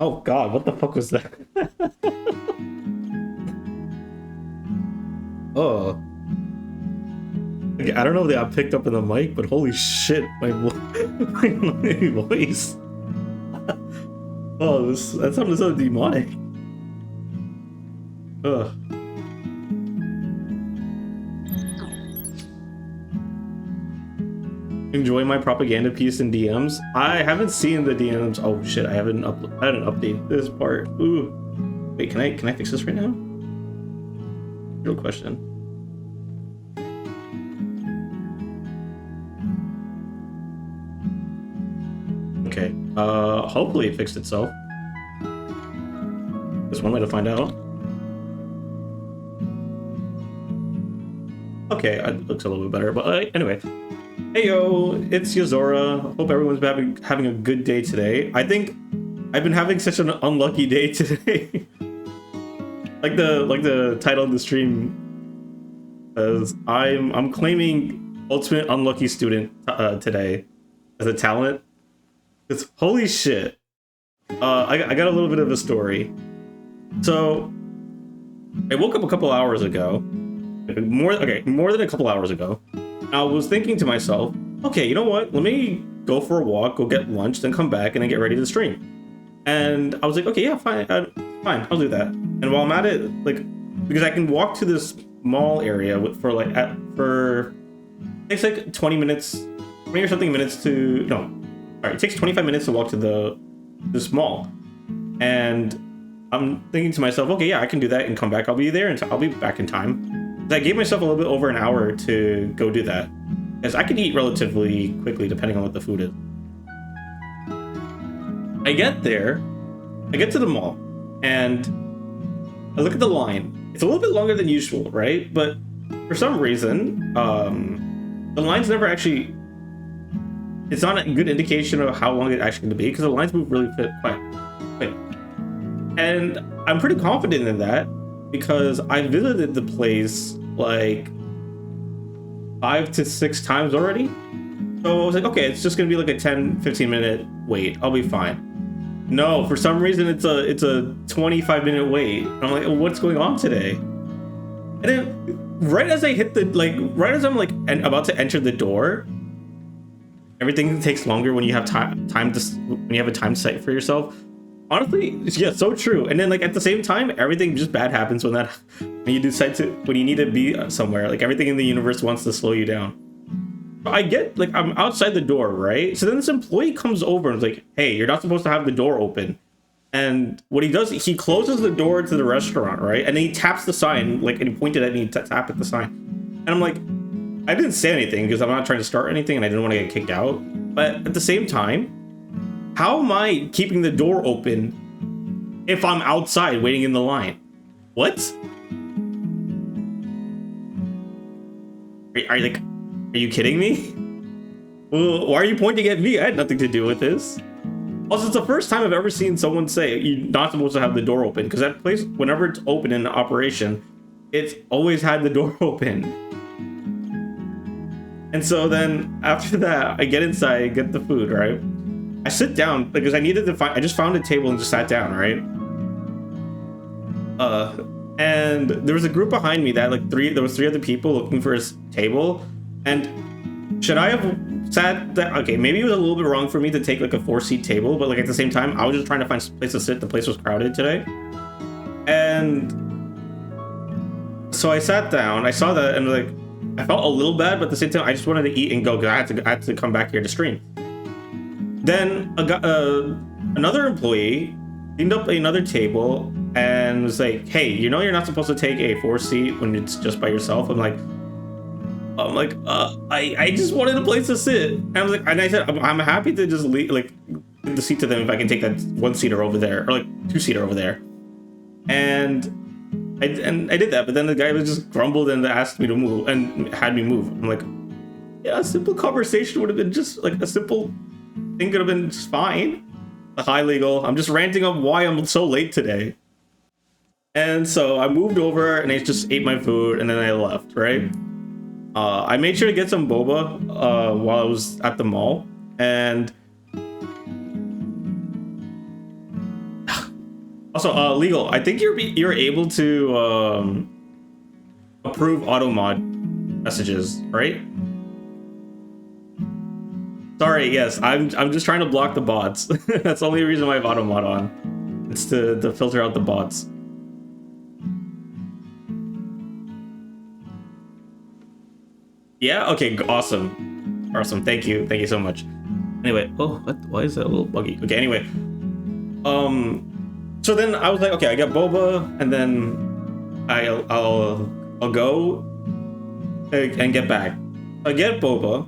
Oh god, what the fuck was that? Oh. Okay, I don't know if that picked up in the mic, but holy shit, my voice. Oh, that sounded so demonic. Ugh. Enjoy my propaganda piece in DMs. I haven't seen the DMs. Oh shit, I didn't update this part. Ooh. Wait, can I fix this right now? Real question. Okay. Hopefully it fixed itself. There's one way to find out. Okay, it looks a little bit better, but anyway. Hey yo, it's Yazora. Hope everyone's having a good day today. I think I've been having such an unlucky day today. like the title of the stream says, I'm claiming ultimate unlucky student today as a talent. It's holy shit. I got a little bit of a story. So I woke up a couple hours ago. More than a couple hours ago. I was thinking to myself, okay, you know what? Let me go for a walk, go get lunch, then come back and then get ready to stream. And I was like, okay, yeah, fine, I'll do that. And while I'm at it, like, because I can walk to this mall area for it takes like 20 minutes, 20 or something minutes to it takes 25 minutes to walk to this mall. And I'm thinking to myself, okay, yeah, I can do that and come back. I'll be there and I'll be back in time. I gave myself a little bit over an hour to go do that, because I can eat relatively quickly depending on what the food is. I get there, I get to the mall, and I look at the line. It's a little bit longer than usual, right? But for some reason, the line's never actually... It's not a good indication of how long it's actually going to be, because the lines move really quick. And I'm pretty confident in that, because I visited the place like 5 to 6 times already. So I was like, okay, it's just gonna be like a 10-15 minute wait. I'll be fine. No, for some reason it's a 25-minute wait. I'm like, what's going on today? And then right as I hit right as I'm like about to enter the door, everything takes longer when you have when you have a time set for yourself. Honestly, yeah, so true. And then like at the same time, everything just bad happens when you need to be somewhere. Like everything in the universe wants to slow you down. I get, like, I'm outside the door, right? So then this employee comes over and is like, hey, you're not supposed to have the door open. And what he does, he closes the door to the restaurant, right? And then he taps the sign, like, and he pointed at me to tap at the sign. And I'm like, I didn't say anything because I'm not trying to start anything and I didn't want to get kicked out. But at the same time, how am I keeping the door open if I'm outside waiting in the line? What? Are you kidding me? Well, why are you pointing at me? I had nothing to do with this. Also, it's the first time I've ever seen someone say you're not supposed to have the door open, because that place, whenever it's open in operation, it's always had the door open. And so then after that, I get inside, get the food, right? I sit down because I just found a table and just sat down, right? And there was a group behind me that there was 3 other people looking for a table. And should I have sat that? Okay, maybe it was a little bit wrong for me to take like a 4-seat table, but like at the same time, I was just trying to find a place to sit. The place was crowded today. And so I sat down, I saw that, and like, I felt a little bad, but at the same time, I just wanted to eat and go because I had to come back here to stream. Then another employee cleaned up another table and was like, hey, you know you're not supposed to take a 4-seat when it's just by yourself. I'm like, I just wanted a place to sit. And I said, I'm happy to just leave, like, give the seat to them if I can take that 1-seater over there, or like 2-seater over there. And I did that, but then the guy was just grumbled and asked me to move and had me move. I'm like, yeah, a simple conversation would have been just like a simple thing could have been just fine. Hi, legal. I'm just ranting on why I'm so late today. And so I moved over and I just ate my food and then I left, right? I made sure to get some boba while I was at the mall. And Also, legal. I think you're able to approve auto mod messages, right? Sorry, yes. I'm just trying to block the bots. That's the only reason why I have auto mod on. It's to filter out the bots. Yeah. Okay. Awesome. Awesome. Thank you. Thank you so much. Anyway. Oh, what? Why is that a little buggy? Okay. Anyway. So then I was like, okay, I got boba, and then I'll go and get back. I get boba,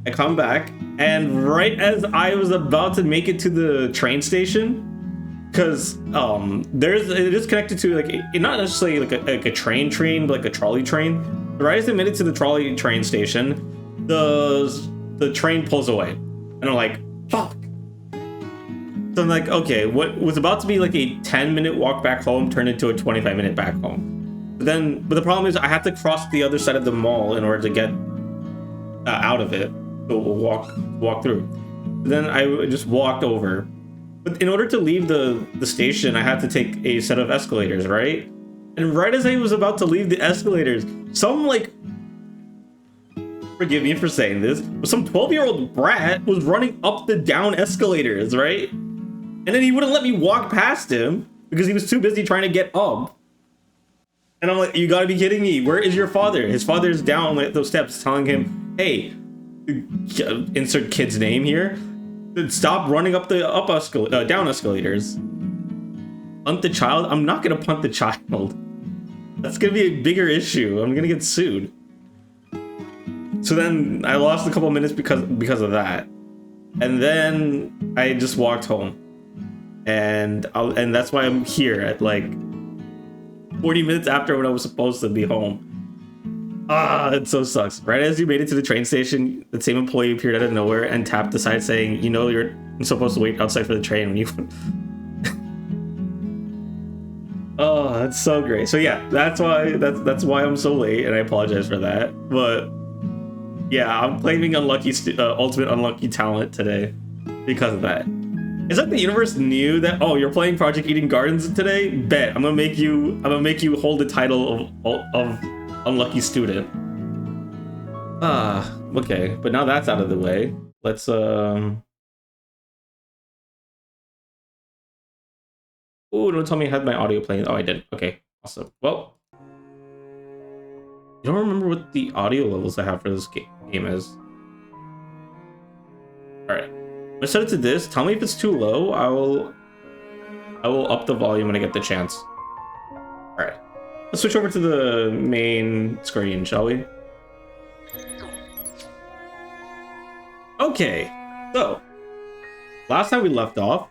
I come back, and right as I was about to make it to the train station, because it is connected to like not necessarily like a train, but like a trolley train. Right as I made it to the trolley train station, the train pulls away, and I'm like, fuck. So I'm like, okay, what was about to be like a 10-minute walk back home turned into a 25-minute back home. But the problem is I had to cross the other side of the mall in order to get out of it. So we'll walk through. Then I just walked over. But in order to leave the station, I had to take a set of escalators, right? And right as I was about to leave the escalators, some like, forgive me for saying this, but some 12-year-old brat was running up the down escalators, right? And then he wouldn't let me walk past him because he was too busy trying to get up. And I'm like, you gotta be kidding me. Where is your father? His father's down like those steps telling him, hey, insert kid's name here. Stop running up the down escalators. Punt the child? I'm not gonna punt the child. That's gonna be a bigger issue. I'm gonna get sued. So then I lost a couple minutes because of that. And then I just walked home. And that's why I'm here at like 40 minutes after when I was supposed to be home. It so sucks. Right as you made it to the train station, the same employee appeared out of nowhere and tapped the side saying, you know, you're supposed to wait outside for the train when you... Oh, that's so great. So yeah, that's why I'm so late, and I apologize for that. But yeah, I'm claiming ultimate unlucky talent today because of that. It's like the universe knew that, oh, you're playing Project Eden Gardens today? Bet. I'm gonna make you hold the title of unlucky student. Okay. But now that's out of the way. Let's Oh, don't tell me I had my audio playing. Oh, I did. Okay. Awesome. Well, you don't remember what the audio levels I have for this game is. Alright. I'm gonna set it to this. Tell me if it's too low. I will up the volume when I get the chance. Alright. Let's switch over to the main screen, shall we? Okay. So, last time we left off,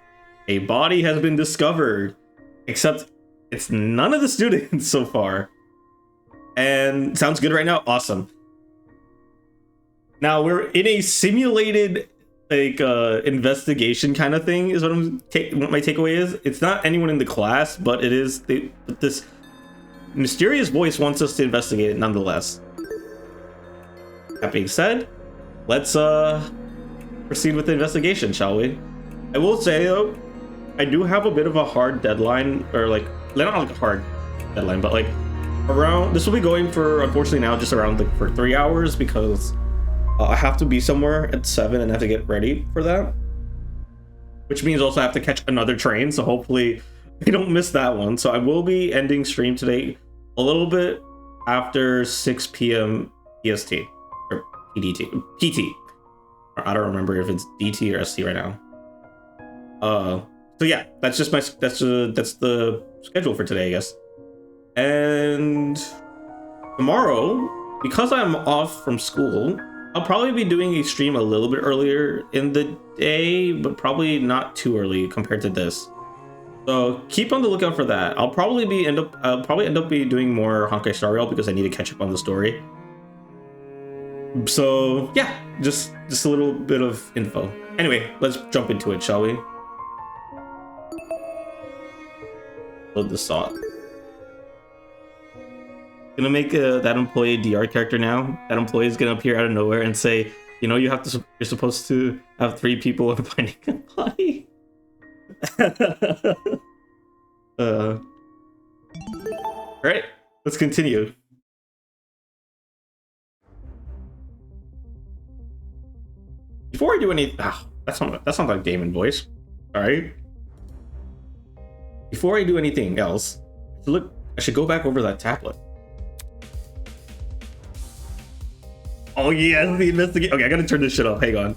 a body has been discovered. Except it's none of the students so far. And sounds good right now? Awesome. Now we're in a simulated like investigation kind of thing is what my takeaway is. It's not anyone in the class, but it is this mysterious voice wants us to investigate it nonetheless. That being said, let's proceed with the investigation, shall we? I will say though, I do have a bit of a hard deadline, or like not like a hard deadline, but like around, this will be going for, unfortunately now, just around like for 3 hours because I have to be somewhere at 7 and have to get ready for that, which means also I have to catch another train, so hopefully I don't miss that one. So I will be ending stream today a little bit after 6 p.m. EST or PT. Or I don't remember if it's DT or ST right now. So yeah, that's just that's the schedule for today, I guess. And tomorrow, because I'm off from school, I'll probably be doing a stream a little bit earlier in the day, but probably not too early compared to this. So keep on the lookout for that. I'll probably end up be doing more Honkai Star Rail because I need to catch up on the story. So yeah, just a little bit of info. Anyway, let's jump into it, shall we? Load the saw. Gonna make that employee a DR character now. That employee is gonna appear out of nowhere and say, you know, you're supposed to have 3 people in finding a body. All right, let's continue. Before I do any, that's not like Damon voice. All right. Before I do anything else, look, I should go back over that tablet. Oh yeah, the investigation. Okay, I gotta turn this shit off. Hang on.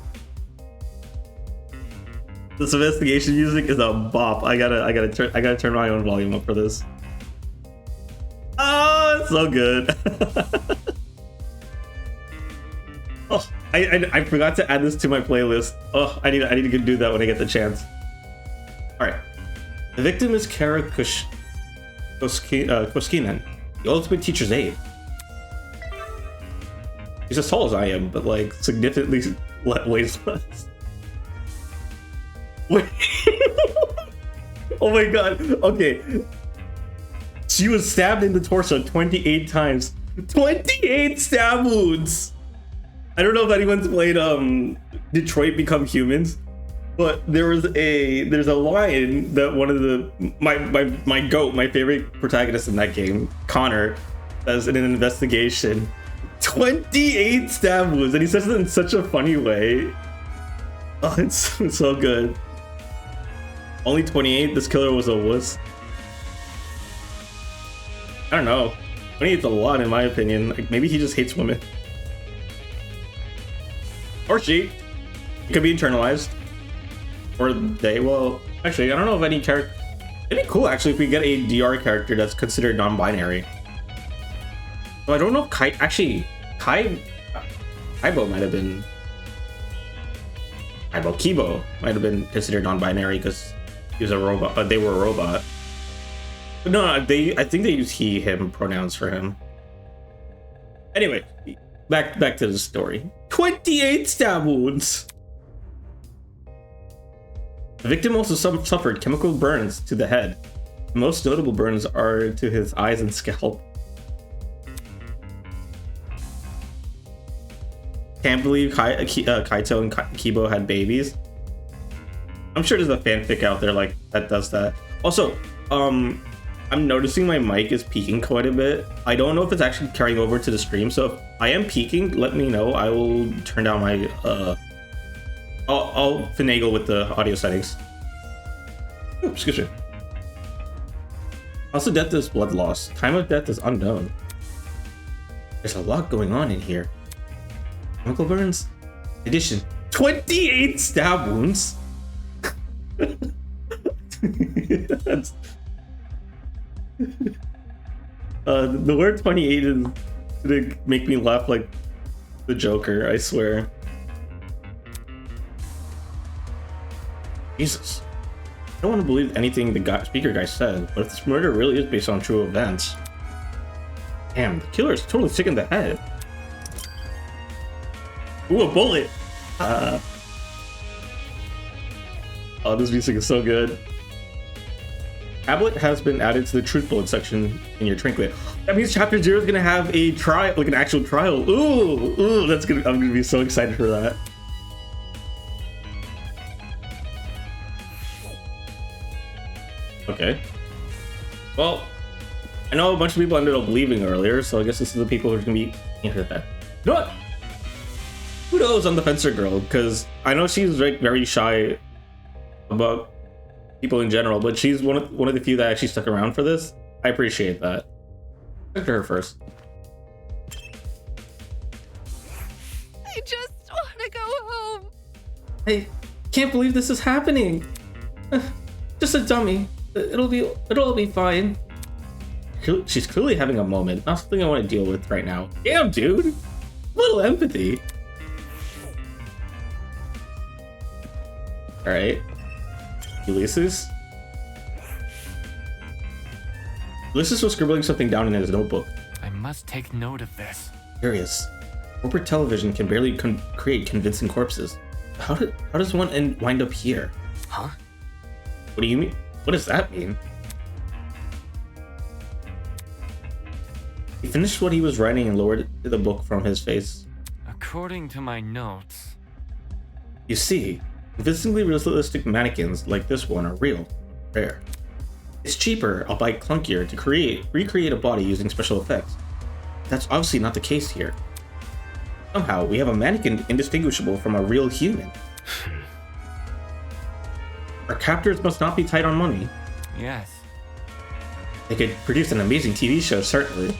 This investigation music is a bop. I gotta turn my own volume up for this. Oh, it's so good. Oh, I forgot to add this to my playlist. Oh, I need to do that when I get the chance. All right. The victim is Kara Koskinen, the ultimate teacher's aide. He's as tall as I am, but like significantly weighs less. Wait. Oh my god. Okay. She was stabbed in the torso 28 times. 28 stab wounds. I don't know if anyone's played Detroit Become Humans, but there's a line that one of my goat, my favorite protagonist in that game, Connor, says in an investigation. 28 stab wounds, and he says it in such a funny way. Oh, it's so good. Only 28? This killer was a wuss. I don't know. 28's a lot in my opinion. Like, maybe he just hates women. Or she. It could be internalized. Or they. Well, actually, I don't know if any character... It'd be cool, actually, if we get a DR character that's considered non-binary. So I don't know if Kaibo might have been... Kibo might have been considered non-binary because he was a robot, but they were a robot. But no, I think they use he, him pronouns for him. Anyway, back to the story. 28 stab wounds. The victim also suffered chemical burns to the head. The most notable burns are to his eyes and scalp. Can't believe Kaito and Kibo had babies. I'm sure there's a fanfic out there like that does that. Also, I'm noticing my mic is peaking quite a bit. I don't know if it's actually carrying over to the stream, so if I am peaking, let me know. I will turn down my I'll finagle with the audio settings. Oops, excuse me. Also, death is blood loss. Time of death is unknown. There's a lot going on in here. Chemical burns. Addition. 28 stab wounds. That's... the word 28 is gonna make me laugh like the Joker, I swear. Jesus. I don't want to believe anything the speaker guy said, but if this murder really is based on true events... Damn, the killer is totally sick in the head. Ooh, a bullet! Oh, this music is so good. Tablet has been added to the truth bullet section in your trinket. That means chapter 0 is gonna have a trial, like an actual trial. Ooh, that's gonna. I'm gonna be so excited for that. Okay. Well, I know a bunch of people ended up leaving earlier, so I guess this is the people who are gonna be into that. You know what? Who knows on the fencer girl? Because I know she's like very shy about people in general, but she's one of the few that actually stuck around for this. I appreciate that. Talk to her first. I just want to go home. I can't believe this is happening. Just a dummy. It'll all be fine. She's clearly having a moment. Not something I want to deal with right now. Damn, dude. A little empathy. All right. Ulysses was scribbling something down in his notebook. I must take note of this. Curious. Corporate television can barely create convincing corpses. How does one wind up here? Huh? What do you mean? What does that mean? He finished what he was writing and lowered the book from his face. According to my notes... You see, convincingly realistic mannequins like this one are real, rare. It's cheaper, albeit clunkier, to recreate a body using special effects. That's obviously not the case here. Somehow, we have a mannequin indistinguishable from a real human. Our captors must not be tight on money. Yes. They could produce an amazing TV show, certainly.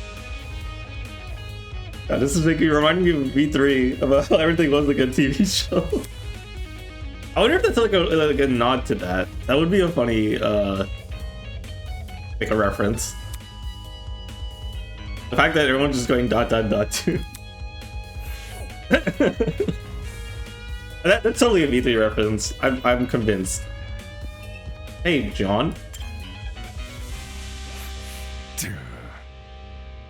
God, this is reminding me of V3 about how everything was like a TV show. I wonder if that's like a nod to that. That would be a funny, like a reference. The fact that everyone's just going ... too. That's totally a V3 reference. I'm convinced. Hey, John.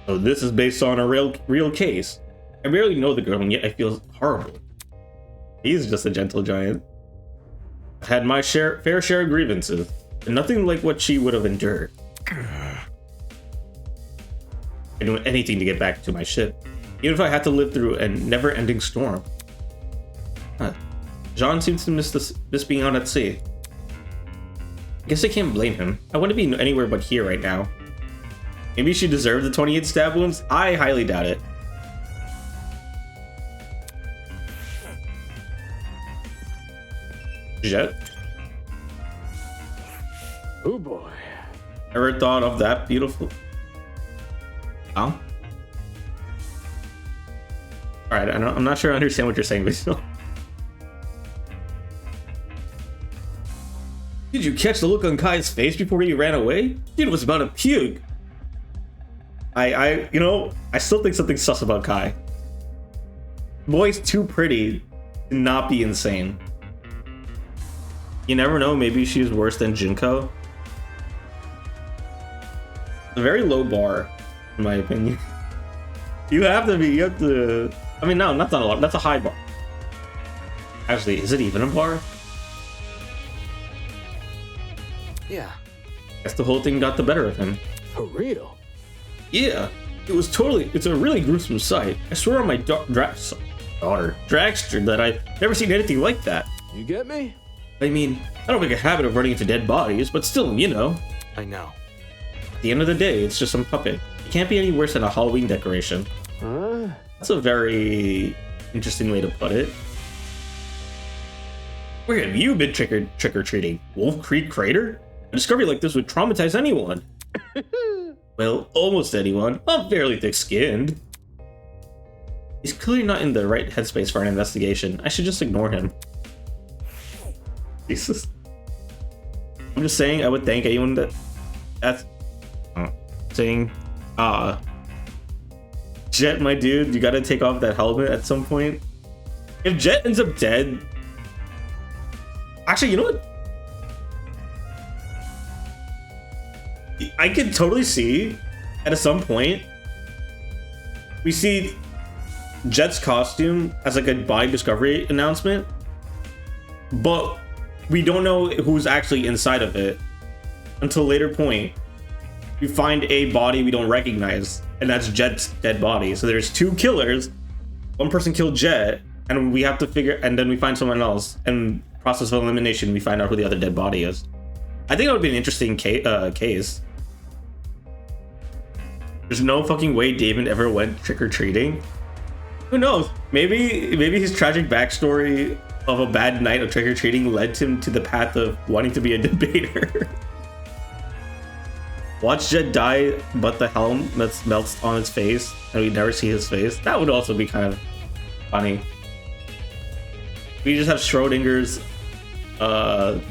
So this is based on a real case. I barely know the girl, and yet I feel horrible. He's just a gentle giant. I've had my fair share of grievances, but nothing like what she would have endured. I'd do anything to get back to my ship, even if I had to live through a never-ending storm. Jean seems to miss being out at sea. I guess I can't blame him. I wouldn't be anywhere but here right now. Maybe she deserved the 28 stab wounds? I highly doubt it. Jet? Oh boy. Ever thought of that beautiful? Huh? Alright, I'm not sure I understand what you're saying, but still. Did you catch the look on Kai's face before he ran away? Dude was about to puke. I still think something's sus about Kai. Boy's too pretty to not be insane. You never know, maybe she's worse than Junko. A very low bar, in my opinion. You have to, I mean, no, that's not a lot, that's a high bar. Actually, is it even a bar? Yeah. Guess the whole thing got the better of him. For real? Yeah, it's a really gruesome sight. I swear on my dragster that I've never seen anything like that. You get me? I mean, I don't make a habit of running into dead bodies, but still, you know. I know. At the end of the day, it's just some puppet. It can't be any worse than a Halloween decoration. Huh? That's a very interesting way to put it. Where have you been trick-or-treating? Wolf Creek Crater? A discovery like this would traumatize anyone. Well, almost anyone. I'm fairly thick-skinned. He's clearly not in the right headspace for an investigation. I should just ignore him. Jesus. I'm just saying, I would thank anyone that's saying, Jet, my dude, you gotta take off that helmet at some point. If Jet ends up dead... Actually, you know what? I could totally see at some point we see Jet's costume as like a body discovery announcement, but we don't know who's actually inside of it until a later point. We find a body we don't recognize, and that's Jet's dead body. So there's two killers. One person killed Jet, and we have to and then we find someone else, and process of elimination, we find out who the other dead body is. I think that would be an interesting case. There's no fucking way Damon ever went trick-or-treating. Who knows? Maybe his tragic backstory of a bad night of trick-or-treating led him to the path of wanting to be a debater. Watch Jet die, but the helm melts on his face, and we never see his face. That would also be kind of funny. We just have Schrodinger's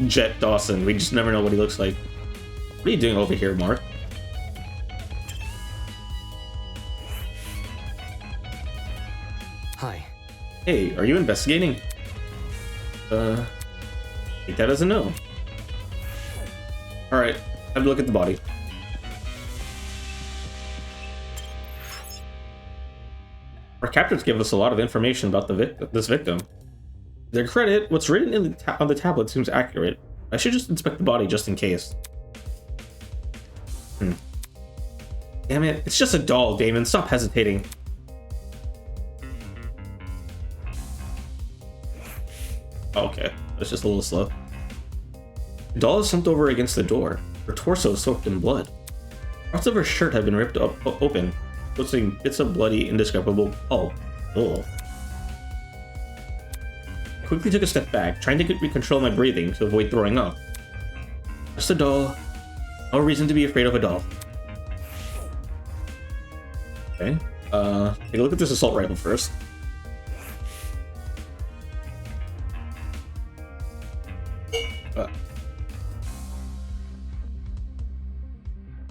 Jet Dawson. We just never know what he looks like. What are you doing over here, Mark? Hi. Hey, are you investigating? Take that as a no. Alright, have a look at the body. Our captors give us a lot of information about this victim. To their credit, what's written on the tablet seems accurate. I should just inspect the body just in case. Damn it, it's just a doll, Damon. Stop hesitating. Okay, that's just a little slow. The doll is slumped over against the door. Her torso is soaked in blood. Parts of her shirt have been ripped open, posting bits of bloody, indescribable pulp. Ugh. I quickly took a step back, trying to recontrol my breathing to avoid throwing up. Just a doll. No reason to be afraid of a doll. Okay. Take a look at this assault rifle first.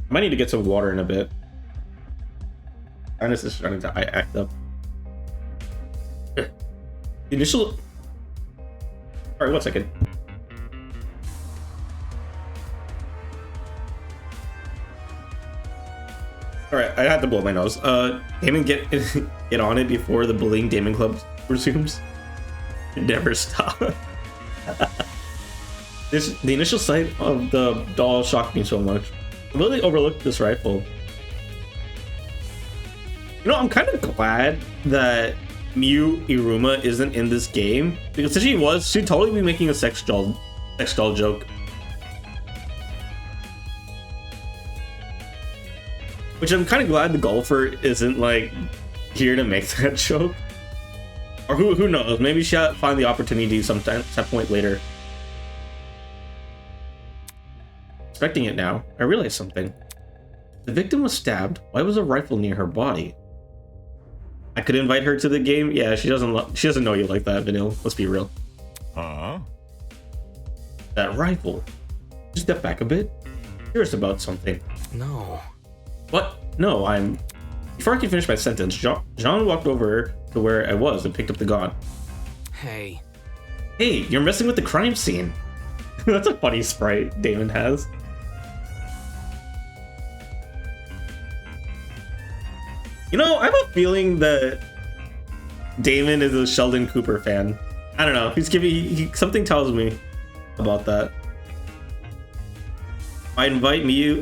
I might need to get some water in a bit. Sinus is starting to act up. The initial... Alright, 1 second. Alright, I had to blow my nose. Damon, get get on it before the bullying Damon Club resumes. Never stop. The initial sight of the doll shocked me so much. I really overlooked this rifle. You know, I'm kind of glad that Miu Iruma isn't in this game, because if she was, she'd totally be making a sex doll joke. Which I'm kind of glad the golfer isn't like here to make that joke. Or who knows? Maybe she'll find the opportunity some point later. Expecting it now, I realized something. The victim was stabbed. Why was a rifle near her body? I could invite her to the game. Yeah, she doesn't know you like that, Vanille. Let's be real. Huh? That rifle. Just step back a bit. Curious about something. No. What? No, I'm... Before I can finish my sentence, Jean walked over to where I was and picked up the gun. Hey. Hey, you're messing with the crime scene. That's a funny sprite Damon has. You know, I have a feeling that Damon is a Sheldon Cooper fan. I don't know. Something tells me about that. I invite me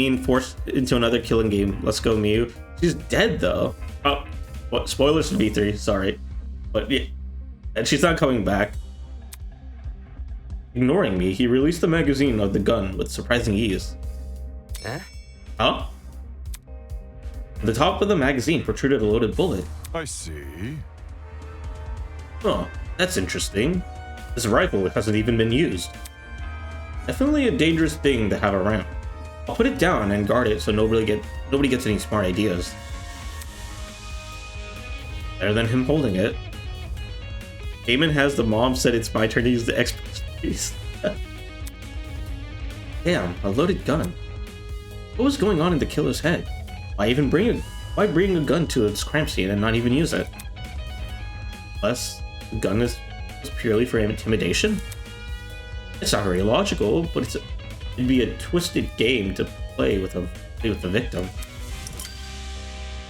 and forced into another killing game. Let's go, Miu. She's dead though. Oh, what? Spoilers for V3. Sorry, but yeah, and she's not coming back. Ignoring me, he released the magazine of the gun with surprising ease. Eh? Huh? The top of the magazine protruded a loaded bullet. I see. Oh, that's interesting. This rifle hasn't even been used. Definitely a dangerous thing to have around. I'll put it down and guard it so nobody gets any smart ideas. Better than him holding it. Damon has the mom said it's my turn to use the Xbox, please. Damn, a loaded gun. What was going on in the killer's head? Why bring a gun to its crime scene and not even use it? Unless the gun is purely for intimidation? It's not very logical, but it'd be a twisted game to play with the victim.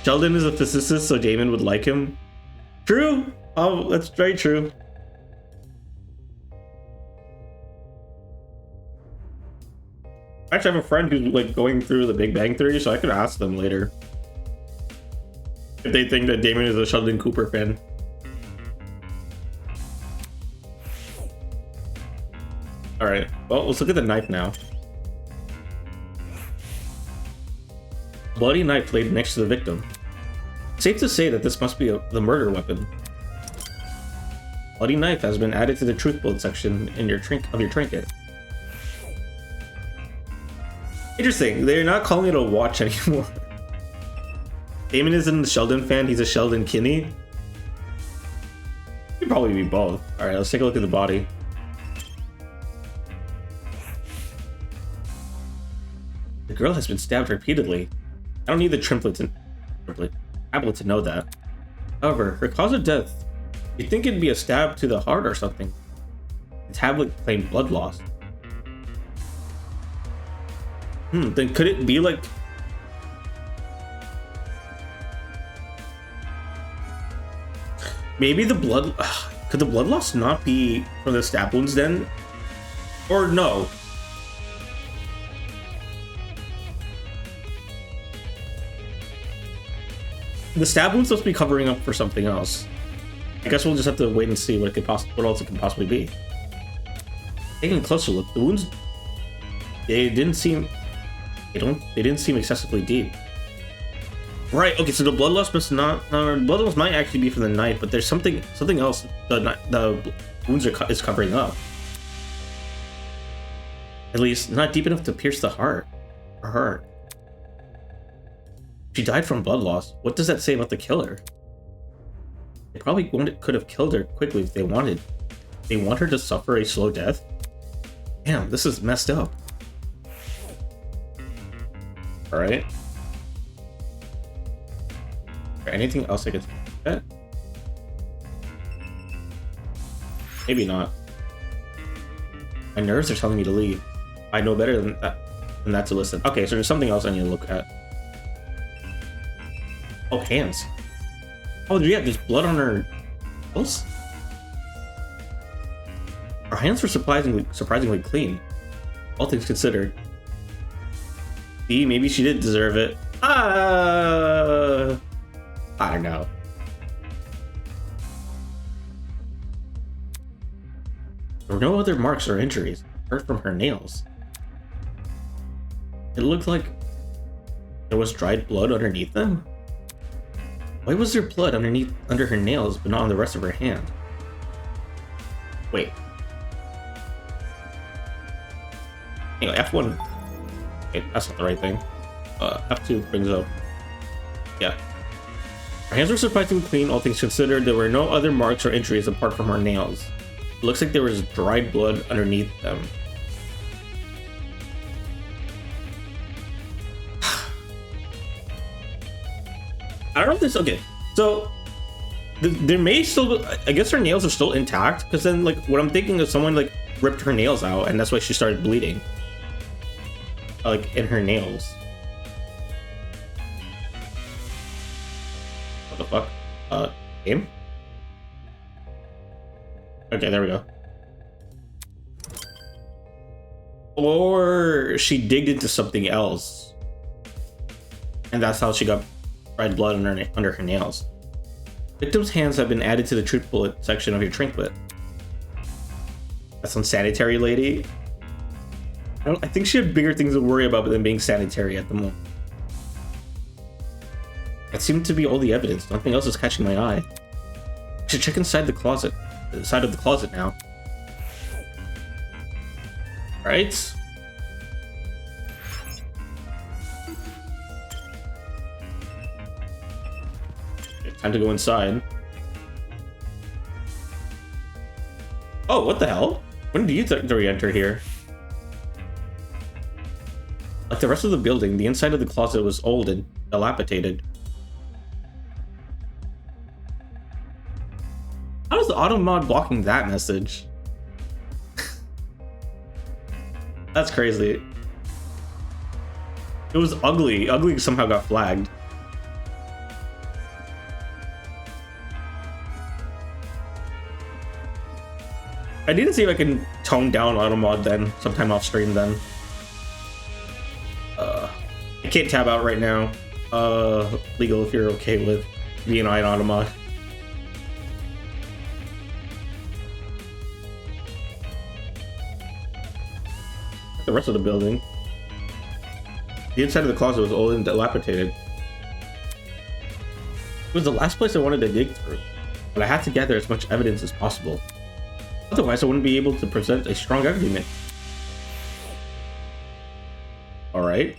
Sheldon is a physicist, so Damon would like him. True. Oh, that's very true. Actually, I have a friend who's like going through the Big Bang Theory, so I could ask them later if they think that Damon is a Sheldon Cooper fan. Alright, well, let's look at the knife now. Bloody knife laid next to the victim. Safe to say that this must be the murder weapon. Bloody knife has been added to the truth bullet section in your trinket. Interesting, they're not calling it a watch anymore. Damon isn't a Sheldon fan, he's a Sheldon Kinney. Could probably be both. Alright, let's take a look at the body. The girl has been stabbed repeatedly. I don't need the tablet to know that. However, her cause of death, you'd think it'd be a stab to the heart or something. The tablet claimed blood loss. Then could it be like... Maybe the blood... Could the blood loss not be from the stab wounds then? Or no? The stab wound's supposed to be covering up for something else. I guess we'll just have to wait and see what else it can possibly be. Taking a closer look, the they didn't seem excessively deep. Right. Okay. So the blood loss must not. No, blood loss might actually be from the knife, but there's something else. The wounds is covering up. At least not deep enough to pierce the heart. Or her. She died from blood loss. What does that say about the killer? They probably could have killed her quickly if they wanted. They want her to suffer a slow death? Damn, this is messed up. Alright. Anything else I could at? Maybe not. My nerves are telling me to leave. I know better than that to listen. Okay, so there's something else I need to look at. Oh, hands. Oh, yeah, there's blood on her nails? Her hands were surprisingly clean. All things considered. See, maybe she did deserve it. I don't know. There were no other marks or injuries, apart from her nails. It looked like there was dried blood underneath them. Why was there blood under her nails, but not on the rest of her hand? Wait. Anyway, F1. Wait, that's not the right thing. F2 brings up. Yeah. Her hands were surprisingly clean, all things considered. There were no other marks or injuries apart from her nails. It looks like there was dried blood underneath them. I don't know if this. Okay, so there may still. I guess her nails are still intact, because then, like, what I'm thinking is someone like ripped her nails out, and that's why she started bleeding. Like in her nails. What the fuck? Game? Okay, there we go. Or she digged into something else, and that's how she got dried blood under her nails. Victim's hands have been added to the truth bullet section of your trinket. That's unsanitary, lady. I think she had bigger things to worry about than being sanitary at the moment. That seemed to be all the evidence. Nothing else is catching my eye. I should check inside the closet. The side of the closet now. Right? Time to go inside. Oh, what the hell? When did you re-enter here? Like the rest of the building, the inside of the closet was old and dilapidated. How is the auto mod blocking that message? That's crazy. It was ugly. Ugly somehow got flagged. I need to see if I can tone down auto mod then, sometime off stream then. I can't tab out right now. Legal if you're okay with being on auto mod. The rest of the building. The inside of the closet was old and dilapidated. It was the last place I wanted to dig through, but I had to gather as much evidence as possible. Otherwise, I wouldn't be able to present a strong argument. Alright.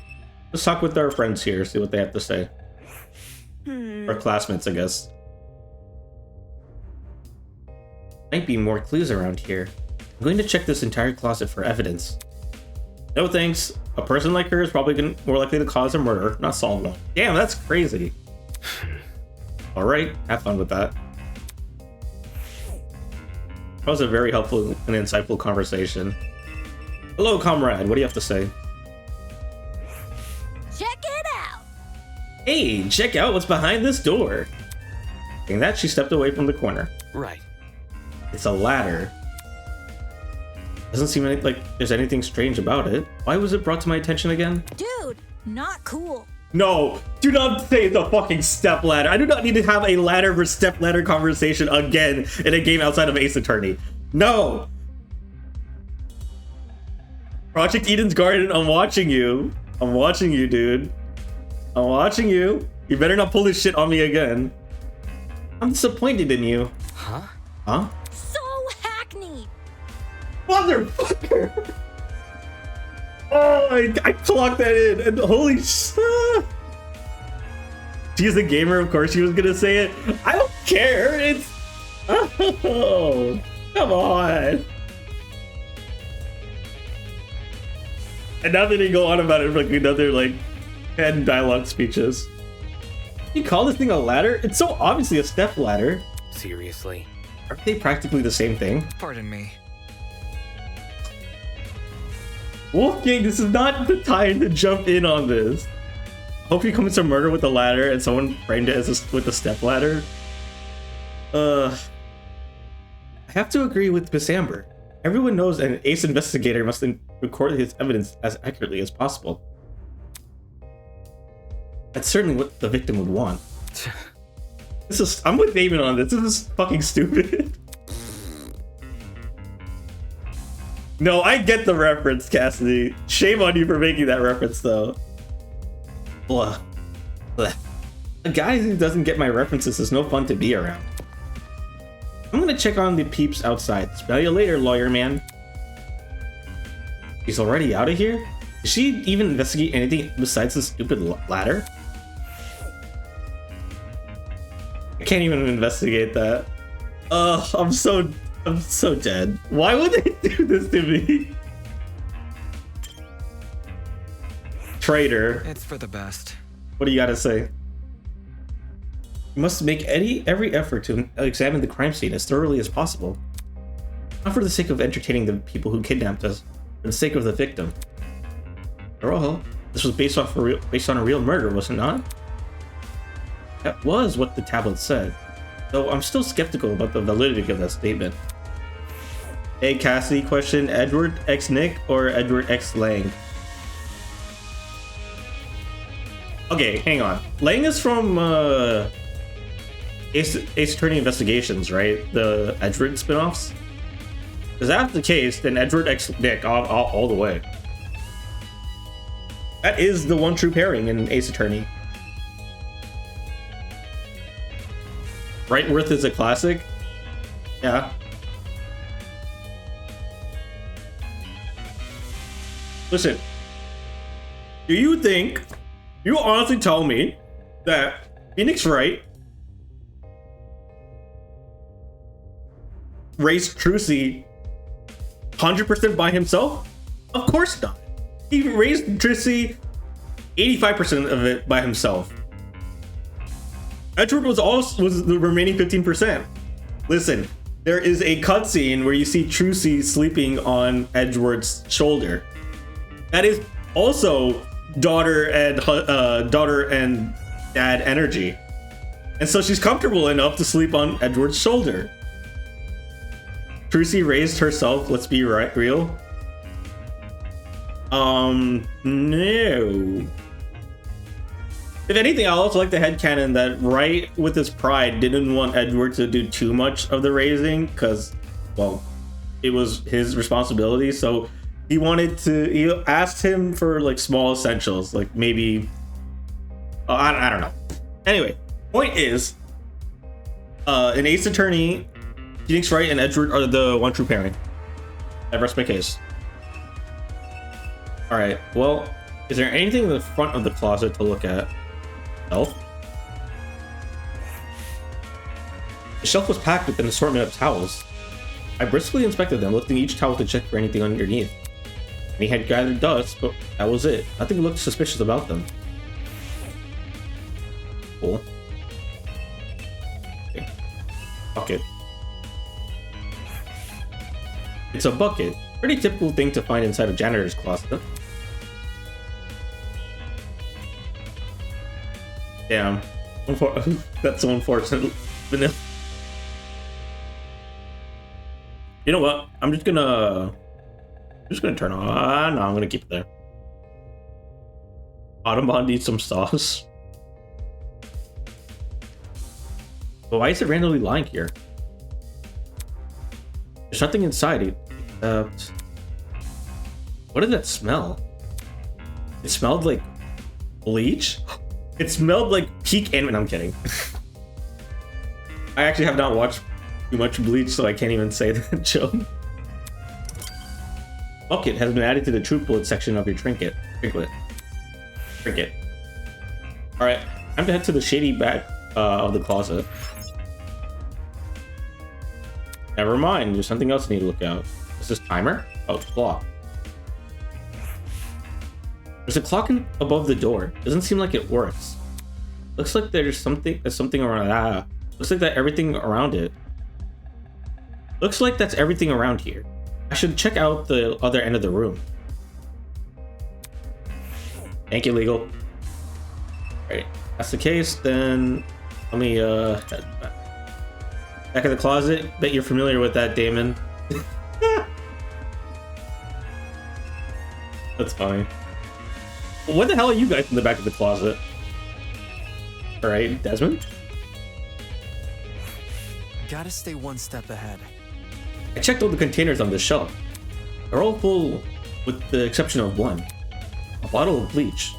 Let's talk with our friends here, see what they have to say. Our classmates, I guess. Might be more clues around here. I'm going to check this entire closet for evidence. No thanks. A person like her is probably more likely to cause a murder, not solve one. Damn, that's crazy. Alright, have fun with that. That was a very helpful and insightful conversation. Hello, comrade. What do you have to say? Check it out. Hey, check out what's behind this door. Saying that, she stepped away from the corner. Right. It's a ladder. Doesn't seem like there's anything strange about it. Why was it brought to my attention again? Dude, not cool. No, do not say the fucking step ladder. I do not need to have a ladder versus step ladder conversation again in a game outside of Ace Attorney. No. Project Eden's Garden, I'm watching you. I'm watching you, dude. I'm watching you. You better not pull this shit on me again. I'm disappointed in you. Huh? Huh? So hackneyed. Motherfucker! Oh, I clocked that in, and holy shit! She's a gamer, of course she was gonna say it. I don't care. It's oh, come on. And now they didn't go on about it for like another like 10 dialogue speeches. You call this thing a ladder? It's so obviously a step ladder. Seriously? Aren't they practically the same thing? Pardon me. Wolfgang, this is not the time to jump in on this. Hope you commit some murder with the ladder and someone framed it as with the step ladder. I have to agree with Miss Amber. Everyone knows an ace investigator must record his evidence as accurately as possible. That's certainly what the victim would want. I'm with Damon on this. This is fucking stupid. No, I get the reference, Cassidy. Shame on you for making that reference, though. Blah. Blah. A guy who doesn't get my references is no fun to be around. I'm gonna check on the peeps outside. Smell you later, lawyer man. He's already out of here? Did she even investigate anything besides this stupid ladder? I can't even investigate that. I'm so dead. Why would they do this to me? Traitor. It's for the best. What do you gotta say? You must make every effort to examine the crime scene as thoroughly as possible. Not for the sake of entertaining the people who kidnapped us, for the sake of the victim. After all, this was based on a real murder, was it not? That was what the tablet said, though I'm still skeptical about the validity of that statement. Hey Cassidy, question: Edward X Nick or Edward X Lang? Okay, hang on. Lang is from Ace Attorney Investigations, right? The Edward spin-offs? If that's the case, then Edward X Nick all the way. That is the one true pairing in Ace Attorney. Brightworth is a classic? Yeah. Listen, do you honestly tell me that Phoenix Wright raised Trucy 100% by himself? Of course not. He raised Trucy 85% of it by himself. Edward was the remaining 15%. Listen, there is a cutscene where you see Trucy sleeping on Edward's shoulder. That is also daughter and dad energy, and so she's comfortable enough to sleep on Edward's shoulder. Trucy raised herself. Let's be real. No. If anything, I also like the headcanon that Wright, with his pride, didn't want Edward to do too much of the raising because, well, it was his responsibility. So he asked him for like small essentials, like maybe, I don't know. Anyway, point is, in Ace Attorney, Phoenix Wright and Edward are the one true pairing. I rest my case. All right, well, is there anything in the front of the closet to look at? Shelf? The shelf was packed with an assortment of towels. I briskly inspected them, lifting each towel to check for anything underneath. He had gathered dust, but that was it. Nothing looked suspicious about them. Cool. Okay. Bucket. It's a bucket. Pretty typical thing to find inside a janitor's closet. Damn. That's so unfortunate. Vanilla. You know what? I'm just gonna turn on. No, I'm gonna keep it there. Audubon needs some sauce. But why is it randomly lying here? There's nothing inside it except What did that smell? It smelled like bleach? It smelled like peak anime. I'm kidding. I actually have not watched too much Bleach, so I can't even say that joke. Bucket has been added to the troop bullet section of your trinket. Trinket. Alright, time to head to the shady back of the closet. Never mind, there's something else I need to look out. Is this timer? Oh, it's clock. There's a clock above the door. Doesn't seem like it works. Looks like there's something around. Looks like that everything around it. Looks like that's everything around here. I should check out the other end of the room. Thank you, legal. Alright, that's the case, then let me head back of the closet. Bet you're familiar with that, Damon. That's funny. What the hell are you guys in the back of the closet? Alright, Desmond? Gotta stay one step ahead. I checked all the containers on the shelf. They're all full with the exception of one. A bottle of bleach.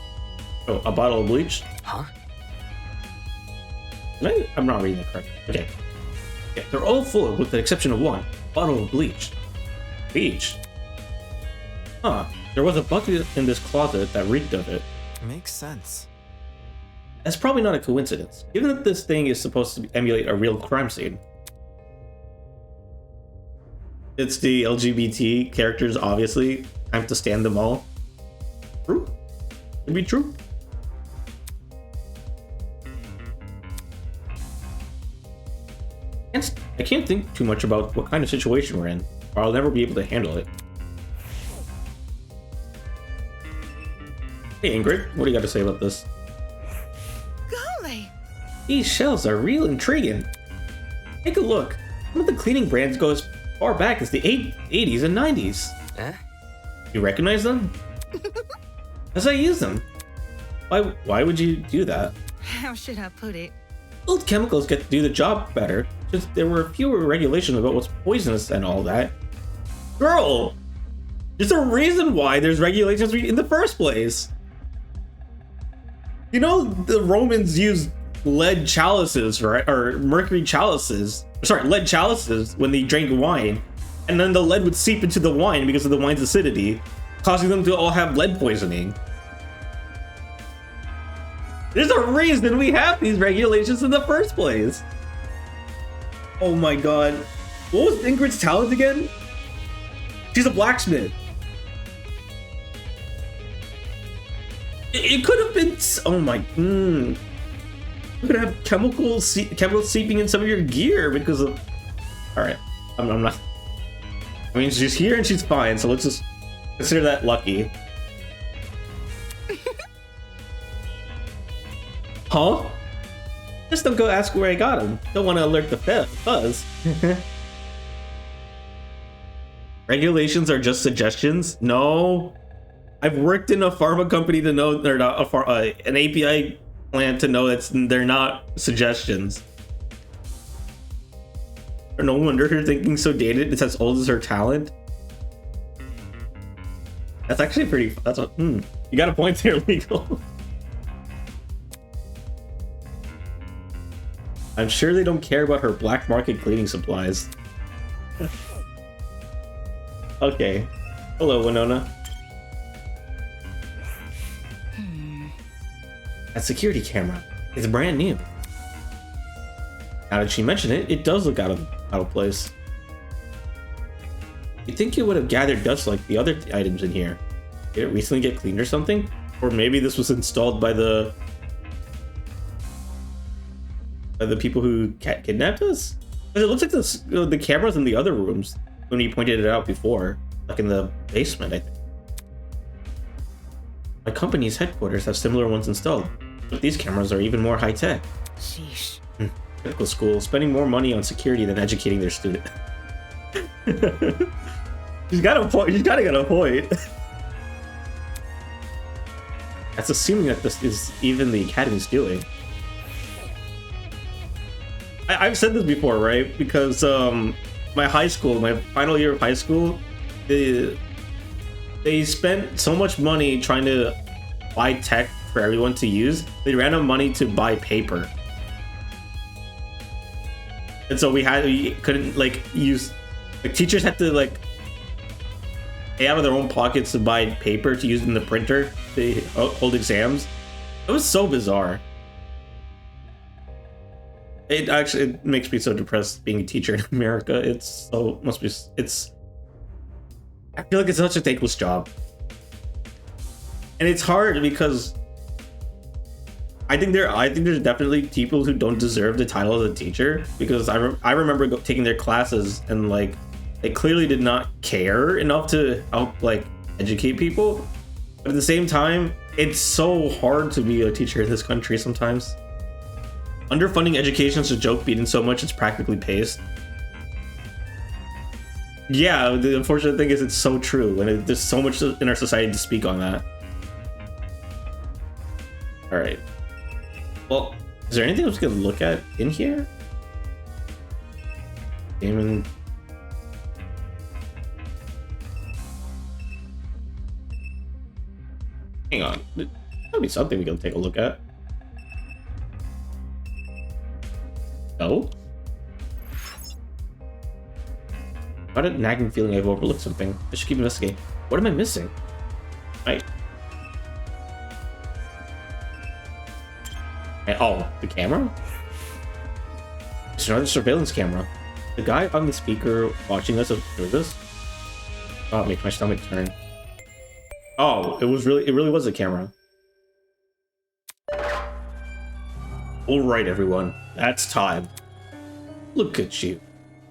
Oh, a bottle of bleach? Huh? I'm not reading it correctly. Okay. Yeah, they're all full with the exception of one. Bottle of bleach. Bleach? Huh. There was a bucket in this closet that reeked of it. Makes sense. That's probably not a coincidence, given that this thing is supposed to emulate a real crime scene. It's the LGBT characters, obviously. Time to stand them all. True. Could be true. I can't think too much about what kind of situation we're in, or I'll never be able to handle it. Hey Ingrid, what do you got to say about this? Golly! These shells are real intriguing. Take a look. Some of the cleaning brands go as far back as the 80s and 90s. Eh? You recognize them? As I use them. Why would you do that? How should I put it? Old chemicals get to do the job better. Just there were fewer regulations about what's poisonous and all that. Girl! There's a reason why there's regulations in the first place. You know, the Romans used lead chalices, right? Or mercury chalices. Sorry, lead chalices when they drank wine. And then the lead would seep into the wine because of the wine's acidity, causing them to all have lead poisoning. There's a reason we have these regulations in the first place. Oh my god. What was Ingrid's talent again? She's a blacksmith. It could have been. Oh my. You could have chemicals seeping in some of your gear because of. All right, I'm not. I mean, she's here and she's fine, so let's just consider that lucky. Huh? Just don't go ask where I got him. Don't want to alert the fuzz. Regulations are just suggestions? No. I've worked in a pharma company to know they're not an API plant to know that they're not suggestions. Or no wonder her thinking so dated. It's as old as her talent. That's actually pretty. That's a. You got a point there, legal. I'm sure they don't care about her black market cleaning supplies. Okay. Hello, Winona. That security camera. It's brand new. Now that she mentioned it, it does look out of place. You'd think it would have gathered dust like the other items in here. Did it recently get cleaned or something? Or maybe this was installed by the people who kidnapped us? Because it looks like the cameras in the other rooms when you pointed it out before, like in the basement, I think. My company's headquarters have similar ones installed, but these cameras are even more high-tech. Sheesh. Medical school, spending more money on security than educating their student. She's got a point. She's gotta get a point. That's assuming that this is even the academy's doing. I've said this before, right? Because my high school, my final year of high school, They spent so much money trying to buy tech for everyone to use. They ran out of money to buy paper. And so we couldn't like use, like teachers had to like pay out of their own pockets to buy paper to use in the printer to hold exams. It was so bizarre. It makes me so depressed being a teacher in America. I feel like it's such a thankless job. And it's hard because I think there's definitely people who don't deserve the title of a teacher, because I remember taking their classes and like they clearly did not care enough to help like educate people. But at the same time, it's so hard to be a teacher in this country sometimes. Underfunding education is a joke beaten so much it's practically paste. Yeah, the unfortunate thing is it's so true, and there's so much in our society to speak on that. All right. Well, is there anything else we can look at in here? Damon. Hang on. There's gotta be something we can take a look at. No? I got a nagging feeling I've overlooked something. I should keep investigating. What am I missing? Oh, the camera? It's another surveillance camera. The guy on the speaker watching us through this? Oh, it makes my stomach turn. Oh, it really was a camera. Alright everyone, that's time. Look at you.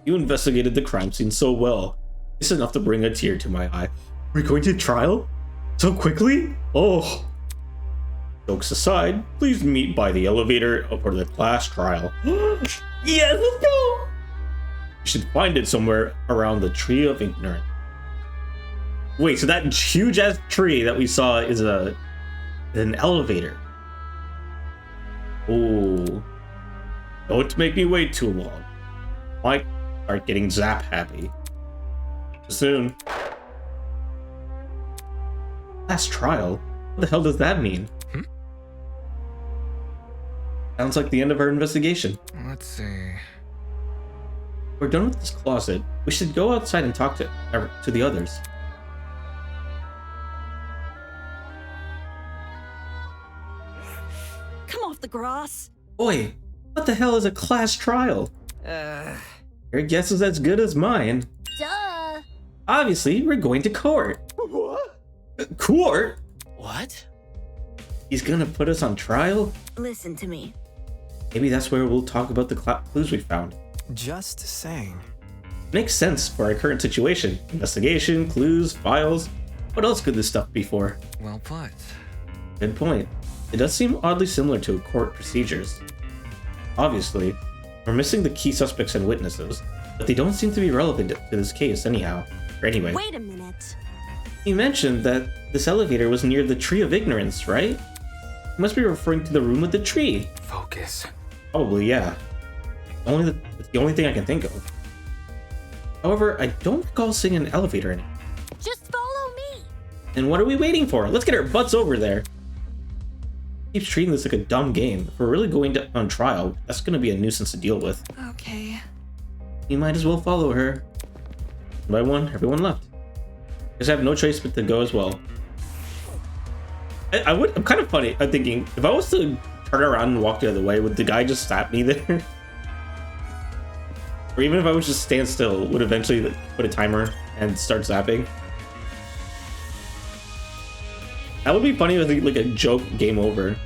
You investigated the crime scene so well. It's enough to bring a tear to my eye. We're going to trial? So quickly? Oh. Jokes aside, please meet by the elevator for the class trial. Yes, let's go! You should find it somewhere around the Tree of Ignorance. Wait, so that huge ass tree that we saw is an elevator. Oh. Don't make me wait too long. Might start getting zap happy. Soon. Last trial? What the hell does that mean? Sounds like the end of our investigation. Let's see. We're done with this closet. We should go outside and talk to the others. Come off the grass. Boy, what the hell is a class trial? Your guess is as good as mine. Duh. Obviously, we're going to court. What? Court? What? He's gonna put us on trial? Listen to me. Maybe that's where we'll talk about the clues we found. Just saying. Makes sense for our current situation. Investigation, clues, files. What else could this stuff be for? Well put. Good point. It does seem oddly similar to court procedures. Obviously, we're missing the key suspects and witnesses, but they don't seem to be relevant to this case anyhow. Or anyway. Wait a minute. You mentioned that this elevator was near the Tree of Ignorance, right? You must be referring to the room with the tree. Focus. Probably, yeah. It's the only thing I can think of. However, I don't recall seeing an elevator in it. Just follow me. And what are we waiting for? Let's get our butts over there. Keeps treating this like a dumb game. If we're really going on trial, that's going to be a nuisance to deal with. Okay. You might as well follow her. One by one, everyone left. Guess I have no choice but to go as well. I'm kind of funny. I'm thinking, if I was to turn around and walk the other way, would the guy just stop me there? Or even if I would just stand still, would eventually put a timer and start zapping? That would be funny with like a joke game over.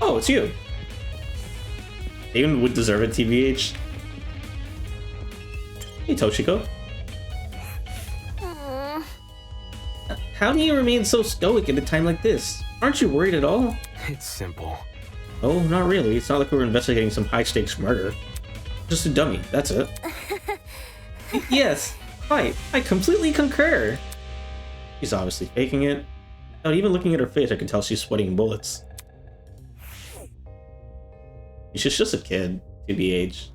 Oh, it's you. Even would deserve it, TBH. Hey, Toshiko. How do you remain so stoic at a time like this? Aren't you worried at all? It's simple. Oh, not really. It's not like we're investigating some high-stakes murder. Just a dummy, that's it. Yes, I completely concur. She's obviously faking it. Without even looking at her face, I can tell she's sweating bullets. She's just a kid, TBH.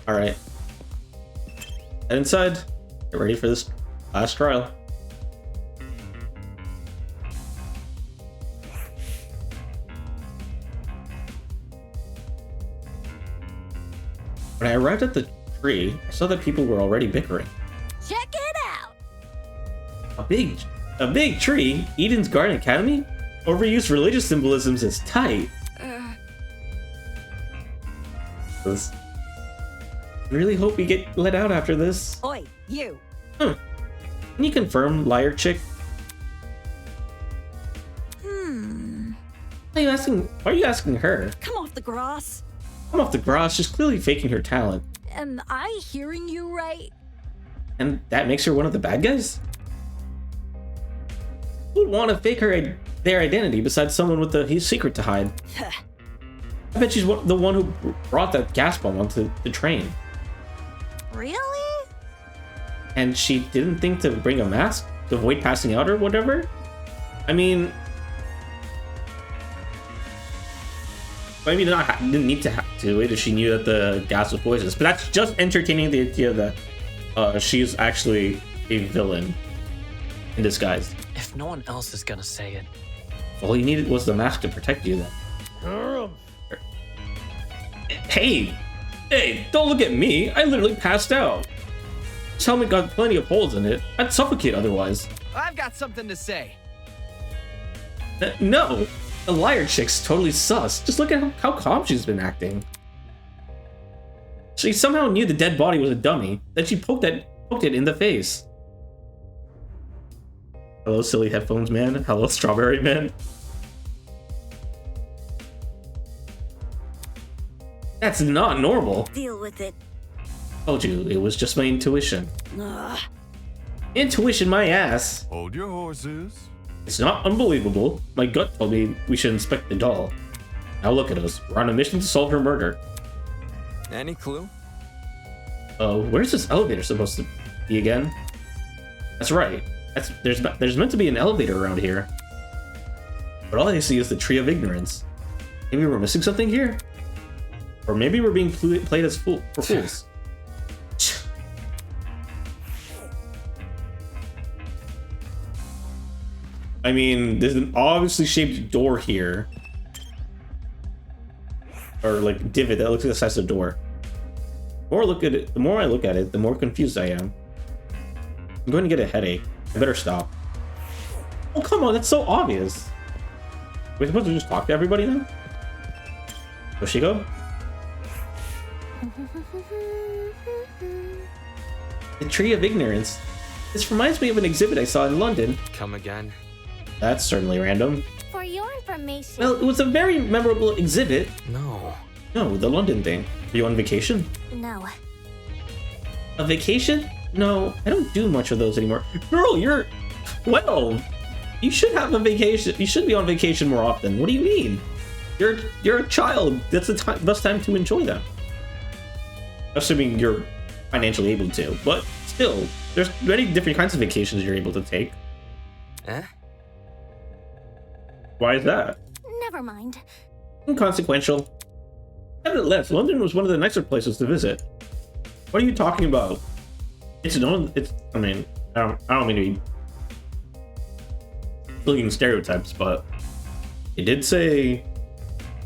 Alright. Head inside. Get ready for this last trial. When I arrived at the tree, I saw that people were already bickering. Check it out. A big tree? Eden's Garden Academy? Overused religious symbolisms is tight. I really hope we get let out after this. Oi, you. Can you confirm, liar chick? Why are you asking her? Come off the grass. I'm off the grass, she's clearly faking her talent. Am I hearing you right? And that makes her one of the bad guys? Who would want to fake their identity besides someone with a secret to hide? I bet she's the one who brought that gas bomb onto the train. Really? And she didn't think to bring a mask to avoid passing out or whatever? I mean... maybe didn't need to do it if she knew that the gas was poisonous. But that's just entertaining the idea that she's actually a villain in disguise. If no one else is gonna say it. All you needed was the mask to protect you then. Hey, don't look at me. I literally passed out. This helmet got plenty of holes in it. I'd suffocate otherwise. I've got something to say. No, the liar chick's totally sus. Just look at how calm she's been acting. She somehow knew the dead body was a dummy. Then she poked it in the face. Hello, silly headphones man. Hello, strawberry man. That's not normal. Deal with it. Told you, it was just my intuition. Ugh. Intuition, my ass. Hold your horses. It's not unbelievable. My gut told me we should inspect the doll. Now look at us. We're on a mission to solve her murder. Any clue? Where's this elevator supposed to be again? That's right. There's meant to be an elevator around here. But all I see is the Tree of Ignorance. Maybe we're missing something here? Or maybe we're being played as for fools. I mean, there's an obviously shaped door here. Or like divot that looks like the size of a door. The more I look at it, the more confused I am. I'm going to get a headache. I better stop. Oh, come on, that's so obvious. We're supposed to just talk to everybody now? Where'd she go? The Tree of Ignorance. This reminds me of an exhibit I saw in London. Come again? That's certainly random. For your information. Well, it was a very memorable exhibit. No. No, the London thing. Are you on vacation? No. A vacation? No, I don't do much of those anymore. Girl, you're 12. You should have a vacation. You should be on vacation more often. What do you mean? You're a child. That's the best time to enjoy them. Assuming you're financially able to. But still, there's many different kinds of vacations you're able to take. Eh? Why is that? Never mind. Inconsequential. Nevertheless, London was one of the nicer places to visit. What are you talking about? I mean, I don't mean to be looking stereotypes, but it did say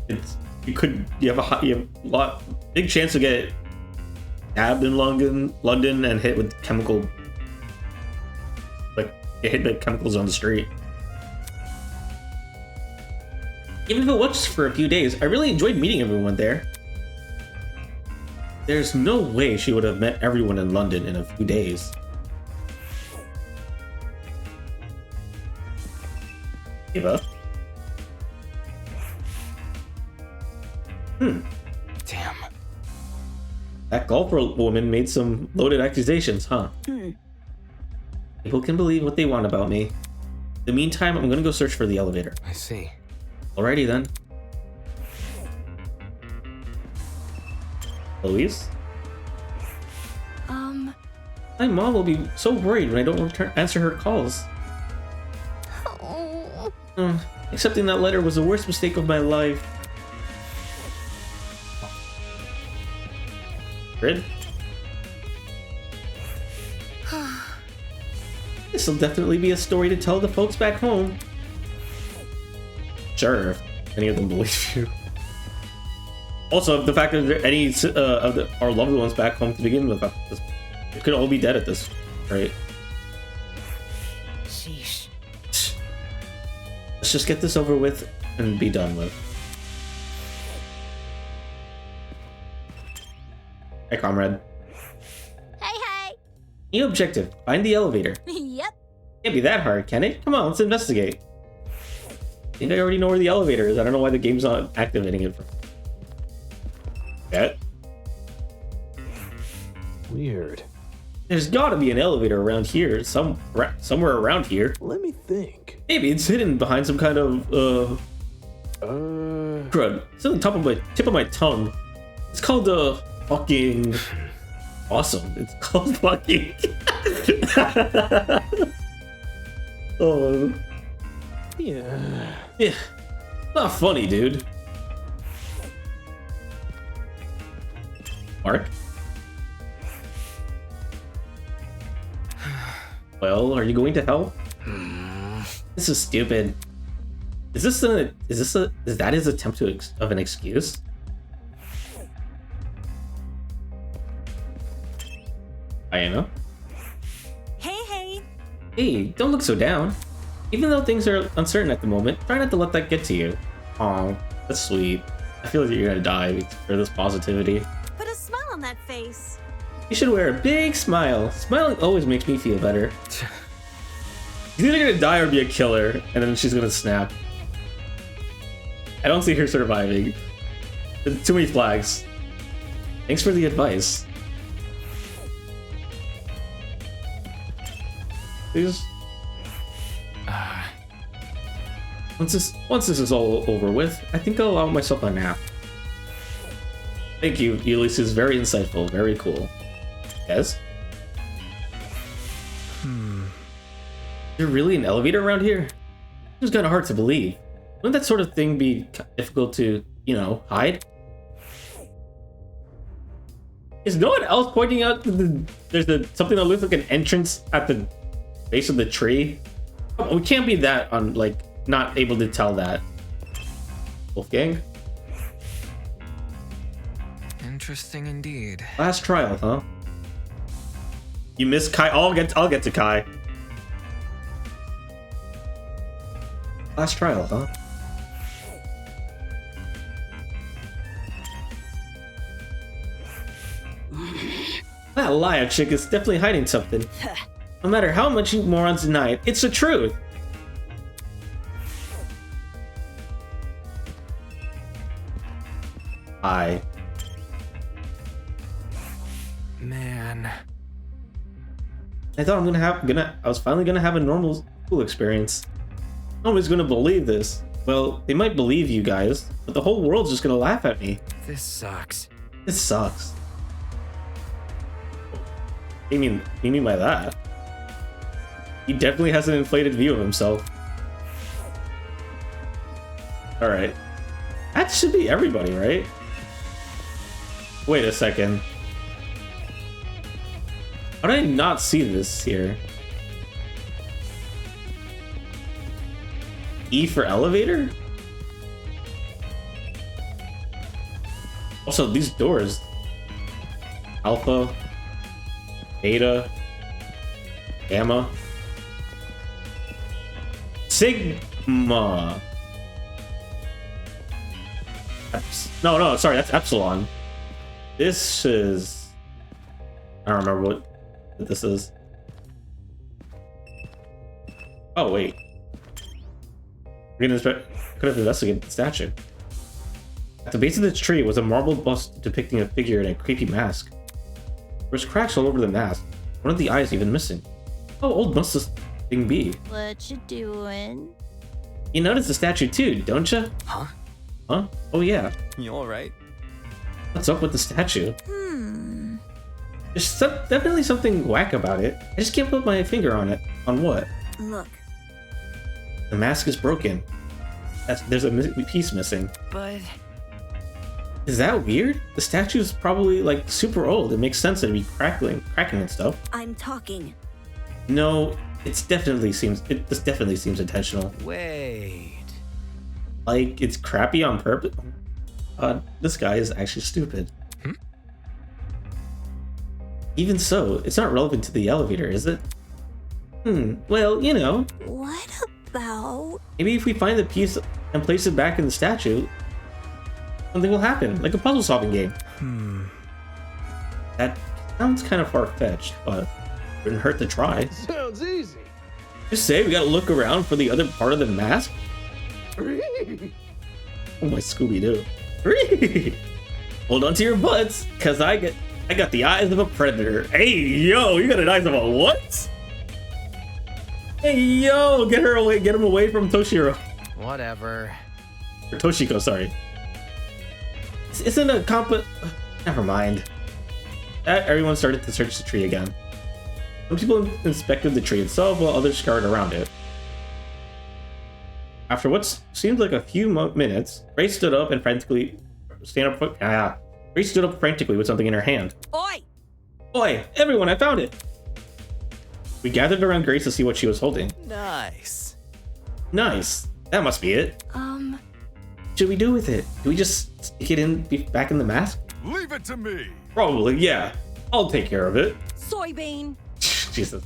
you have a big chance to get stabbed in London and hit with chemical, like get hit by chemicals on the street. Even if it was just for a few days, I really enjoyed meeting everyone there. There's no way she would have met everyone in London in a few days. Eva? Damn. That golfer woman made some loaded accusations, huh? People can believe what they want about me. In the meantime, I'm gonna go search for the elevator. I see. Alrighty then. Louise? My mom will be so worried when I don't answer her calls. Oh. Accepting that letter was the worst mistake of my life. Grid? This will definitely be a story to tell the folks back home. Sure, if any of them believe you. Also, the fact that there are any of our loved ones back home to begin with, it could all be dead at this, right? Sheesh. Let's just get this over with and be done with. Hey, comrade. Hey. New objective: find the elevator. Yep. Can't be that hard, can it? Come on, let's investigate. I think I already know where the elevator is. I don't know why the game's not activating it. That? Weird. There's gotta be an elevator around here, somewhere around here. Let me think. Maybe it's hidden behind some kind of crud. It's on the tip of my tongue. It's called fucking awesome. It's called fucking oh yeah. Not funny, dude. Mark? Well, are you going to help? This is stupid. Is that his attempt of an excuse? I know. Hey. Hey, don't look so down. Even though things are uncertain at the moment, try not to let that get to you. Aw, that's sweet. I feel like you're gonna die for this positivity. Put a smile on that face. You should wear a big smile. Smiling always makes me feel better. She's either gonna die or be a killer, and then she's gonna snap. I don't see her surviving. Too many flags. Thanks for the advice. Please. Once this is all over with, I think I'll allow myself a nap. Thank you, Ulysses is very insightful, very cool. Yes? There's really an elevator around here? It's kind of hard to believe. Wouldn't that sort of thing be difficult to, hide? Is no one else pointing out that there's something that looks like an entrance at the base of the tree? Oh, we can't be that not able to tell that. Wolfgang? Interesting indeed. Last trial, huh? You missed Kai. I'll get to Kai. Last trial, huh? That liar chick is definitely hiding something. No matter how much you morons deny it, it's the truth. Man. I thought I was finally gonna have a normal school experience. Nobody's gonna believe this. Well, they might believe you guys, but the whole world's just gonna laugh at me. This sucks. This sucks. What do you mean by that? He definitely has an inflated view of himself. Alright. That should be everybody, right? Wait a second. How did I not see this here? E for elevator? Also, these doors. Alpha. Beta. Gamma. Sigma. No, sorry, that's Epsilon. This is... I don't remember what this is. Oh, wait. Could have investigated the statue. At the base of the tree was a marble bust depicting a figure in a creepy mask. There was cracks all over the mask, one of the eyes even missing. How old must this thing be? What you doing? You noticed the statue too, don't you? Huh? Huh? Oh yeah. You alright? What's up with the statue? There's definitely something whack about it. I just can't put my finger on it. On what? Look. The mask is broken. There's a piece missing. But... Is that weird? The statue is probably super old. It makes sense that it'd be cracking and stuff. I'm talking. No, This definitely seems intentional. Wait. Like it's crappy on purpose. This guy is actually stupid. Even so, it's not relevant to the elevator, is it? Well, you know, What about? maybe if we find the piece and place it back in the statue, something will happen, like a puzzle solving game. That sounds kind of far-fetched, but wouldn't hurt to try. Sounds easy. Just say we gotta look around for the other part of the mask. Oh my Scooby-Doo. Hold on to your butts, cause I got the eyes of a predator. Hey yo, you got the eyes of a what? Hey yo, get him away from Toshiro. Whatever. Or Toshiko, sorry. This isn't a never mind. Everyone started to search the tree again. Some people inspected the tree itself while others scurried around it. After what seemed like a few minutes, Ray stood up frantically with something in her hand. Oi! Oi, everyone, I found it! We gathered around Grace to see what she was holding. Nice. Nice. That must be it. What should we do with it? Do we just stick it back in the mask? Leave it to me. Probably, yeah. I'll take care of it. Soybean. Jesus.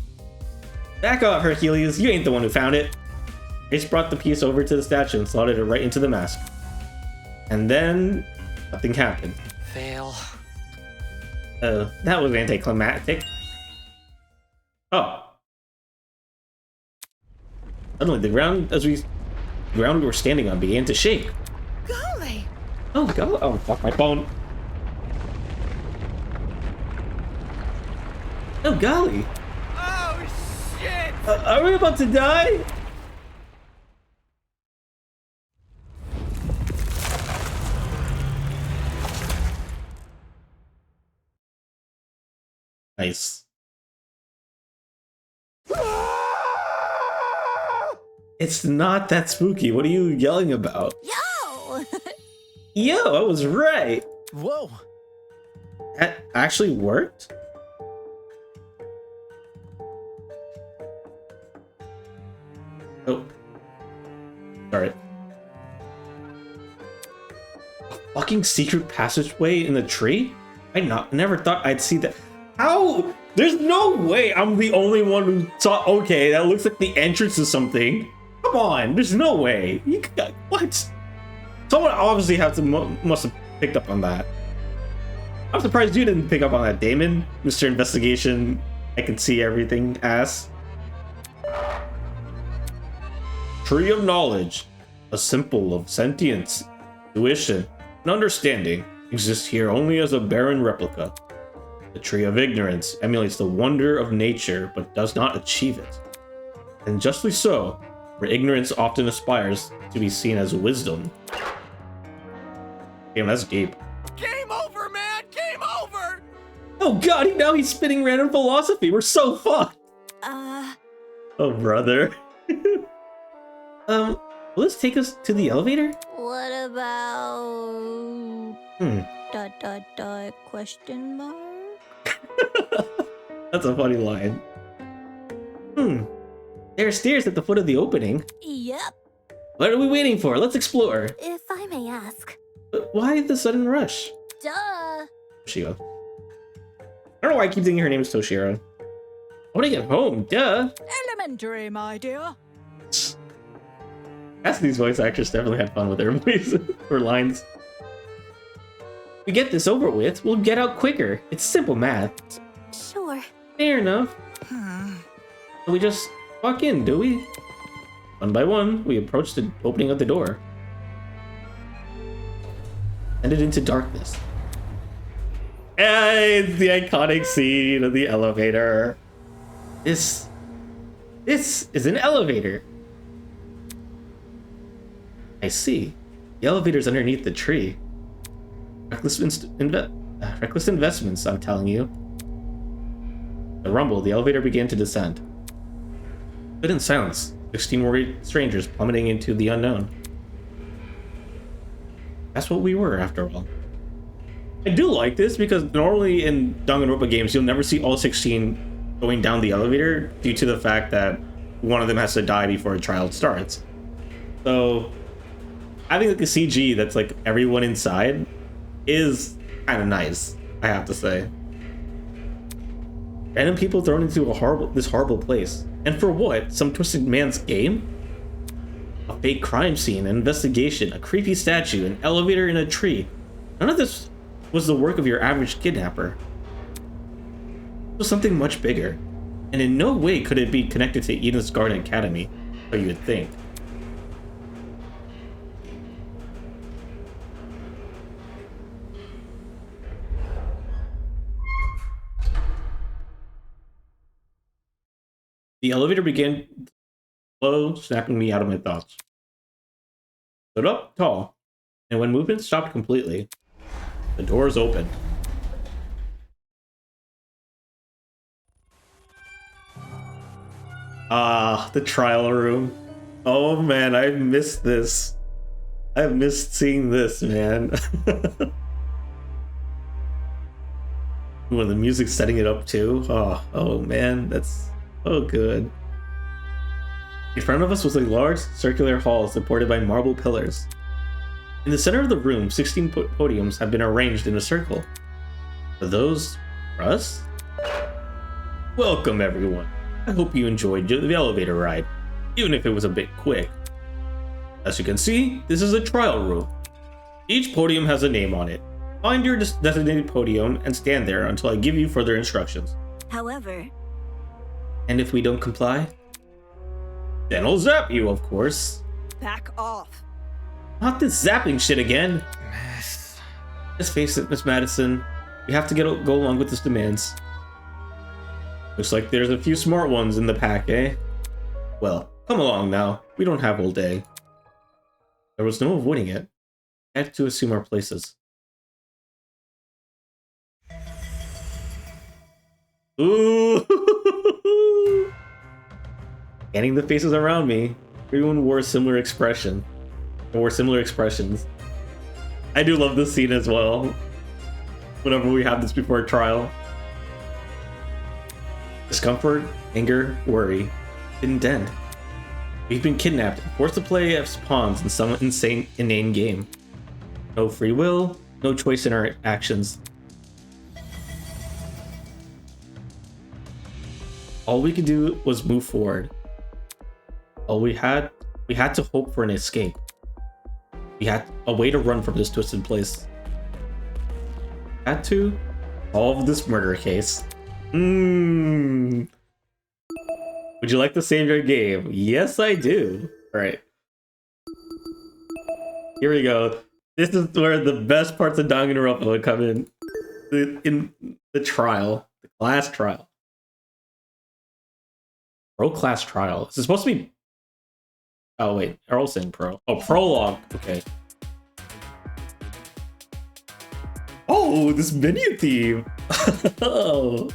Back off, Hercules. You ain't the one who found it. Grace brought the piece over to the statue and slotted it right into the mask. And then nothing happened. Fail. That was anticlimactic. Oh. Suddenly, the ground we were standing on began to shake. Golly! Oh, God. Oh, fuck my phone. Oh, golly. Oh, shit! Are we about to die? Nice. It's not that spooky. What are you yelling about? Yo! Yo, I was right. Whoa. That actually worked? Oh. Sorry. A fucking secret passageway in the tree? I never thought I'd see that. How? There's no way I'm the only one who saw. Okay, that looks like the entrance to something. Come on, there's no way. What? Someone obviously must have picked up on that. I'm surprised you didn't pick up on that, Damon. Mr. Investigation, I can see everything ass. Tree of Knowledge, a symbol of sentience, intuition, and understanding, exists here only as a barren replica. The Tree of Ignorance emulates the wonder of nature but does not achieve it. And justly so, where ignorance often aspires to be seen as wisdom. Damn, that's deep. Game over, man! Game over! Oh god, now he's spitting random philosophy. We're so fucked. Oh, brother. Will this take us to the elevator? What about... question mark? That's a funny line. There are stairs at the foot of the opening. Yep. What are we waiting for? Let's explore. If I may ask. But why the sudden rush? Duh. Toshiro. I don't know why I keep thinking her name is Toshiro. I want to get home, duh. Elementary, my dear. Cassidy's voice actress definitely had fun with their voice or lines. If we get this over with, we'll get out quicker. It's simple math. Sure. Fair enough. We just walk in, do we? One by one, we approach the opening of the door. Ended into darkness. Hey, it's the iconic scene of the elevator. This is an elevator. I see. The elevator's underneath the tree. Reckless investments, I'm telling you. The rumble, the elevator began to descend. But in silence, 16 worried strangers plummeting into the unknown. That's what we were, after all. I do like this because normally in Danganronpa games, you'll never see all 16 going down the elevator due to the fact that one of them has to die before a trial starts. So having like a CG that's like everyone inside is kind of nice, I have to say. Random people thrown into this horrible place. And for what? Some twisted man's game? A fake crime scene, an investigation, a creepy statue, an elevator in a tree. None of this was the work of your average kidnapper. It was something much bigger. And in no way could it be connected to Eden's Garden Academy, or you would think. The elevator began slow, snapping me out of my thoughts. Stood up tall, and when movement stopped completely, the doors opened. Ah, the trial room. Oh man, I missed this. I've missed seeing this, man. When the music's setting it up too. Oh man, that's so good. In front of us was a large circular hall supported by marble pillars. In the center of the room, 16 podiums have been arranged in a circle. Are those for us? Welcome everyone. I hope you enjoyed the elevator ride, even if it was a bit quick. As you can see, this is a trial room. Each podium has a name on it. Find your designated podium and stand there until I give you further instructions. However, And if we don't comply, then I'll zap you, of course. Back off. Not this zapping shit again. Let's face it, Miss Madison. We have to go along with his demands. Looks like there's a few smart ones in the pack, eh? Well, come along now. We don't have all day. There was no avoiding it. I had to assume our places. Ooh! Scanning the faces around me, everyone wore a similar expression. Or similar expressions. I do love this scene as well. Whenever we have this before a trial. Discomfort, anger, worry didn't end. We've been kidnapped and forced to play as pawns in some inane game. No free will, no choice in our actions. All we could do was move forward. We had to hope for an escape. We had a way to run from this twisted place. Had to solve this murder case. Would you like to save your game? Yes, I do. All right. Here we go. This is where the best parts of Danganronpa would come in the trial, the class trial. Pro class trial. Is it supposed to be? Oh wait, they're all saying pro. Oh, prologue. Okay. Oh, this menu theme. Oh.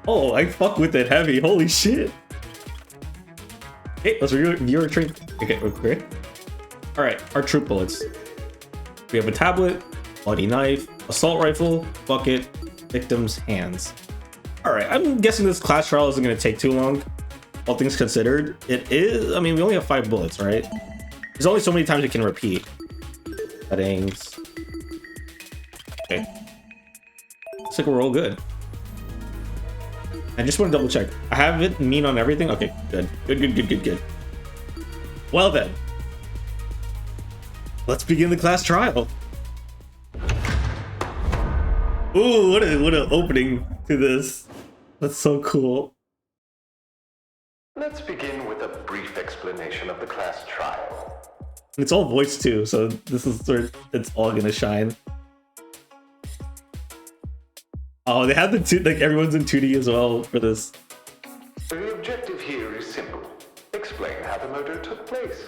Oh, I fuck with it heavy. Holy shit. Hey, let's review our train. Okay. All right, our troop bullets. We have a tablet, bloody knife, assault rifle, bucket, victim's hands. All right, I'm guessing this class trial isn't going to take too long. All things considered, it is. I mean, we only have 5 bullets, right? There's only so many times it can repeat. Settings. Okay. Looks like we're all good. I just want to double check. I have it mean on everything? Okay, good. Good. Well then. Let's begin the class trial. Ooh, what an opening to this. That's so cool. Let's begin with a brief explanation of the class trial. It's all voice too, so this is where it's all gonna shine. Oh, they have the two, like everyone's in 2D as well for this. The objective here is simple. Explain how the murder took place.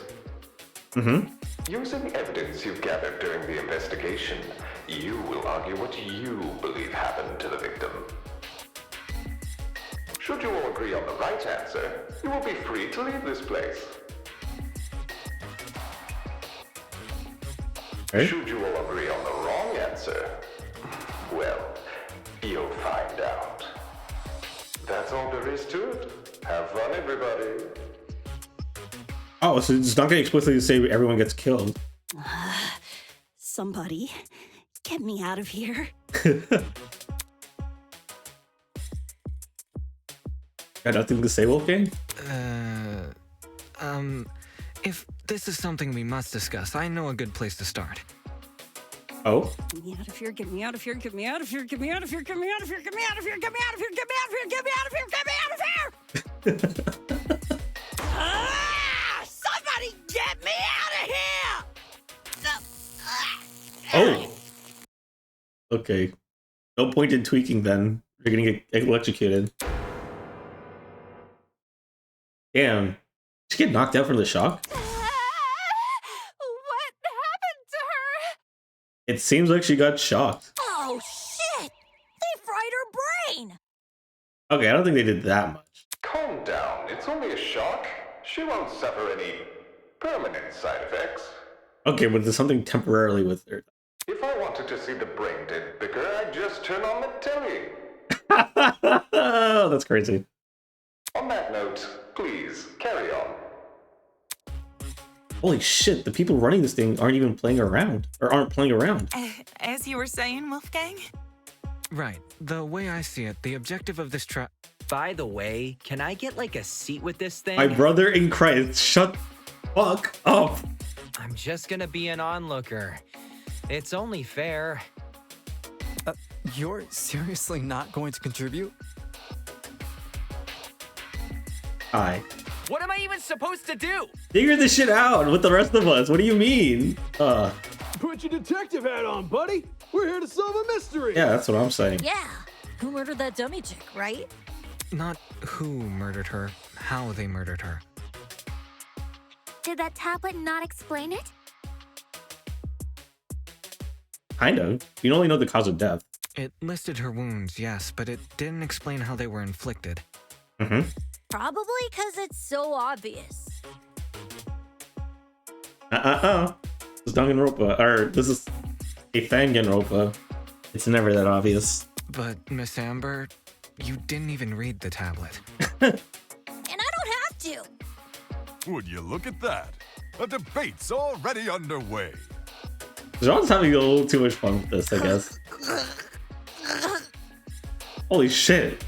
Using evidence you've gathered during the investigation, you will argue what you believe happened to the victim. Should you all agree on the right answer, you will be free to leave this place. Right? Should you all agree on the wrong answer, well, you'll find out. That's all there is to it. Have fun, everybody. Oh, so it's not gonna explicitly say everyone gets killed. Somebody, get me out of here. Got nothing to say, Wolfgang? If this is something we must discuss, I know a good place to start. Oh? Get me out of here, get me out of here, get me out of here, get me out of here, get me out of here, get me out of here, get me out of here, get me out of here, get me out of here, get me out of here! Somebody get me out of here! Oh! Okay. No point in tweaking then. You're gonna get electrocuted. Damn. Did she get knocked out from the shock? What happened to her? It seems like she got shocked. Oh shit! They fried her brain! Okay, I don't think they did that much. Calm down. It's only a shock. She won't suffer any permanent side effects. Okay, but there's something temporarily with her. If I wanted to see the brain dead bicker, I'd just turn on the telly. Oh, that's crazy. On that note, please, carry on. Holy shit, the people running this thing aren't even playing around. Or aren't playing around. As you were saying, Wolfgang? Right. The way I see it, the objective of this By the way, can I get like a seat with this thing? My brother in Christ, shut the fuck up. I'm just gonna be an onlooker. It's only fair. You're seriously not going to contribute? Hi. What am I even supposed to do? Figure this shit out with the rest of us. What do you mean? Put your detective hat on, buddy. We're here to solve a mystery. Yeah, that's what I'm saying. Yeah, who murdered that dummy chick, right? Not who murdered her, how they murdered her. Did that tablet not explain it? Kind of. You only know the cause of death. It listed her wounds, yes, but it didn't explain how they were inflicted. Mm-hmm. Probably because it's so obvious. This is Danganronpa, or this is a Danganronpa. It's never that obvious. But, Miss Amber, you didn't even read the tablet. And I don't have to. Would you look at that? A debate's already underway. John's having a little too much fun with this, I guess. Holy shit.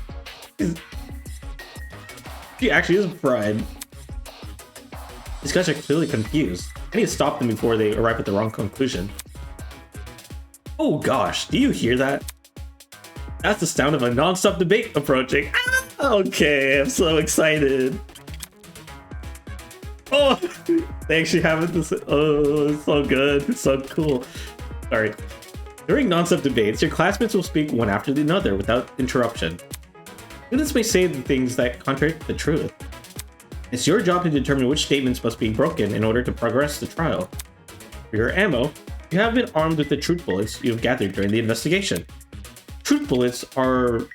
She actually is fried. These guys are clearly confused. I need to stop them before they arrive at the wrong conclusion. Oh gosh, do you hear that? That's the sound of a non-stop debate approaching. Ah, okay, I'm so excited. Oh, they actually have this. Oh, it's so good. It's so cool. Sorry. During non-stop debates, your classmates will speak one after another without interruption. Students may say the things that contradict the truth. It's your job to determine which statements must be broken in order to progress the trial. For your ammo, you have been armed with the truth bullets you have gathered during the investigation. Truth bullets that are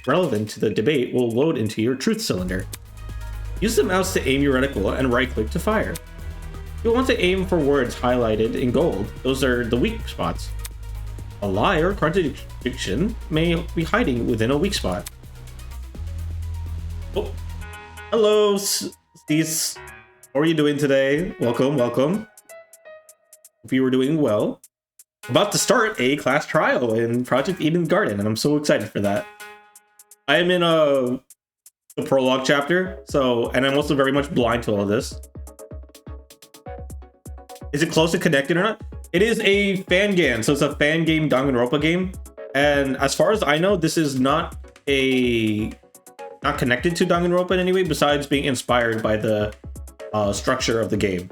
relevant to the debate will load into your truth cylinder. Use the mouse to aim your reticle and right-click to fire. You'll want to aim for words highlighted in gold. Those are the weak spots. A lie or contradiction may be hiding within a weak spot. Oh, hello, Steez. How are you doing today? Welcome, welcome. Hope you were doing well. About to start a class trial in Project Eden Garden, and I'm so excited for that. I am in the prologue chapter, and I'm also very much blind to all of this. Is it close to connected or not? It is a fan game, so it's a fan game Danganronpa game. And as far as I know, this is not connected to Danganronpa in any way, besides being inspired by the structure of the game.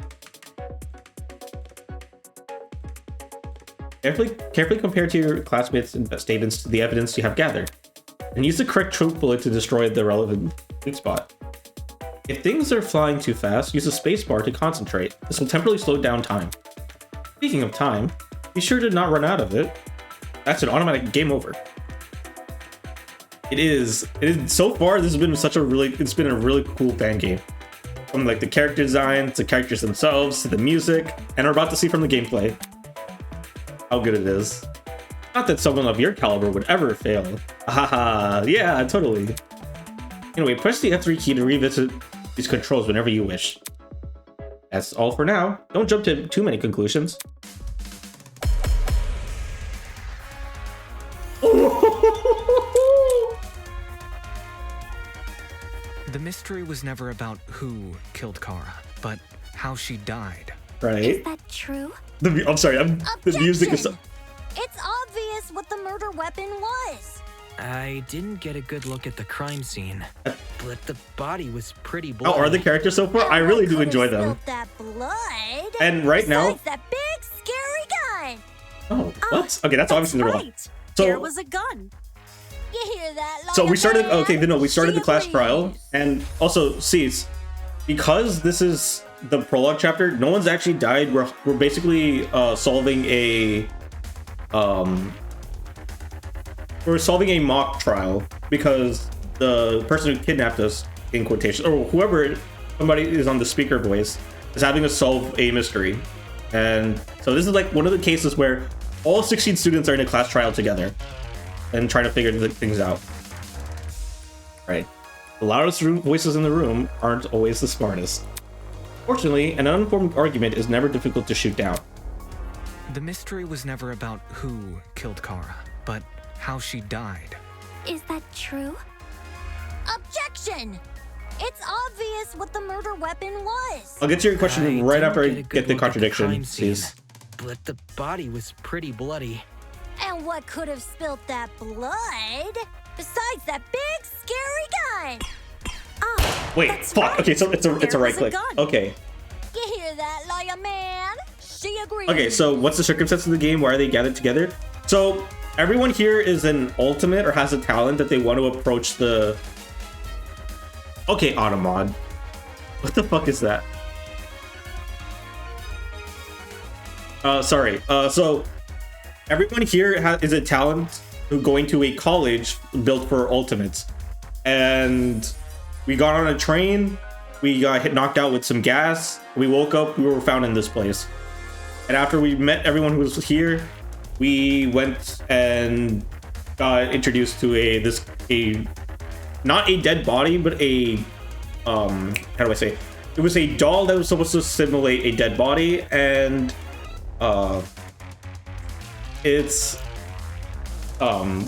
Carefully compare to your classmates' statements to the evidence you have gathered, and use the correct truth bullet to destroy the relevant weak spot. If things are flying too fast, use the spacebar to concentrate. This will temporarily slow down time. Speaking of time, be sure to not run out of it. That's an automatic game over. It is so far this has been it's been a really cool fan game. From like the character design to the characters themselves to the music, and we're about to see from the gameplay how good it is. Not that someone of your caliber would ever fail. Haha, yeah, totally. Anyway, press the F3 key to revisit these controls whenever you wish. That's all for now. Don't jump to too many conclusions. The mystery was never about who killed Kara, but how she died. Right. Is that true? I'm sorry, the music is... It's obvious what the murder weapon was. I didn't get a good look at the crime scene, but the body was pretty How bloody. are the characters so far? I really do enjoy them. That blood. And right now... Besides that big scary gun. Oh, what? Okay, that's obviously the wrong. Right. So- There was a gun. You hear that? So we started, Lion-Man? okay, no, we started the She class agrees. trial, and also, cease. Because this is the prologue chapter, no one's actually died. We're basically solving a, we're solving a mock trial because the person who kidnapped us, in quotation, or whoever, somebody is on the speaker voice, is having us solve a mystery. And so this is like one of the cases where all 16 students are in a class trial together and trying to figure things out. Right. The loudest voices in the room aren't always the smartest. Fortunately, an uninformed argument is never difficult to shoot down. The mystery was never about who killed Kara, but how she died. Is that true? Objection! It's obvious what the murder weapon was. I'll get to your question I right didn't after I get a good get the look at contradiction, crime scene, please. but the body was pretty bloody. And what could have spilt that blood? Besides that big scary gun. Oh, Wait, That's fuck. right. Okay, so it's a There right was a click. gun. Okay. you hear that, Lion Man? She agrees. Okay, so what's the circumstance of the game? Why are they gathered together? So everyone here is an ultimate or has a talent that they want to approach the... Okay, Automod. What the fuck is that? Sorry. So everyone here is a talent who going to a college built for ultimates. And we got on a train, we got knocked out with some gas, we woke up, we were found in this place. And after we met everyone who was here, we went and got introduced to a not a dead body, but a how do I say? It was a doll that was supposed to simulate a dead body, and it's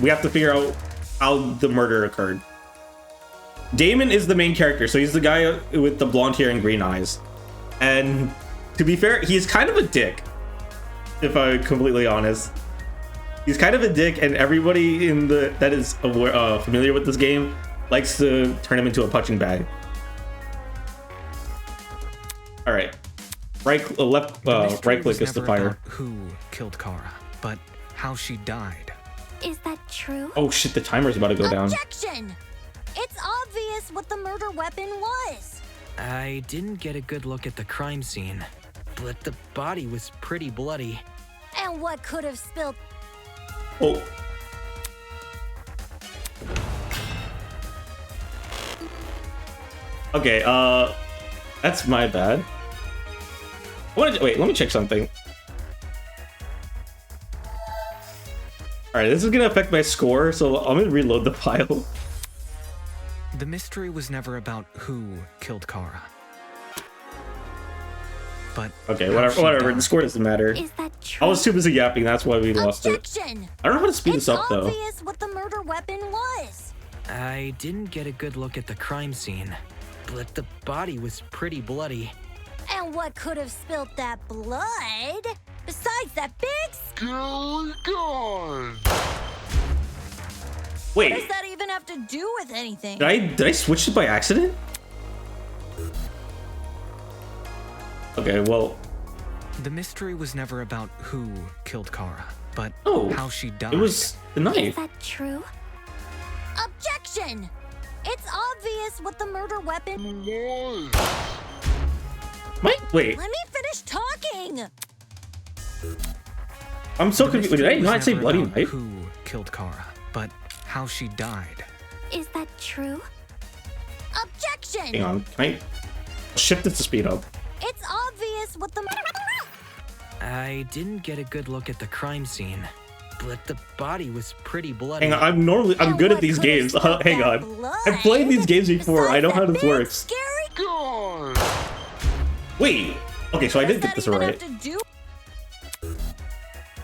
we have to figure out how the murder occurred. Damon is the main character, so he's the guy with the blonde hair and green eyes. And to be fair, he's kind of a dick, if I'm completely honest. He's kind of a dick, and everybody in that is familiar with this game likes to turn him into a punching bag. All right, right click is to fire. Who killed Kara, but how she died. Is that true? Oh shit, the timer's about to go down. Objection! It's obvious what the murder weapon was. I didn't get a good look at the crime scene, but the body was pretty bloody. And what could have spilt... Oh. Okay, that's my bad. Wait, let me check something. Alright, this is gonna affect my score, so I'm gonna reload the file. The mystery was never about who killed Kara, but Okay, how whatever, she whatever. died. The score doesn't matter. Is that true? I was too busy yapping, that's why we lost it. Objection! I don't know how to speed this up, though. It's obvious what the murder weapon was. I didn't get a good look at the crime scene, but the body was pretty bloody. And what could have spilt that blood? Besides that big... Wait, What does that even have to do with anything? did I switch it by accident? Okay, well, The mystery was never about who killed Kara, but Oh, how she died. it was the Is knife. that true? Objection! It's obvious what the murder weapon... Wait, Let me finish talking! I'm so The confused. Did mystery I was not say never bloody about knife? Who killed Kara, but how she died. Is that true? Objection! Hang on, can I shift it to speed up? It's obvious what the... I didn't get a good look at the crime scene, but the body was pretty bloody. Hang on, I'm good at these games. Hang on. I've played these games before. I know how this works. Wait. Okay, so I did get this right.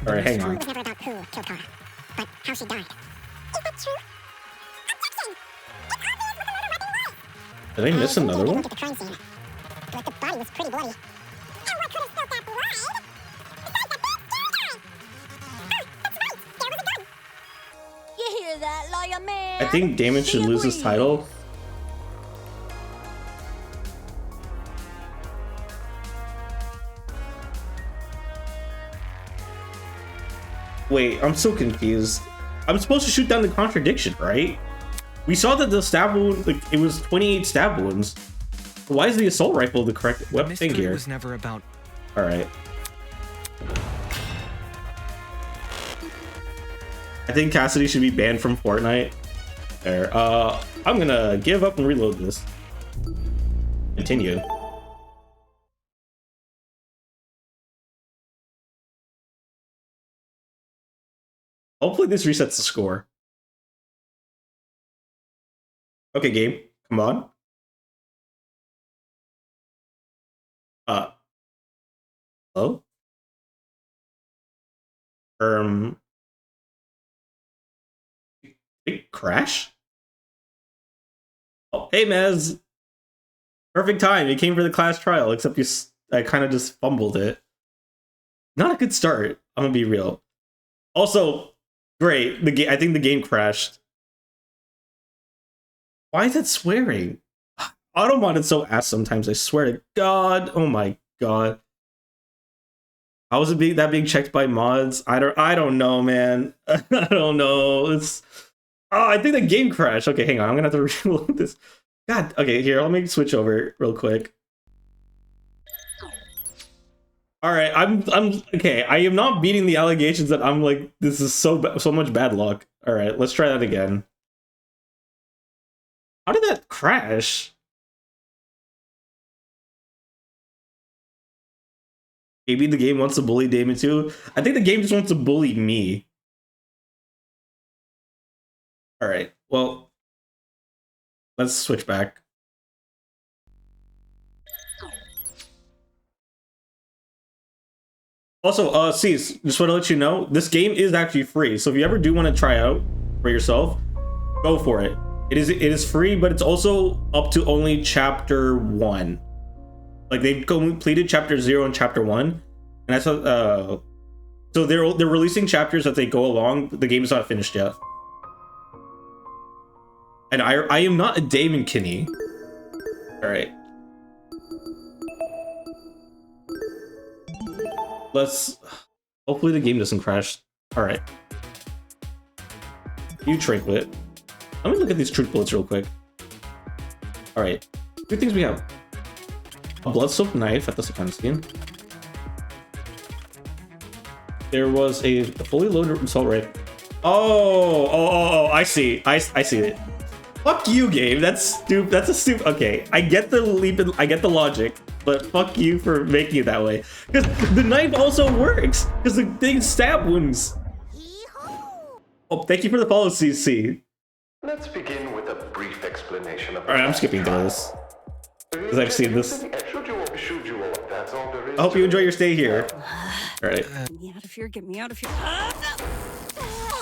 All right, hang on. Did I miss another one? You hear that, liar man? I think Damon should lose his title. Wait, I'm so confused. I'm supposed to shoot down the contradiction, right? We saw that the stab wound, like, it was 28 stab wounds. Why is the assault rifle the correct weapon thing here? Was never about. All right. I think Cassidy should be banned from Fortnite. There. I'm gonna give up and reload this. Continue. Hopefully this resets the score. Okay, game. Come on. Hello? Big crash? Oh, hey, Mez. Perfect time. You came for the class trial, except I kind of just fumbled it. Not a good start. I'm gonna be real. Also, great. I think the game crashed. Why is it swearing? Automod is so ass sometimes. I swear to God. Oh my God. How is it being checked by mods? I don't know, man. I don't know. It's I think the game crashed. Okay, hang on. I'm gonna have to reload this. God. Okay, here. Let me switch over real quick. All right, I'm okay. I am not beating the allegations that I'm like this is so much bad luck. All right, let's try that again. How did that crash? Maybe the game wants to bully Damon too. I think the game just wants to bully me. All right, well, let's switch back. Also, Cease, just want to let you know, this game is actually free. So if you ever do want to try out for yourself, go for it. It is free, but it's also up to only chapter 1. Like they've completed chapter 0 and chapter 1, and I saw. So they're releasing chapters as they go along. The game is not finished yet. And I am not a Damon Kinney. All right. Let's. Hopefully the game doesn't crash. All right. You trinket. Let me look at these truth bullets real quick. All right. 2 things we have. A blood-soaked knife at the second skin. There was a fully loaded assault rifle. Oh, I see. I see it. Fuck you, game. That's stupid. That's a stupid. Okay, I get the leap and I get the logic, but fuck you for making it that way. Because the knife also works. Because the thing stab wounds. Oh, thank you for the follow, CC. Let's begin with a brief explanation of. All right, I'm skipping through this because I've seen this. I hope you enjoy your stay here. All right. Get me out of here. Get me out of here.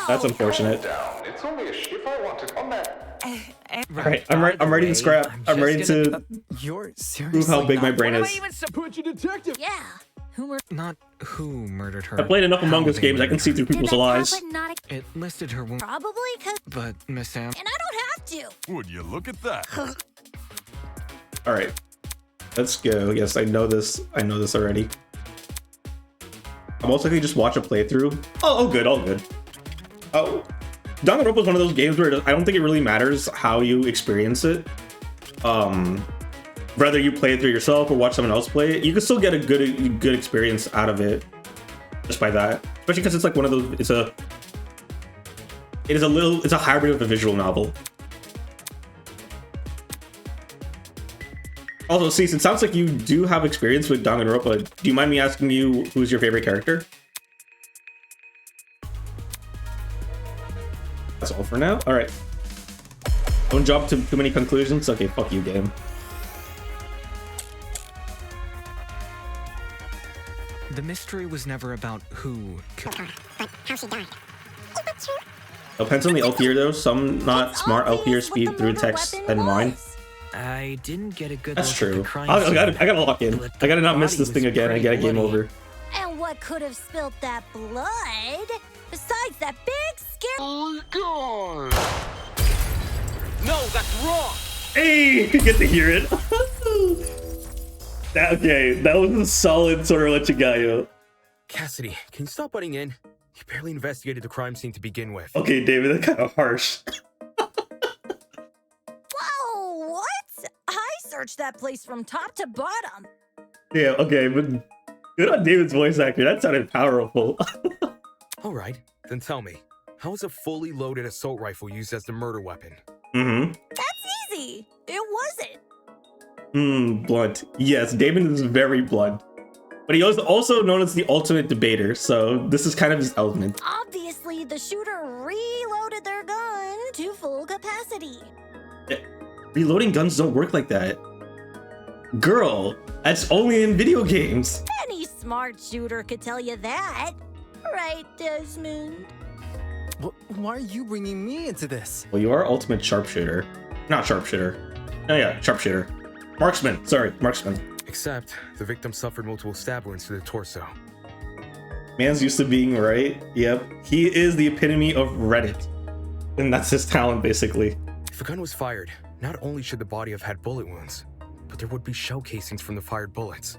That's unfortunate. It's only if I wanted on that. All right, I'm ready to scrap. I'm ready to You're prove how big my brain is. Put your detective. Yeah. Not who murdered her. I played enough Among how Us they games. I can murdered see her. through people's lies. It listed her wound, Probably because. but Miss Sam. And I don't have to. Would you look at that? All right, let's go. Yes, I know this. I know this already. I'm also gonna just watch a playthrough. Oh, all good, all good. Oh, Danganronpa is one of those games where I don't think it really matters how you experience it. Whether you play it through yourself or watch someone else play it, you can still get a good experience out of it just by that. Especially because it's like one of those. It's a hybrid of a visual novel. Also, Cease, it sounds like you do have experience with Danganronpa. Do you mind me asking you who's your favorite character? for now. All right. Don't jump to too many conclusions. Okay, fuck you, game. The mystery was never about who killed her, but how she died. Depends on the LPR though. Some not smart LPR speed through text and mine. I didn't get a good That's look true. at the crime I scene. gotta lock in. I gotta not miss this thing again. I gotta game over. And what could have spilt that blood? Besides that big scary. Oh God! No, that's wrong! Hey, you get to hear it. That was a solid Sora Chigayo. Cassidy, can you stop butting in? You barely investigated the crime scene to begin with. Okay, David, that's kind of harsh. Whoa, what? I searched that place from top to bottom. Yeah, okay, but good on David's voice actor. That sounded powerful. All right, then tell me, how was a fully loaded assault rifle used as the murder weapon? That's easy. It wasn't. Blunt. Yes, David is very blunt. But he was also known as the ultimate debater, so this is kind of his element. Obviously, the shooter reloaded their gun to full capacity. Reloading guns don't work like that. Girl, that's only in video games. Any smart shooter could tell you that. Right, Desmond? Why are you bringing me into this? Well, you are ultimate sharpshooter. Not sharpshooter. Oh yeah, sharpshooter. Marksman. Sorry, marksman. Except, the victim suffered multiple stab wounds to the torso. Man's used to being right. Yep. He is the epitome of Reddit. And that's his talent, basically. If a gun was fired, not only should the body have had bullet wounds, but there would be shell casings from the fired bullets.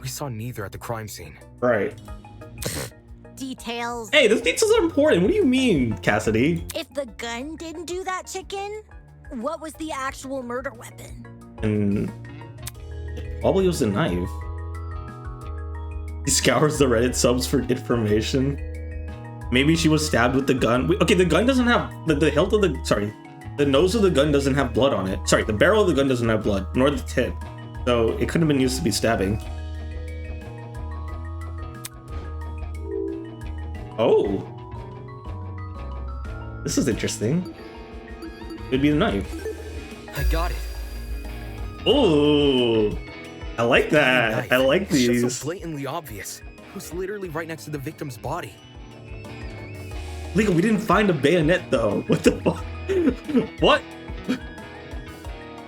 We saw neither at the crime scene. Right. Details. Hey, those details are important. What do you mean, Cassidy? If the gun didn't do that, chicken, what was the actual murder weapon? And probably was a knife. He scours the Reddit subs for information. Maybe she was stabbed with the gun. Okay, the gun doesn't have the hilt of the the nose of the gun doesn't have blood on it. Sorry, the barrel of the gun doesn't have blood, nor the tip. So it couldn't have been used to be stabbing. Oh, this is interesting. It'd be the knife. I got it. Oh, I like that. I like It's just these. so blatantly obvious. It was literally right next to the victim's body. Legal, we didn't find a bayonet though. What the fuck? What?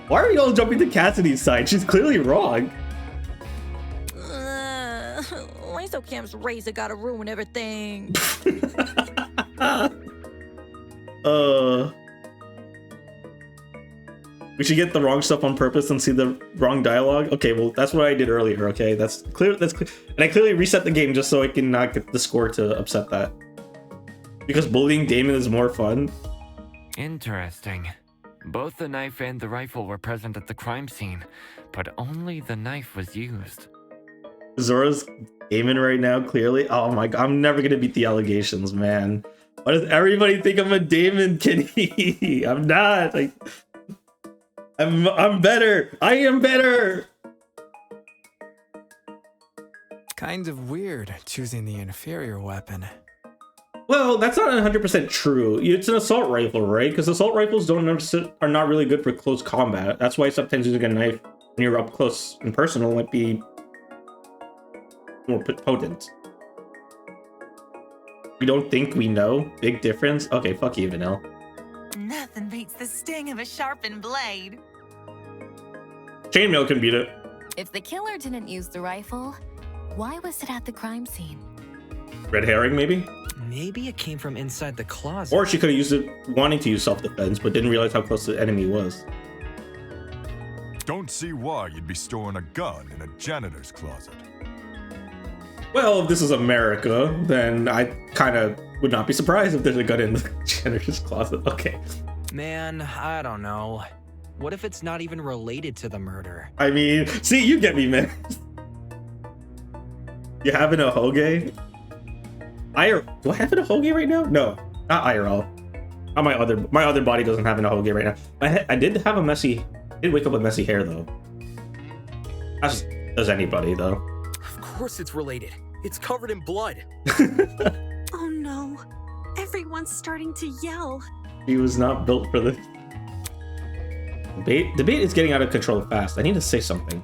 Why are you all jumping to Cassidy's side? She's clearly wrong. Cam's razor gotta ruin everything. We should get the wrong stuff on purpose and see the wrong dialogue. Okay, well that's what I did earlier. Okay, that's clear. That's clear. And I clearly reset the game just so I can not get the score to upset that. Because bullying Damon is more fun. Interesting. Both the knife and the rifle were present at the crime scene, but only the knife was used. Zora's Damon right now, clearly. Oh my god, I'm never gonna beat the allegations, man. Why does everybody think I'm a Damon kitty? I'm not. Like, I'm better. I am better. Kind of weird choosing the inferior weapon. Well, that's not 100% true. It's an assault rifle, right? Because assault rifles are not really good for close combat. That's why sometimes using a knife when you're up close and personal might be more potent. We don't think we know. Big difference. Okay, fuck you, Vanilla. Nothing beats the sting of a sharpened blade. Chainmail can beat it. If the killer didn't use the rifle, why was it at the crime scene? Red herring, maybe? Maybe it came from inside the closet. Or she could have used it wanting to use self-defense, but didn't realize how close the enemy was. Don't see why you'd be storing a gun in a janitor's closet. Well, if this is America, then I kind of would not be surprised if there's a gun in the janitor's closet. Okay. Man, I don't know. What if it's not even related to the murder? I mean, see, you get me, man. You having a hoagie? Do I have a hoagie right now? No, not IRL. Oh, my other body doesn't have a hoagie right now. I did have I did wake up with messy hair though. As does anybody though. Of course it's related. It's covered in blood. Oh no. Everyone's starting to yell. He was not built for this. Debate is getting out of control fast. I need to say something.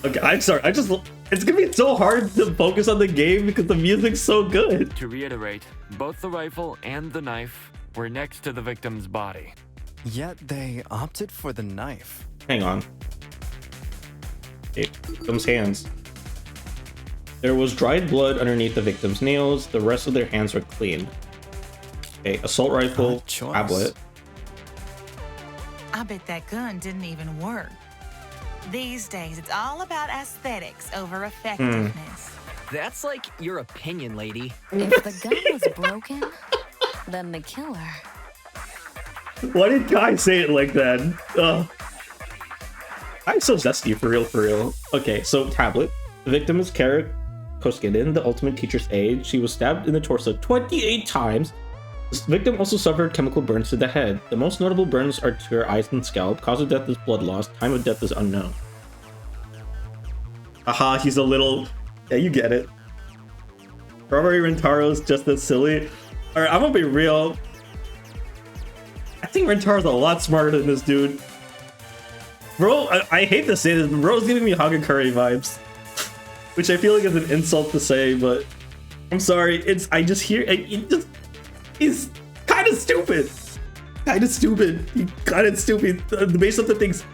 Okay, I'm sorry. It's gonna be so hard to focus on the game because the music's so good. To reiterate, both the rifle and the knife were next to the victim's body. Yet they opted for the knife. Hang on. Okay, victim's hands. There was dried blood underneath the victim's nails. The rest of their hands were clean. Okay, assault rifle, tablet. I bet that gun didn't even work. These days, it's all about aesthetics over effectiveness. That's like your opinion, lady. If the gun was broken, then the killer. Why did Kai say it like that? I'm so zesty, for real. Okay, so tablet. The victim is Kara Koskinen, the ultimate teacher's aide. She was stabbed in the torso 28 times. The victim also suffered chemical burns to the head. The most notable burns are to her eyes and scalp. Cause of death is blood loss. Time of death is unknown. Aha, he's a little... Yeah, you get it. Strawberry Rentaro's just as silly. Alright, I'm gonna be real. I think Rentaro's a lot smarter than this dude. Bro, I hate to say this, but bro's giving me Hagakure vibes. Which I feel like is an insult to say, but... I'm sorry, I just hear... He's kind of stupid. Based off the things,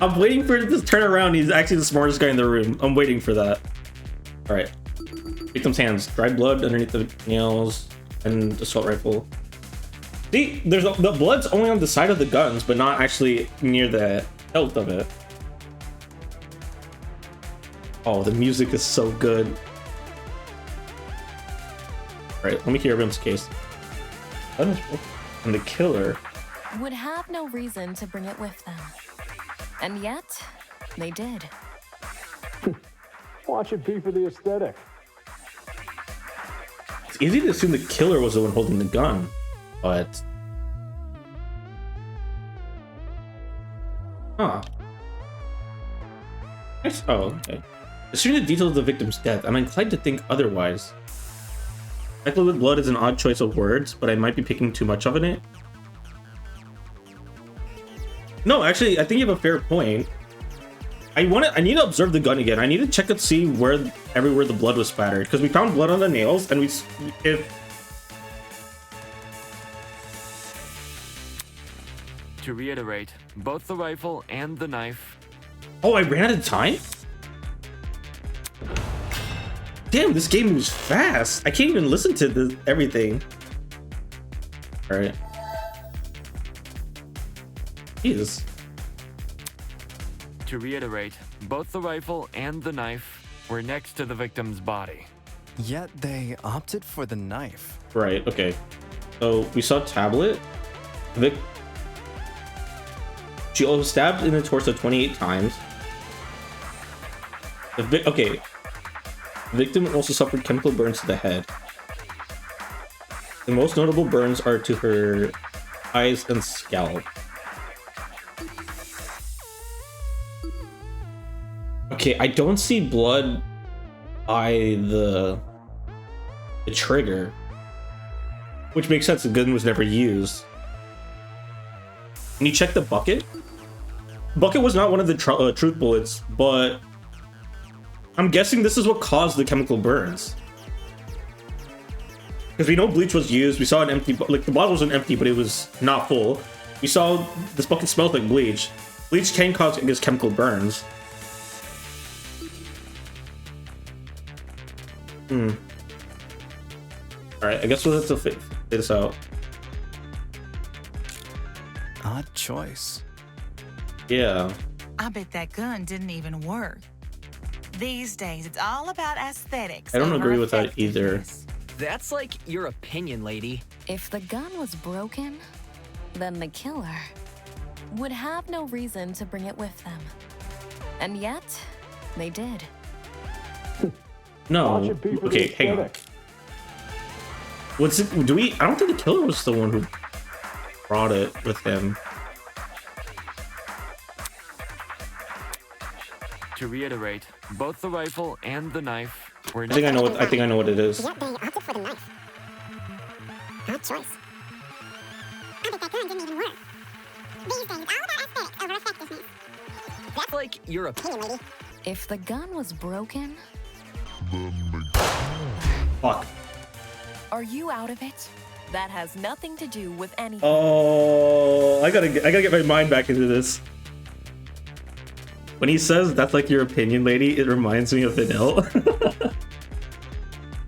I'm waiting for it to turn around. He's actually the smartest guy in the room. I'm waiting for that. All right. Victim's hands, dried blood underneath the nails, and assault rifle. See, the blood's only on the side of the guns, but not actually near the hilt of it. Oh, the music is so good. All right, let me hear everyone's case. And the killer would have no reason to bring it with them. And yet, they did. Watch it be for the aesthetic. It's easy to assume the killer was the one holding the gun, but... Huh. Oh, okay. Considering the details of the victim's death, I'm inclined to think otherwise. Speckled with blood is an odd choice of words, but I might be picking too much of it. No, actually, I think you have a fair point. I need to observe the gun again. I need to check to see everywhere the blood was spattered, because we found blood on the nails, and To reiterate, both the rifle and the knife. Oh, I ran out of time? Damn, this game moves fast. I can't even listen to everything. All right. Jesus. To reiterate, both the rifle and the knife were next to the victim's body. Yet they opted for the knife. Right, okay. So we saw tablet. She was stabbed in the torso 28 times. Okay. The victim also suffered chemical burns to the head. The most notable burns are to her eyes and scalp. Okay, I don't see blood by the trigger, which makes sense. The gun was never used. Can you check the bucket? Bucket was not one of the truth bullets, but I'm guessing this is what caused the chemical burns. Because we know bleach was used. We saw an empty, like the bottle wasn't empty, but it was not full. We saw this bucket smelled like bleach. Bleach can cause, I guess, chemical burns. Alright, I guess we'll have to figure this out. Odd choice. Yeah. I bet that gun didn't even work. These days, it's all about aesthetics. I don't agree with that either. That's like your opinion, lady. If the gun was broken, then the killer would have no reason to bring it with them. And yet, they did. No. Okay, hang on. What's it? Do we? I don't think the killer was the one who brought it with him. To reiterate, both the rifle and the knife were. I think I know what it is. Odd choice. I bet that gun didn't even work. These days, it's all about aesthetics over effectiveness. That's like your Opinion, lady. If the gun was broken, Fuck. are you out of it? That has nothing to do with anything. Oh, I gotta get my mind back into this. When he says that's like your opinion, lady, it reminds me of Vanille.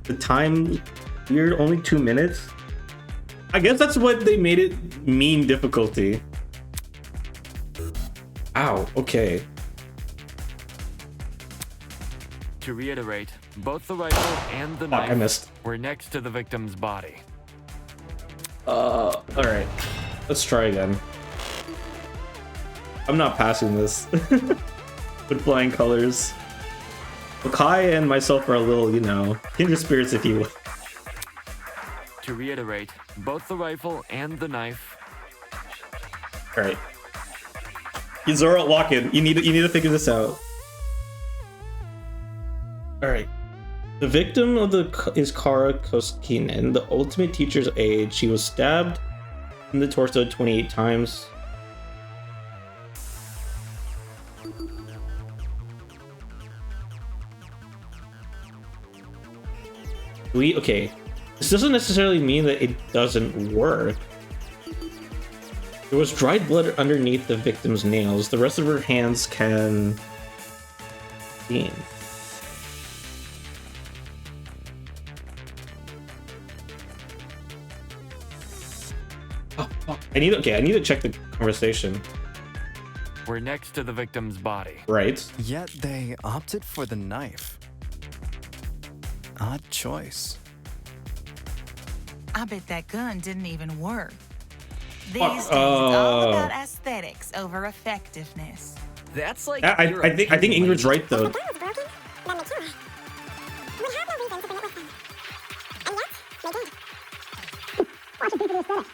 The time, weird, only 2 minutes. I guess that's what they made it mean difficulty. Ow, okay. To reiterate, both the rifle and the Fuck, I knife missed. were next to the victim's body. Alright. Let's try again. I'm not passing this. With flying colors. Kai and myself are a little, you know, kindred spirits, if you will. To reiterate, both the rifle and the knife. Alright. Yuzora, lock in. You need to figure this out. Alright. The victim of is Kara Koskinen, the ultimate teacher's aide. She was stabbed in the torso 28 times. Okay. This doesn't necessarily mean that it doesn't work. There was dried blood underneath the victim's nails. The rest of her hands can clean. Oh, fuck. I need to check the conversation. We're next to the victim's body. Right. Yet they opted for the knife. Odd choice. I bet that gun didn't even work. These Fuck, days, it's all about aesthetics over effectiveness. That's like I think Ingrid's right though. If the gun was broken, then the killer would have no reason to bring it with them. And yet, they did. Watch a piece of the aesthetic.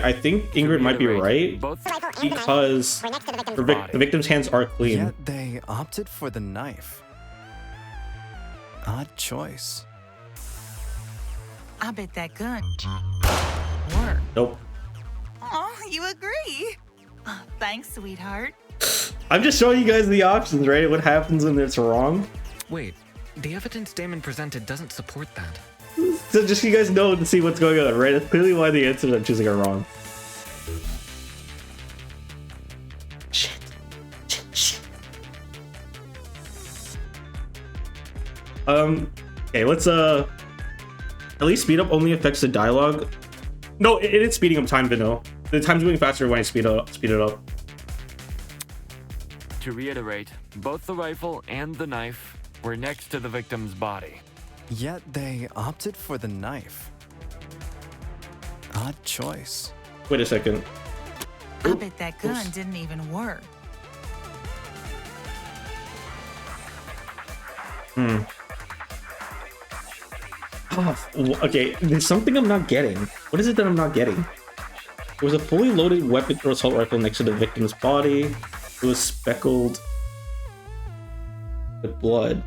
I think Ingrid might be right Both because We're next to the victim's the victim's hands are clean. Yet they opted for the knife. Odd choice. I bet that gun worked. Nope. Oh, you agree? Oh, thanks, sweetheart. I'm just showing you guys the options, right? What happens when it's wrong? Wait, the evidence Damon presented doesn't support that. So just so you guys know to see what's going on, right? That's clearly why the answers I'm choosing are wrong. Shit. Okay, let's at least speed up only affects the dialogue. No, it is speeding up time to know. The time's moving faster when I speed it up. To reiterate, both the rifle and the knife were next to the victim's body. Yet they opted for the knife. Odd choice. Wait a second. I bet that gun didn't even work. Okay, there's something I'm not getting. What is it that I'm not getting? There was a fully loaded weapon or assault rifle next to the victim's body. It was speckled with blood.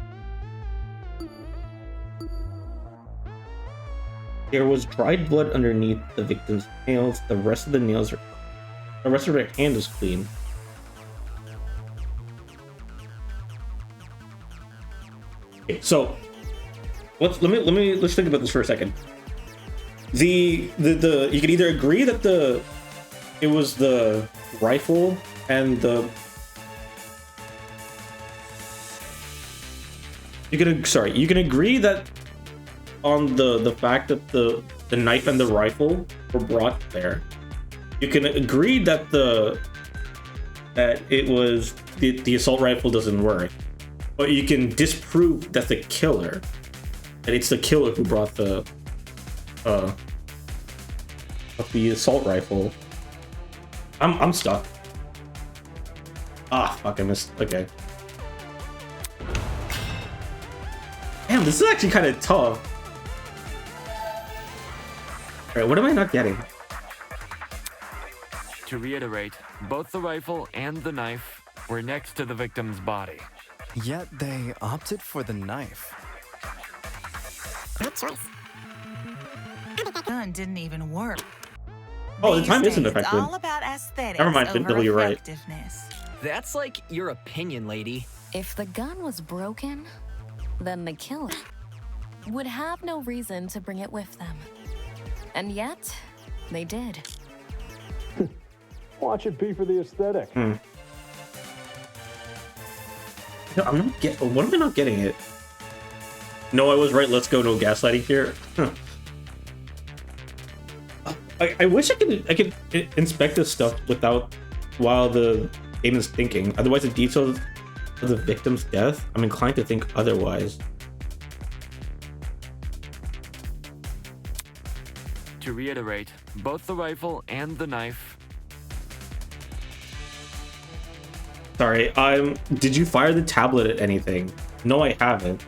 There was dried blood underneath the victim's nails. The rest of her hand was clean. Okay, so let's think about this for a second. You can either agree that it was the rifle and you can agree that on the fact that the knife and the rifle were brought there. You can agree that it was the assault rifle doesn't work, but you can disprove that it's the killer who brought the assault rifle. I'm stuck. Ah, fuck, I missed. Okay. Damn, this is actually kind of tough. Alright, what am I not getting? To reiterate, both the rifle and the knife were next to the victim's body. Yet they opted for the knife. Gun didn't even work. Oh, the These time isn't days, affected. It's all about aesthetics Never mind, over Bill, you're right. effectiveness. That's like your opinion, lady. If the gun was broken, then the killer would have no reason to bring it with them. And yet, they did. Watch it be for the aesthetic. No, I'm not getting. What am I not getting it? No, I was right. Let's go. No gaslighting here. Huh. I wish I could inspect this stuff while the game is thinking. Otherwise, the details of the victim's death, I'm inclined to think otherwise. To reiterate, both the rifle and the knife. Sorry. Did you fire the tablet at anything? No, I haven't.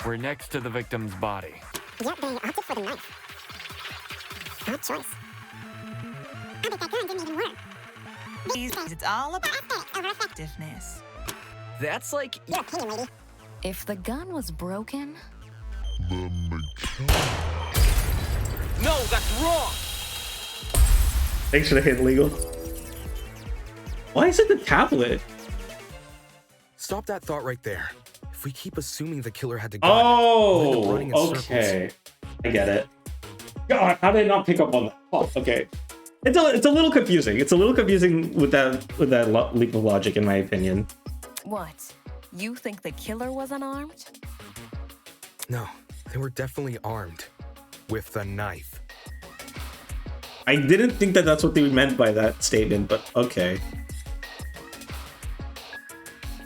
We're next to the victim's body. Yep, they opted for the knife. Odd choice. I bet that gun didn't even work. These days, it's all about aesthetics over effectiveness. That's like Your opinion, lady. If the gun was broken, No, that's wrong! Thanks for the hit, legal. Why is it the tablet? Stop that thought right there. If we keep assuming the killer had the gun, we'll end up running in Okay. I get it. God, how did I not pick up on that? Oh, okay. It's a little confusing. It's a little confusing with that leap of logic, in my opinion. what? You think the killer was unarmed? No, they were definitely armed. With the knife. I didn't think that that's what they meant by that statement, but okay.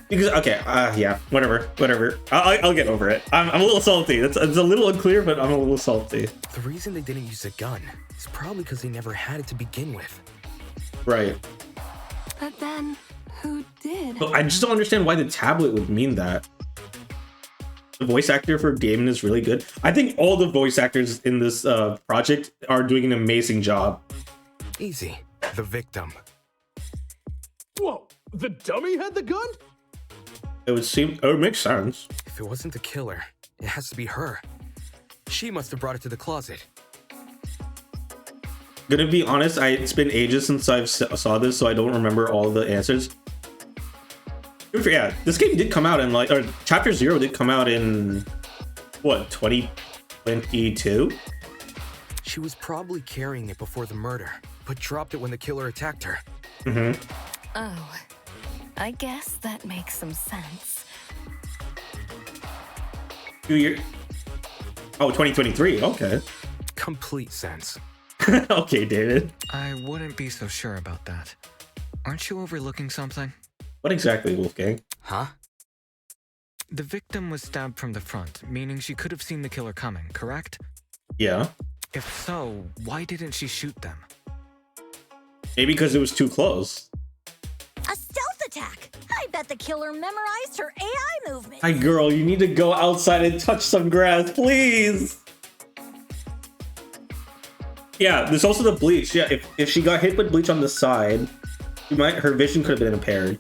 Because okay, yeah, whatever. I'll get over it. I'm a little salty. It's a little unclear, but I'm a little salty. The reason they didn't use a gun is probably because they never had it to begin with. Right. But then, who did? But I just don't understand why the tablet would mean that. The voice actor for Damon is really good. I think all the voice actors in this project are doing an amazing job. Easy. The victim. Whoa, the dummy had the gun? It would make sense. If it wasn't the killer, it has to be her. She must have brought it to the closet. Gonna be honest, it's been ages since I've saw this, so I don't remember all the answers. Yeah, this game did come out in or Chapter 0 did come out in, what, 2022? She was probably carrying it before the murder, but dropped it when the killer attacked her. Oh, I guess that makes some sense. 2 years. Oh, 2023. Okay. Complete sense. Okay, David. I wouldn't be so sure about that. Aren't you overlooking something? What exactly, Wolfgang? Huh? The victim was stabbed from the front, meaning she could have seen the killer coming, correct? Yeah. If so, why didn't she shoot them? Maybe because it was too close. A stealth attack. I bet the killer memorized her AI movement. Hi, girl. You need to go outside and touch some grass, please. Yeah, there's also the bleach. Yeah, if she got hit with bleach on the side, her vision could have been impaired.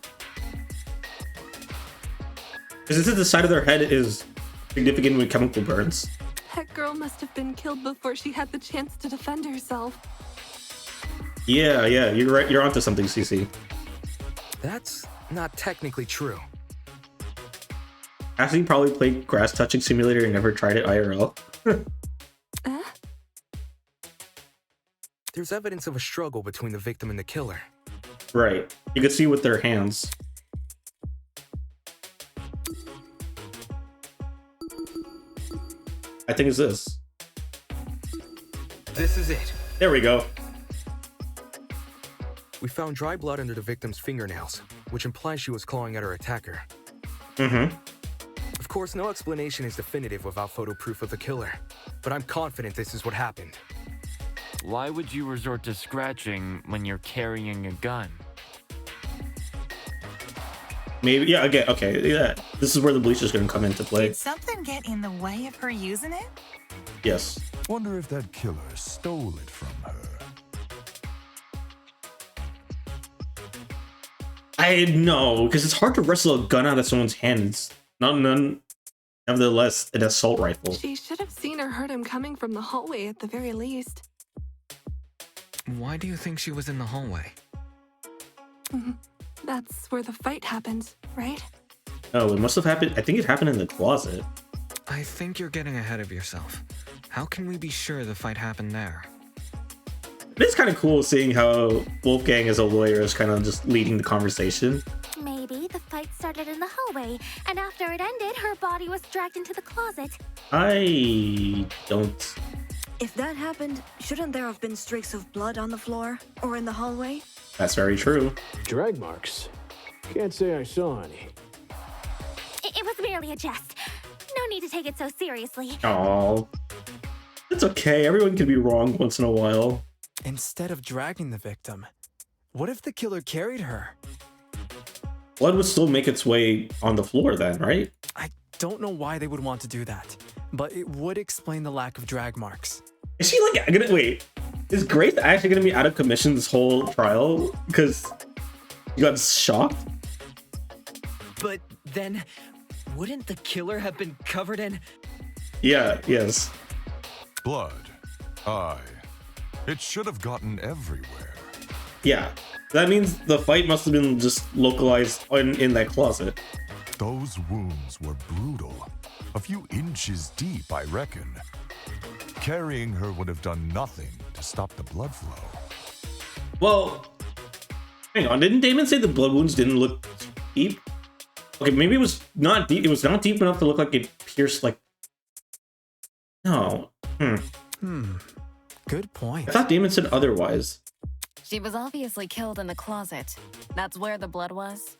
Because this is the side of their head is significant with chemical burns. That girl must have been killed before she had the chance to defend herself. Yeah, you're right. You're onto something, CC. That's not technically true. Cassie probably played Grass Touching Simulator and never tried it IRL. There's evidence of a struggle between the victim and the killer. Right. You can see with their hands. I think it's this. This is it. There we go. We found dry blood under the victim's fingernails, which implies she was clawing at her attacker. Of course, no explanation is definitive without photo proof of the killer, but I'm confident this is what happened. Why would you resort to scratching when you're carrying a gun? Maybe, yeah, okay, yeah. This is where the bleach is going to come into play. Did something get in the way of her using it? Yes. Wonder if that killer stole it from her. I know, because it's hard to wrestle a gun out of someone's hands. Nevertheless, an assault rifle. She should have seen or heard him coming from the hallway at the very least. Why do you think she was in the hallway? That's where the fight happened, right? Oh, it must have happened. I think it happened in the closet. I think you're getting ahead of yourself. How can we be sure the fight happened there? It is kind of cool seeing how Wolfgang as a lawyer is kind of just leading the conversation. Maybe the fight started in the hallway, and after it ended, her body was dragged into the closet. I don't... If that happened, shouldn't there have been streaks of blood on the floor or in the hallway? That's very true. Drag marks? Can't say I saw any. It was merely a jest. No need to take it so seriously. Oh, it's okay. Everyone can be wrong once in a while. Instead of dragging the victim, what if the killer carried her? Blood would still make its way on the floor then, right? I don't know why they would want to do that, but it would explain the lack of drag marks. Is she like gonna wait? Is Grace actually gonna be out of commission this whole trial because you got shocked? But then, wouldn't the killer have been covered in? Yeah. Yes. Blood. Aye. It should have gotten everywhere. Yeah. That means the fight must have been just localized in that closet. Those wounds were brutal. A few inches deep, I reckon. Carrying her would have done nothing to stop the blood flow. Well, hang on. Didn't Damon say the blood wounds didn't look deep? Okay, maybe it was not deep. It was not deep enough to look like it pierced like... No. Good point. I thought Damon said otherwise. She was obviously killed in the closet. That's where the blood was.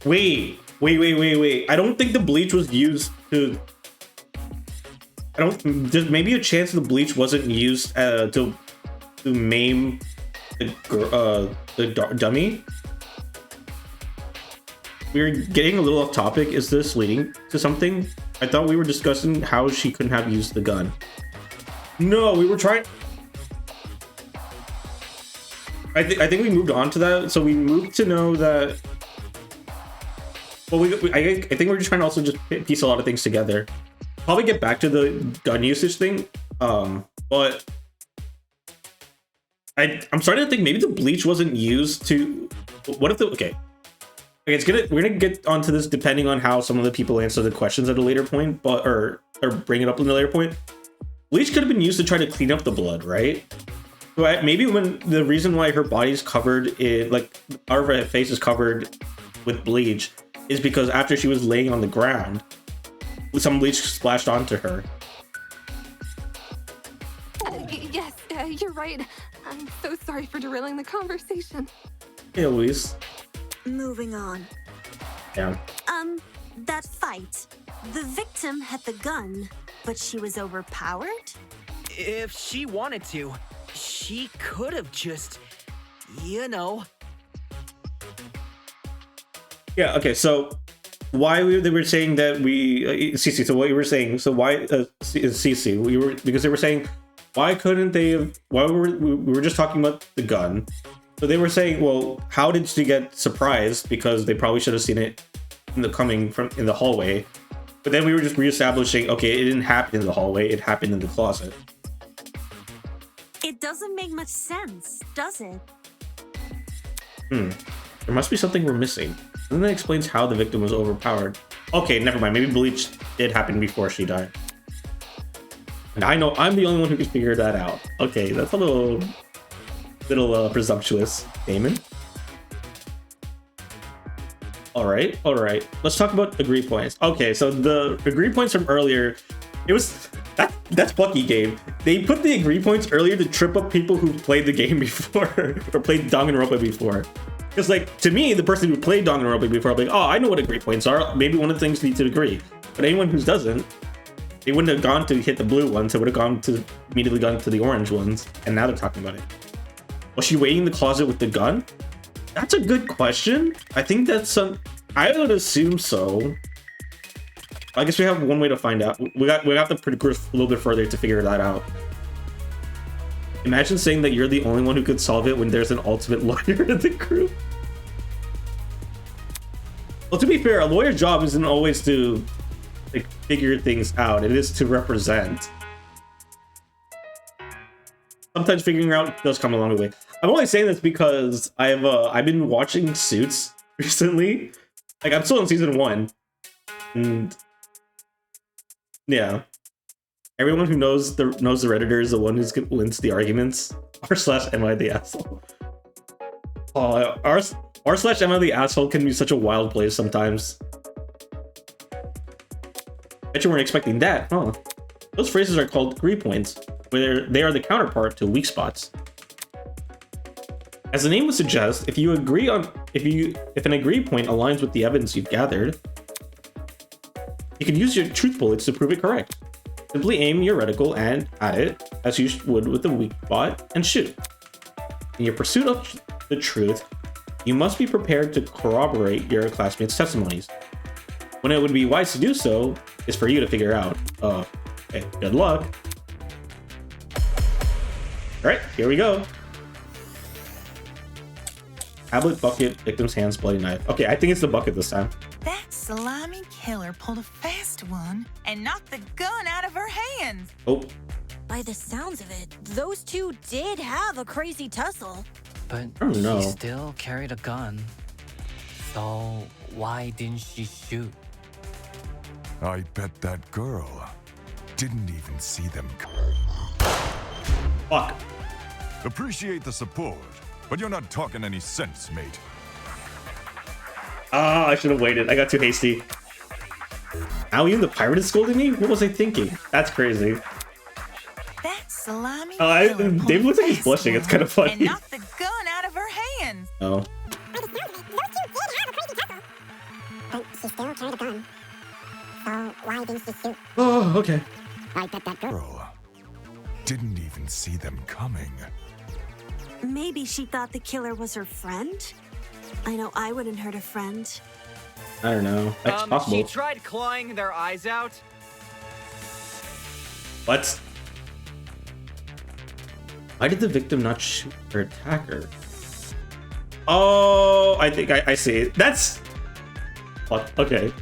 Wait. I don't think the bleach was used to... There's maybe a chance the bleach wasn't used to maim the dummy. We're getting a little off topic. Is this leading to something? I thought we were discussing how she couldn't have used the gun. No, we were trying... I think we moved on to that. So we moved to know that... Well, I think we're just trying to also just piece a lot of things together. Probably get back to the gun usage thing. But... I'm starting to think maybe the bleach wasn't used to... What if the... Okay. We're gonna get onto this depending on how some of the people answer the questions at a later point, but or bring it up in a later point. Bleach could have been used to try to clean up the blood, right? So maybe when the reason why her body's covered in, like, her face is covered with bleach is because after she was laying on the ground, some bleach splashed onto her. Yes, you're right. I'm so sorry for derailing the conversation. Hey, Louise. Moving on. Yeah. That fight. The victim had the gun, but she was overpowered? If she wanted to, she could have just, you know. Yeah, okay, so why they were saying that we... Cece, so what you were saying, so why... Cece, because they were saying, why couldn't they have... Why we were just talking about the gun. So they were saying, well, how did she get surprised? Because they probably should have seen it in the hallway. But then we were just reestablishing, okay, it didn't happen in the hallway, it happened in the closet. It doesn't make much sense, does it? There must be something we're missing. And that explains how the victim was overpowered. Okay, never mind. Maybe bleach did happen before she died. And I know I'm the only one who can figure that out. Okay, that's a little presumptuous, Damon. All right. Let's talk about agree points. Okay, so the agree points from earlier, it was that's Bucky game. They put the agree points earlier to trip up people who played the game before or played Danganronpa before. Because, like, to me, the person who played Danganronpa before, I'm like, oh, I know what agree points are. Maybe one of the things needs to agree. But anyone who doesn't, they wouldn't have gone to hit the blue ones. They would have immediately gone to the orange ones. And now they're talking about it. Was she waiting in the closet with the gun? That's a good question. I think that's I would assume so. I guess we have one way to find out. We have to progress a little bit further to figure that out. Imagine saying that you're the only one who could solve it when there's an ultimate lawyer in the group. Well, to be fair, a lawyer's job isn't always to like figure things out. It is to represent. Sometimes figuring out does come along the way. I'm only saying this because I've been watching Suits recently. Like I'm still in season 1, and yeah, everyone who knows the Redditor is the one who wins the arguments. R/am I the asshole? Oh, r/am I the asshole can be such a wild place sometimes. Bet you weren't expecting that, huh? Those phrases are called agree points, where they are the counterpart to weak spots. As the name would suggest, if an agree point aligns with the evidence you've gathered, you can use your truth bullets to prove it correct. Simply aim your reticle at it as you would with a weak spot and shoot. In your pursuit of the truth, you must be prepared to corroborate your classmates' testimonies. When it would be wise to do so is for you to figure out. Okay, good luck. Alright, here we go. Tablet, bucket, victim's hands, bloody knife. Okay, I think it's the bucket this time. That slimy killer pulled a fast one and knocked the gun out of her hands. Oh. By the sounds of it, those two did have a crazy tussle. But no. She still carried a gun. So why didn't she shoot? I bet that girl didn't even see them. Fuck. Appreciate the support, but you're not talking any sense, mate. Ah, I should have waited. I got too hasty. Now even the pirate is scolding me? What was I thinking? That's crazy. That slimy Dave looks like he's blushing. It's kind of funny. And knocked the gun out of her hands. Oh. But she still carried a gun. So why didn't she shoot? Oh, okay. I bet that girl didn't even see them coming. Maybe she thought the killer was her friend? I know I wouldn't hurt a friend. I don't know. That's possible. She tried clawing their eyes out. What? Why did the victim not shoot her attacker? Oh, I think I see it. That's... What? Okay.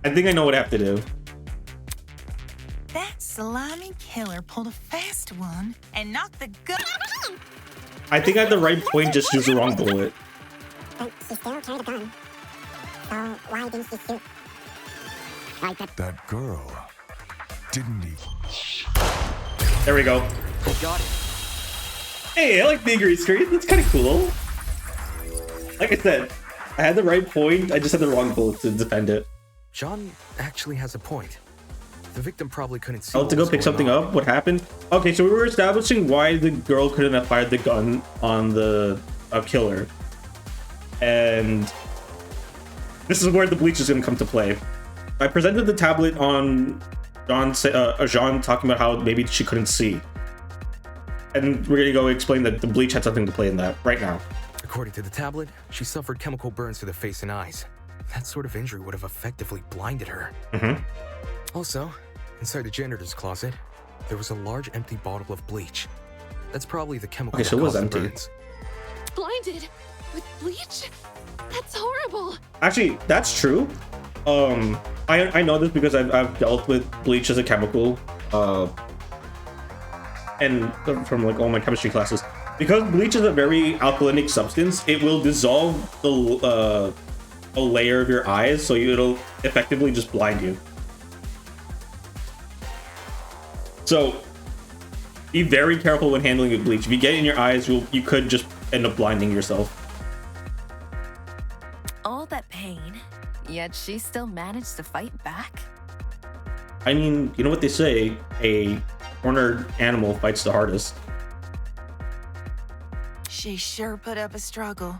I think I know what I have to do. That slimy killer pulled a fast one and knocked the gun. I think at the right point, just use the wrong bullet. But she still carried a gun. So why didn't she shoot? I bet that girl didn't even. There we go. Got it. Hey, I like the green screen. That's kind of cool. Like I said, I had the right point. I just had the wrong bullet to defend it. John actually has a point. The victim probably couldn't see. Oh, to go pick something up? What happened? Okay, so we were establishing why the girl couldn't have fired the gun on the killer. And this is where the bleach is going to come to play. I presented the tablet on Jean talking about how maybe she couldn't see. And we're going to go explain that the bleach had something to play in that right now. According to the tablet, she suffered chemical burns to the face and eyes. That sort of injury would have effectively blinded her. Also, inside the janitor's closet, there was a large empty bottle of bleach. That's probably the chemical. Okay, so it was empty. Burns. Blinded with bleach? That's horrible. Actually, that's true. I know this because I've dealt with bleach as a chemical, and from like all my chemistry classes. Because bleach is a very alkalinic substance, it will dissolve the a layer of your eyes, so it'll effectively just blind you. So be very careful when handling with bleach. If you get it in your eyes, you could just end up blinding yourself. All that pain, yet she still managed to fight back? I mean, you know what they say, a cornered animal fights the hardest. She sure put up a struggle.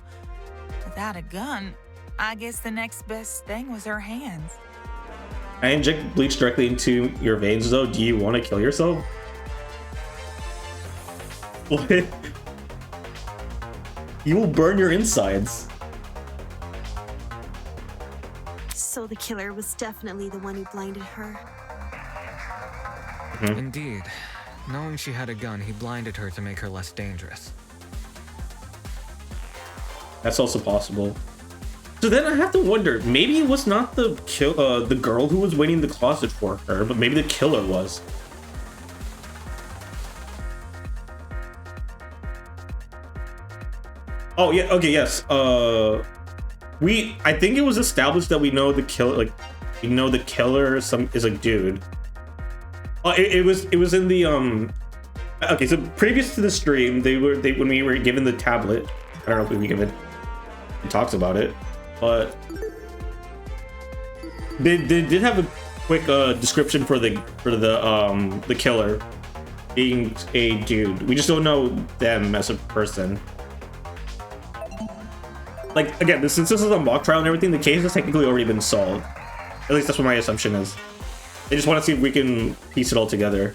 Without a gun, I guess the next best thing was her hands. I inject bleach directly into your veins, though. Do you want to kill yourself? What? You will burn your insides. So the killer was definitely the one who blinded her. Indeed. Knowing she had a gun, he blinded her to make her less dangerous. That's also possible. So then I have to wonder, maybe it was not the girl who was waiting in the closet for her, but maybe the killer was. Oh yeah, okay, yes. I think it was established that we know the killer, the killer is a dude. It was in the okay, so previous to the stream, when we were given the tablet, I don't know if we were given, it talks about it, but they did have a quick description for the killer being a dude. We just don't know them as a person. Like, again, since this is a mock trial and everything, the case has technically already been solved. At least that's what my assumption is. They just want to see if we can piece it all together.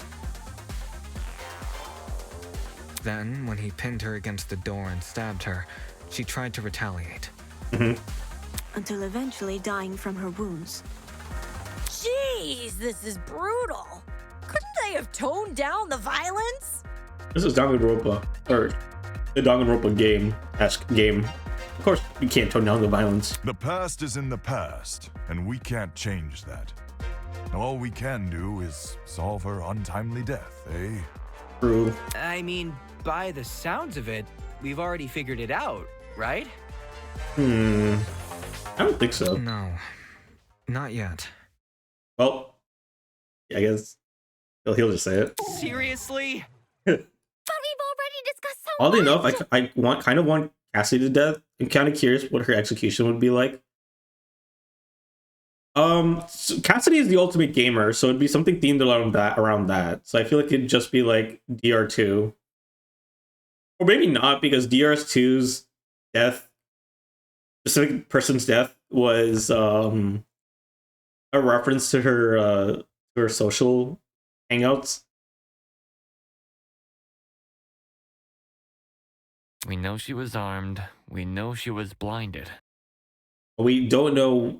Then, when he pinned her against the door and stabbed her, she tried to retaliate. Until eventually dying from her wounds. Jeez, this is brutal. Couldn't they have toned down the violence? This is Danganronpa, or the Danganronpa game-esque game. Of course, we can't tone down the violence. The past is in the past, and we can't change that. All we can do is solve her untimely death, eh? True. I mean, by the sounds of it, we've already figured it out, right? I don't think so. No, not yet. Well, I guess he'll just say it. Seriously? But we've already discussed so Oddly much. enough, I kind of want Cassie to death. I'm kind of curious what her execution would be like. So Cassidy is the ultimate gamer, so it'd be something themed around that. So I feel like it'd just be like DR2, or maybe not, because DR2's death, specific person's death, was a reference to her social hangouts. We know she was armed. We know she was blinded. We don't know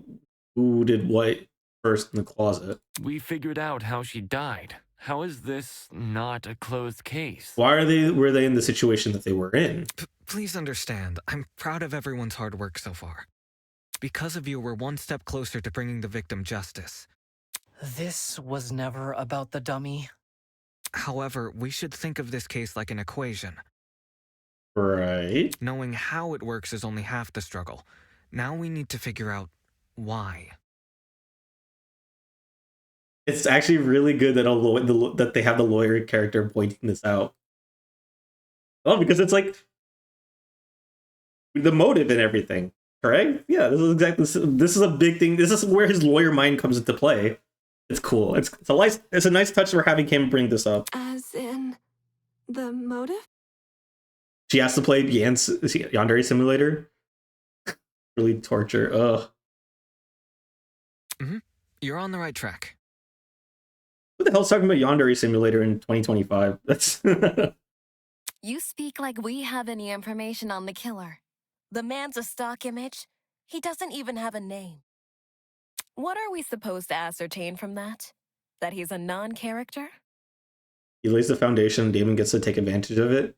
who did what first in the closet. We figured out how she died. How is this not a closed case? Why were they in the situation that they were in? Please understand, I'm proud of everyone's hard work so far. Because of you, we're one step closer to bringing the victim justice. This was never about the dummy. However, we should think of this case like an equation. Right. Knowing how it works is only half the struggle. Now we need to figure out why. It's actually really good that that they have the lawyer character pointing this out. Well, because it's like the motive and everything, correct? Yeah, this is a big thing. This is where his lawyer mind comes into play. It's cool. It's a nice touch for having him bring this up. As in the motive? She has to play Yandere Simulator. Really torture. Ugh. You're on the right track. Who the hell's talking about Yandere Simulator in 2025? That's You speak like we have any information on the killer. The man's a stock image. He doesn't even have a name. What are we supposed to ascertain from that? That he's a non-character? he lays the foundation. Damon gets to take advantage of it.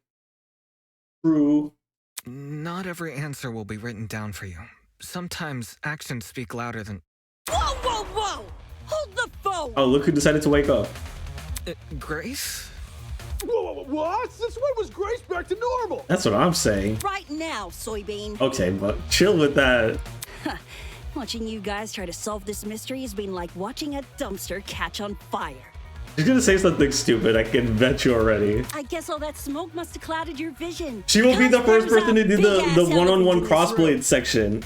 True. Not every answer will be written down for you. Sometimes actions speak louder than... Whoa, whoa, whoa! Hold the phone! Oh, look who decided to wake up. Grace? Whoa, what? Since when was Grace back to normal? That's what I'm saying. Right now, soybean. Okay, but chill with that. Watching you guys try to solve this mystery has been like watching a dumpster catch on fire. She's gonna say something stupid, I can bet you already. I guess all that smoke must have clouded your vision. She will be the first There's person a to do big-ass the one-on-one elephant in this crossblade room. section.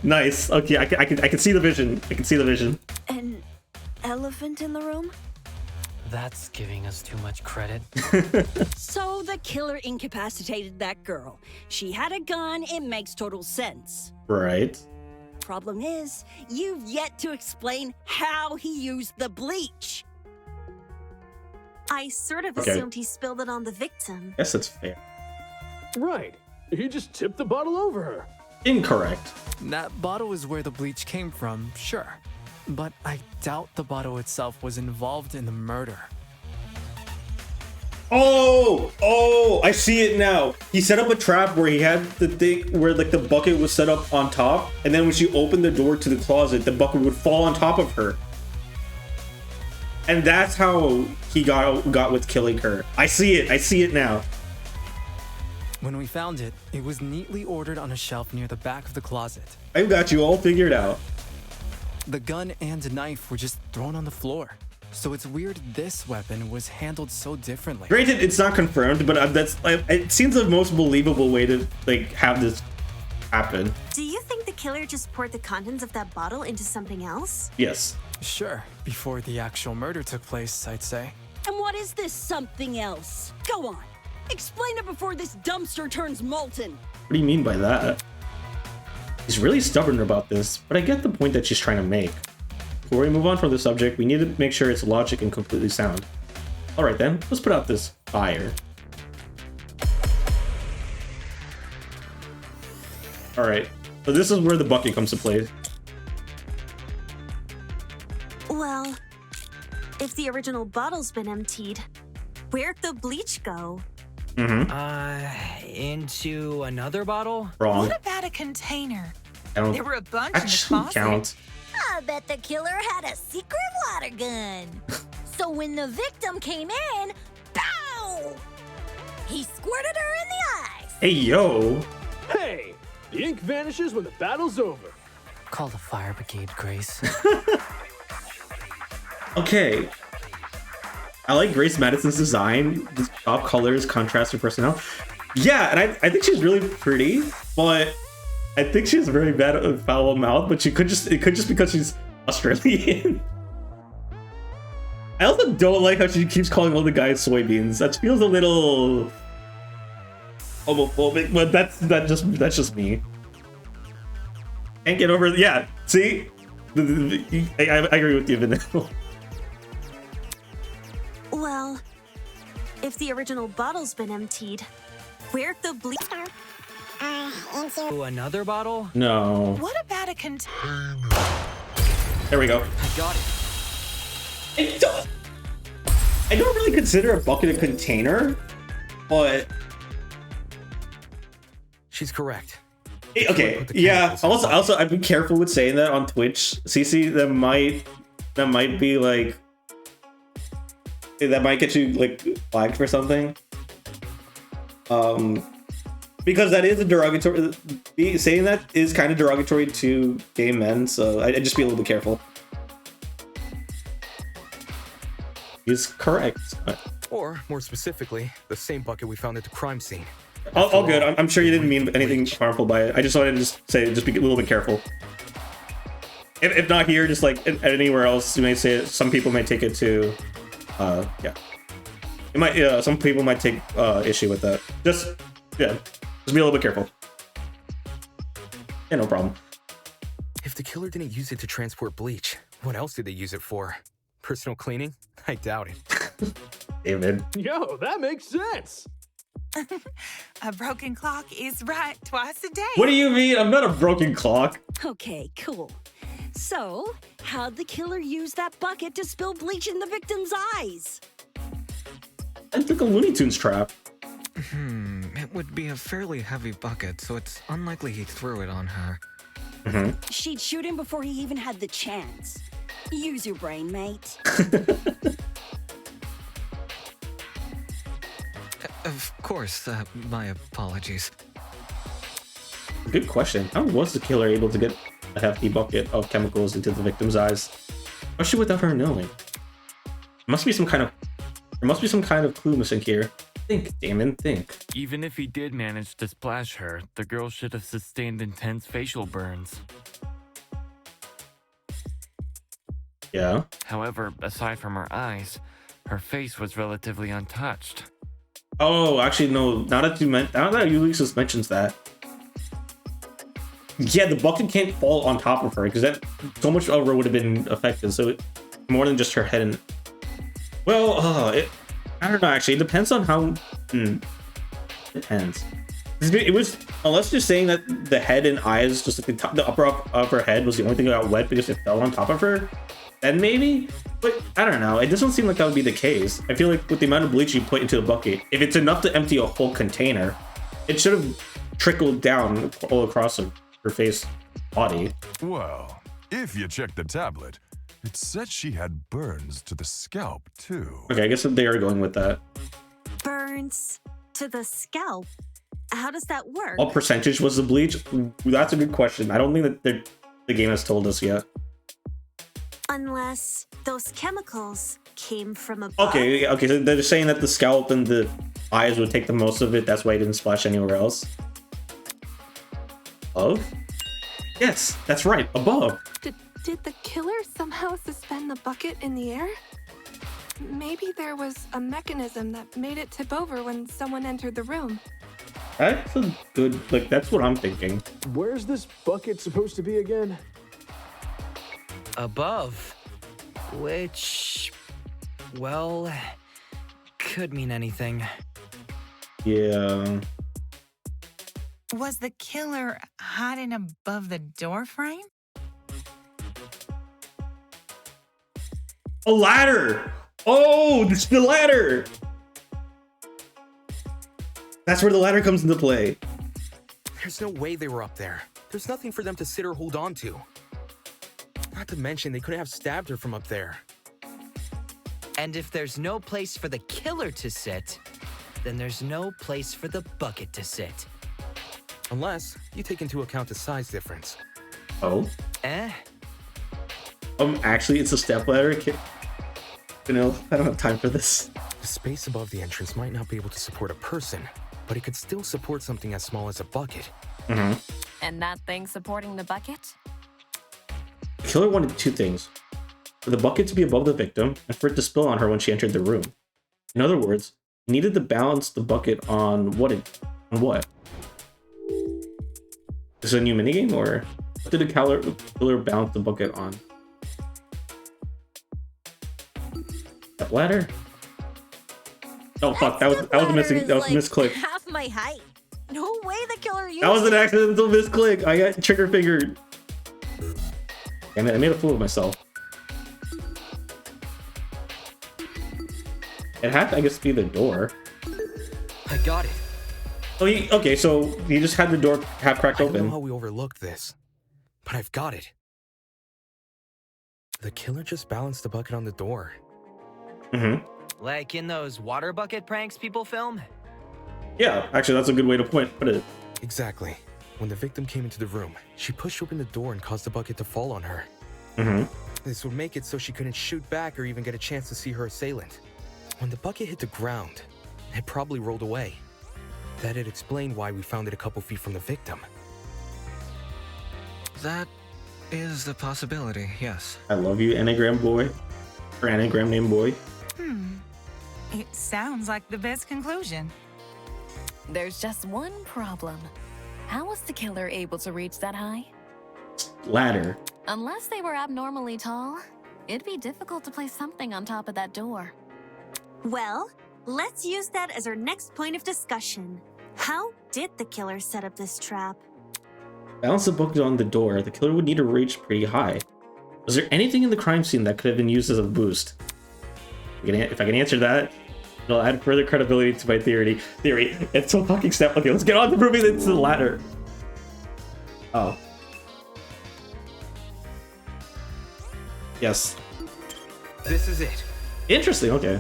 Nice. Okay, I can see the vision. I can see the vision. An elephant in the room? That's giving us too much credit. So the killer incapacitated that girl. She had a gun, it makes total sense. Right. Problem is, you've yet to explain how he used the bleach. I sort of Okay. assumed he spilled it on the victim. Guess that's fair. Right. He just tipped the bottle over her. Incorrect. That bottle is where the bleach came from, sure. But I doubt the bottle itself was involved in the murder. Oh, I see it now. He set up a trap where he had the thing where like the bucket was set up on top, and then when she opened the door to the closet, the bucket would fall on top of her. And that's how he got with killing her. I see it now. When we found it, it was neatly ordered on a shelf near the back of the closet. I've got you all figured out. The gun and knife were just thrown on the floor. So it's weird this weapon was handled so differently. Granted, it's not confirmed, but it seems the most believable way to like have this happen. Do you think the killer just poured the contents of that bottle into something else? Yes. Sure, before the actual murder took place, I'd say. And what is this something else? Go on. Explain it before this dumpster turns molten. What do you mean by that? He's really stubborn about this, but I get the point that she's trying to make. Before we move on from the subject, we need to make sure it's logic and completely sound. Alright then, let's put out this fire. Alright, so this is where the bucket comes to play. Well, if the original bottle's been emptied, where'd the bleach go? Into another bottle? Wrong. What about a container? Count. There were a bunch in the Actually closet. count. I bet the killer had a secret water gun. So when the victim came in, pow! He squirted her in the eyes. Hey, yo. Hey, the ink vanishes when the battle's over. Call the fire brigade, Grace. Okay. I like Grace Madison's design. The pop colors contrast her personnel. Yeah, and I think she's really pretty, but I think she's very bad at foul mouth, but it could just because she's Australian. I also don't like how she keeps calling all the guys soybeans. That feels a little homophobic, but that's just me. Can't get over. Yeah, see, I agree with you, Vanilla. Well, if the original bottle's been emptied, where'd the bleach go? Into another bottle? No. What about a container? There we go. I got it. I don't really consider a bucket a container, but she's correct. Okay, yeah. Also, I've been careful with saying that on Twitch. CC, that might be like, that might get you like flagged for something. Because that is a derogatory. Saying that is kind of derogatory to gay men, so I just be a little bit careful. He's correct. Or, more specifically, the same bucket we found at the crime scene. All good. I'm sure you didn't mean anything harmful by it. I just wanted to just be a little bit careful. If not here, just like anywhere else, you may say it, some people might take it to, yeah. It might, some people might take issue with that. Just be a little bit careful. Yeah, no problem. If the killer didn't use it to transport bleach, what else did they use it for? Personal cleaning? I doubt it. David. Yo, that makes sense. A broken clock is right twice a day. What do you mean? I'm not a broken clock. Okay, cool. So, how'd the killer use that bucket to spill bleach in the victim's eyes? I took a Looney Tunes trap. It would be a fairly heavy bucket, so it's unlikely he threw it on her. She'd shoot him before he even had the chance. Use your brain, mate. Of course, my apologies. Good question. How was the killer able to get a hefty bucket of chemicals into the victim's eyes, especially without her knowing? There must be some kind of clue missing here. Think, Damon, think. Even if he did manage to splash her, the girl should have sustained intense facial burns. Yeah. However, aside from her eyes, her face was relatively untouched. Oh, actually, no. Now that Ulysses mentions that. Yeah, the bucket can't fall on top of her because that so much of her would have been affected. So it, more than just her head and. Well, I don't know. Actually, it depends on how. Depends. It was, unless you're saying that the head and eyes, just like the upper of her head was the only thing that got wet because it fell on top of her, then maybe. But I don't know. It doesn't seem like that would be the case. I feel like with the amount of bleach you put into the bucket, if it's enough to empty a whole container, it should have trickled down all across her face, body. Well, if you check the tablet, it said she had burns to the scalp too. Okay, I guess they are going with that. Burns to the scalp? How does that work? What percentage was the bleach? That's a good question. I don't think that the game has told us yet. Unless those chemicals came from above. Okay, so they're saying that the scalp and the eyes would take the most of it. That's why it didn't splash anywhere else. Above? Yes, that's right. Above. Did the killer somehow suspend the bucket in the air? Maybe there was a mechanism that made it tip over when someone entered the room. That's a good, like, that's what I'm thinking. Where's this bucket supposed to be again? Above. Which, well, could mean anything. Yeah. Was the killer hiding above the door frame? A ladder! Oh, this is the ladder! That's where the ladder comes into play. There's no way they were up there. There's nothing for them to sit or hold on to. Not to mention, they couldn't have stabbed her from up there. And if there's no place for the killer to sit, then there's no place for the bucket to sit. Unless you take into account the size difference. Oh? Eh? Actually, it's a stepladder. You know, I don't have time for this. The space above the entrance might not be able to support a person, but it could still support something as small as a bucket. Mm-hmm. And that thing supporting the bucket? The killer wanted two things. For the bucket to be above the victim, and for it to spill on her when she entered the room. In other words, he needed to balance the bucket on what? Is it a new minigame, or what did the killer balance the bucket on? That ladder? Oh fuck, that was a misclick. Half my height. No way the killer used That was an it. accidental misclick. I got trigger fingered. Damn it, I made a fool of myself. It had to, I guess, be the door. I got it. Oh, okay, so he just had the door half cracked I open. don't know how we overlooked this, but I've got it. The killer just balanced the bucket on the door. Mm-hmm. Like in those water bucket pranks people film? Yeah, actually, that's a good way to put it. Exactly. When the victim came into the room, she pushed open the door and caused the bucket to fall on her. Mm-hmm. This would make it so she couldn't shoot back or even get a chance to see her assailant. When the bucket hit the ground, it probably rolled away. That'd explain why we found it a couple feet from the victim. That is a possibility, yes. I love you, anagram boy. Or anagram name boy. It sounds like the best conclusion. There's just one problem. How was the killer able to reach that high? Ladder. Unless they were abnormally tall, it'd be difficult to place something on top of that door. Well, let's use that as our next point of discussion. How did the killer set up this trap? Balance the bucket on the door. The killer would need to reach pretty high. Was there anything in the crime scene that could have been used as a boost? If I can answer that, it'll add further credibility to my theory. It's so fucking step. Okay, let's get on to proving that it's the ladder. Oh. Yes. This is it. Interesting, okay.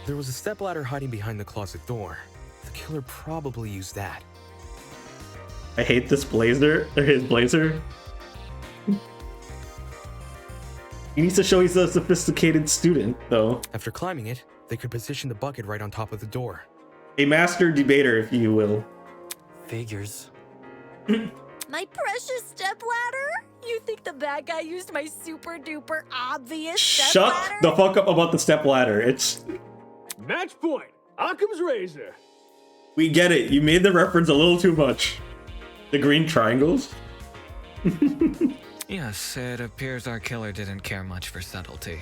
There was a stepladder hiding behind the closet door. The killer probably used that. I hate this blazer, or his blazer. He needs to show he's a sophisticated student, though. After climbing it, they could position the bucket right on top of the door. A master debater, if you will. Figures. My precious stepladder? You think the bad guy used my super duper obvious Shut stepladder? the fuck up about the stepladder. It's... Match point. Occam's razor. We get it. You made the reference a little too much. The green triangles? Yes, it appears our killer didn't care much for subtlety.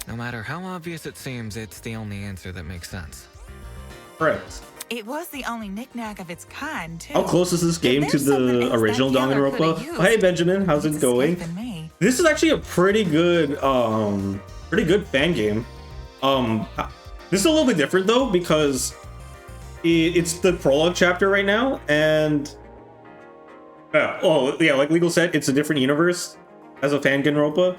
No matter how obvious it seems, it's the only answer that makes sense. Correct. It was the only knick-knack of its kind, too. How close is this game to the original Danganronpa? Oh, hey Benjamin, how's it going? This is actually a pretty good fan game. This is a little bit different though because it's the prologue chapter right now, and like Legal said, it's a different universe as a fan Danganronpa.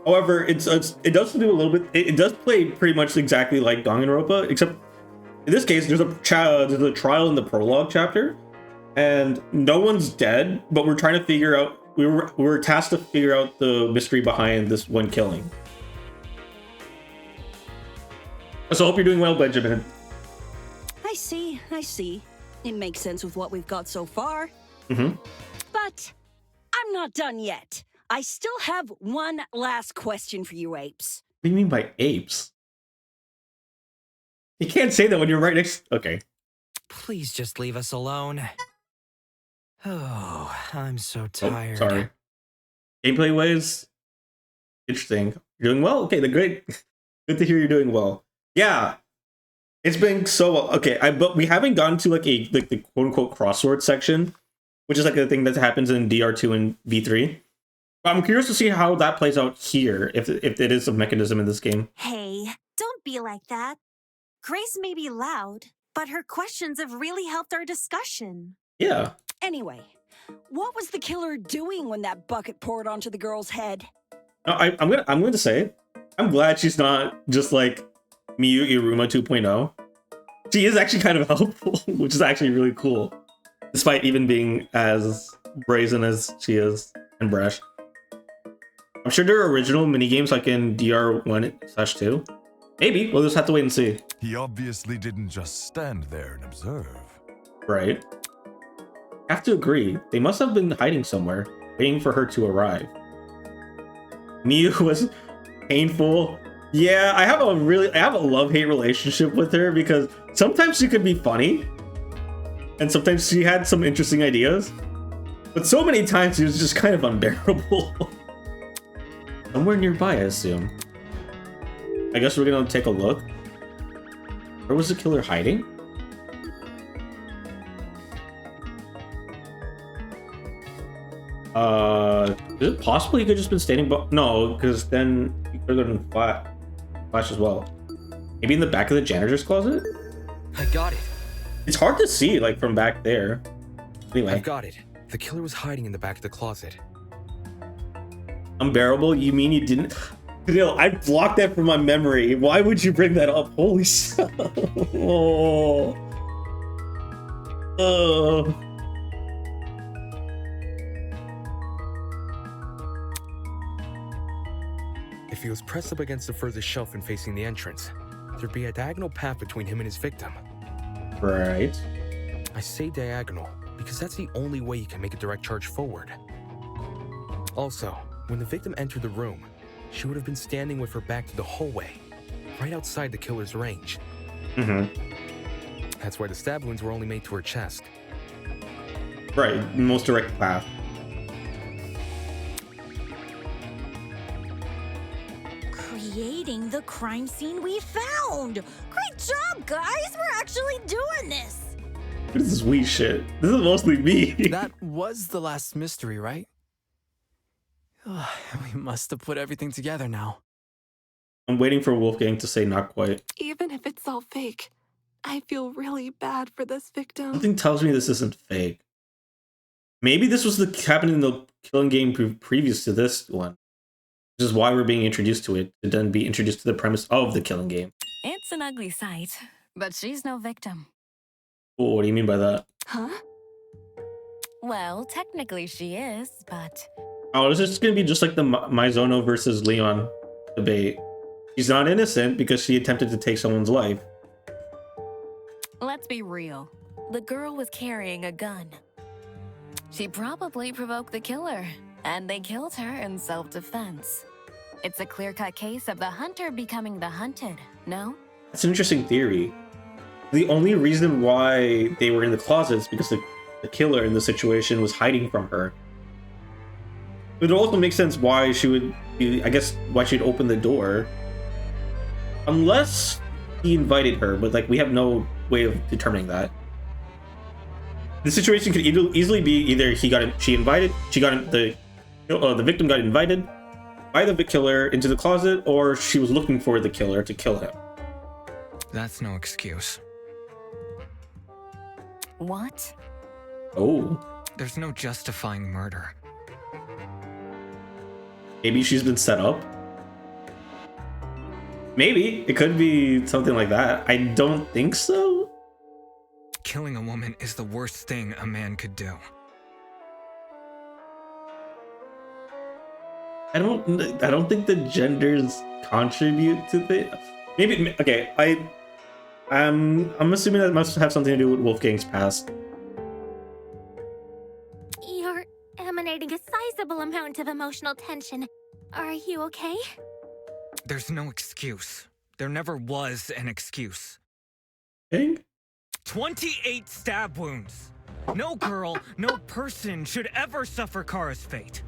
However, it does do a little bit. It does play pretty much exactly like Danganronpa, except in this case, there's a trial in the prologue chapter, and no one's dead, but we're trying to figure out. We were tasked to figure out the mystery behind this one killing. So I hope you're doing well, Benjamin. I see. It makes sense with what we've got so far. Mm-hmm. But I'm not done yet. I still have one last question for you, apes. What do you mean by apes? You can't say that when you're right next. Okay. Please just leave us alone. Oh, I'm so tired. Oh, sorry. Gameplay ways. Interesting. You're doing well? Okay, great. Good to hear you're doing well. Yeah. It's been so okay. But we haven't gotten to like the quote unquote crossword section, which is like a thing that happens in DR2 and V3. But I'm curious to see how that plays out here, if it is a mechanism in this game. Hey, don't be like that. Grace may be loud, but her questions have really helped our discussion. Yeah. Anyway, what was the killer doing when that bucket poured onto the girl's head? No, I'm going to say, I'm glad she's not just like Miyu Iruma 2.0. She is actually kind of helpful, which is actually really cool, despite even being as brazen as she is and brash. I'm sure there are original minigames like in DR1/2. Maybe. We'll just have to wait and see. He obviously didn't just stand there and observe. Right. I have to agree. They must have been hiding somewhere, waiting for her to arrive. Miyu was painful. Yeah, I have a love-hate relationship with her because sometimes she could be funny, and sometimes she had some interesting ideas, but so many times she was just kind of unbearable. Somewhere nearby, I assume. I guess we're gonna take a look. Where was the killer hiding? Is it possible he could just been standing by? No, because then he could have been flash as well. Maybe in the back of the janitor's closet? I got it. It's hard to see, like, from back there. Anyway. I've got it. The killer was hiding in the back of the closet. Unbearable? You mean you didn't? Still, I blocked that from my memory. Why would you bring that up? Holy shit. Oh. If he was pressed up against the furthest shelf and facing the entrance, there'd be a diagonal path between him and his victim. Right. I say diagonal because that's the only way you can make a direct charge forward. Also, when the victim entered the room, she would have been standing with her back to the hallway, right outside the killer's range. Mm-hmm. That's why the stab wounds were only made to her chest. Right, most direct path. Creating the crime scene we found! Great job, guys! We're actually doing this! What is this weed shit? This is mostly me. That was the last mystery, right? We must have put everything together now. I'm waiting for Wolfgang to say not quite. Even if it's all fake, I feel really bad for this victim. Something tells me this isn't fake. Maybe this was the happening in the killing game previous to this one. Which is why we're being introduced to it, to then be introduced to the premise of the killing game. It's an ugly sight, but she's no victim. Oh, what do you mean by that? Huh? Well, technically she is, but... Oh, this is going to be just like the Mizono versus Leon debate. She's not innocent because she attempted to take someone's life. Let's be real. The girl was carrying a gun. She probably provoked the killer, and they killed her in self-defense. It's a clear-cut case of the hunter becoming the hunted, no? That's an interesting theory. The only reason why they were in the closet is because the killer in the situation was hiding from her. It also makes sense why she would be, I guess, why she'd open the door. Unless he invited her, but like we have no way of determining that. The situation could easily be either the victim got invited by the killer into the closet, or she was looking for the killer to kill him. That's no excuse. What? Oh. There's no justifying murder. Maybe she's been set up. Maybe. It could be something like that. I don't think so. Killing a woman is the worst thing a man could do. I don't think the genders contribute to the. Maybe okay. I'm assuming that must have something to do with Wolfgang's past. You're emanating a sizable amount of emotional tension. Are you okay? There's no excuse. There never was an excuse. Hey? 28 stab wounds. No girl, no person should ever suffer Kara's fate.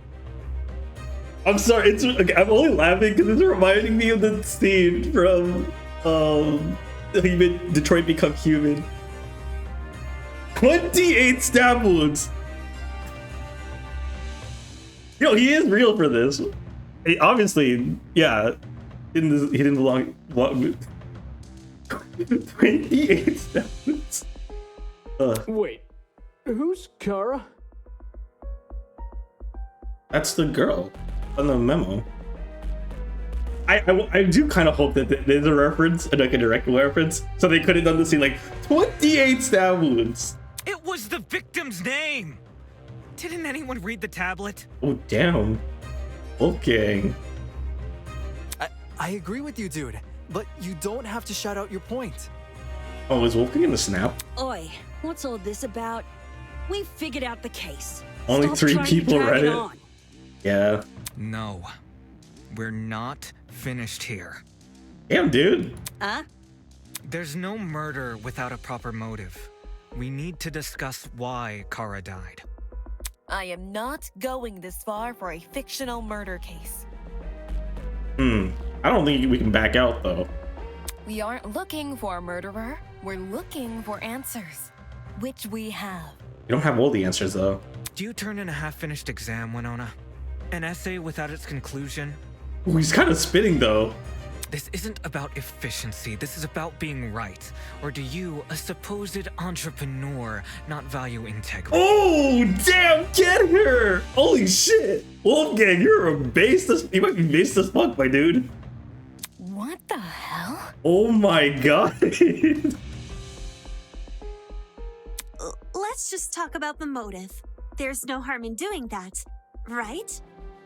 I'm sorry. I'm only laughing because it's reminding me of the scene from Detroit Become Human. 28 stab wounds. Yo, he is real for this. Obviously, yeah. He didn't belong. 28 stab wounds. Wait, who's Kara? That's the girl on the memo. I do kind of hope that there's a reference, like a direct reference, so they could have done the scene like 28 stab wounds. It was the victim's name. Didn't anyone read the tablet? Oh damn. Okay. I agree with you, dude, but you don't have to shout out your point. Oh, is Wolfgang in the snap? Oi, what's all this about? We figured out the case. Only Stop 3 trying to people drag read it. on. Yeah. No. We're not finished here. Damn, dude. Huh? There's no murder without a proper motive. We need to discuss why Kara died. I am not going this far for a fictional murder case. I don't think we can back out though. We aren't looking for a murderer. We're looking for answers, which we have. You don't have all the answers though. Do you turn in a half-finished exam, Winona? An essay without its conclusion? Ooh, he's kind of spitting though. This isn't about efficiency, this is about being right. Or do you, a supposed entrepreneur, not value integrity? Oh, damn, get her! Holy shit! Wolfgang, you're a you might be based as fuck, my dude. What the hell? Oh my god. Let's just talk about the motive. There's no harm in doing that, right?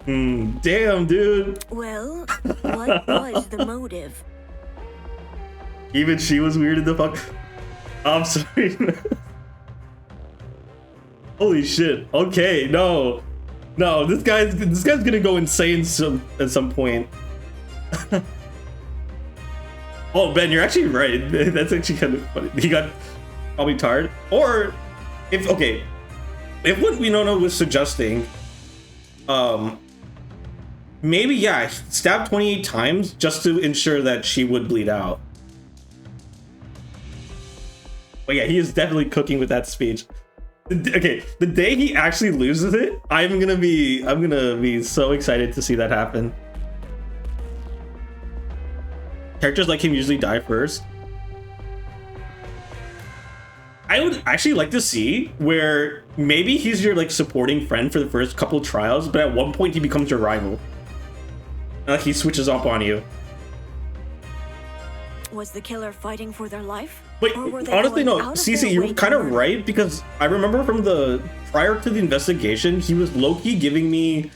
Damn, dude. Well, what was the motive? Even she was weirded the fuck. I'm sorry. Holy shit. Okay, no. This guy's gonna go insane at some point. Oh, Ben, you're actually right. That's actually kind of funny. He got probably tired. Or if what Winona was suggesting, maybe, yeah, stab 28 times just to ensure that she would bleed out. But yeah, he is definitely cooking with that speech. The day he actually loses it, I'm gonna be so excited to see that happen. Characters like him usually die first. I would actually like to see where maybe he's your like supporting friend for the first couple of trials, but at one point he becomes your rival. He switches up on you. Was the killer fighting for their life? Wait, honestly, no. Cece, you're kind of right, because I remember from prior to the investigation, he was low-key giving me 2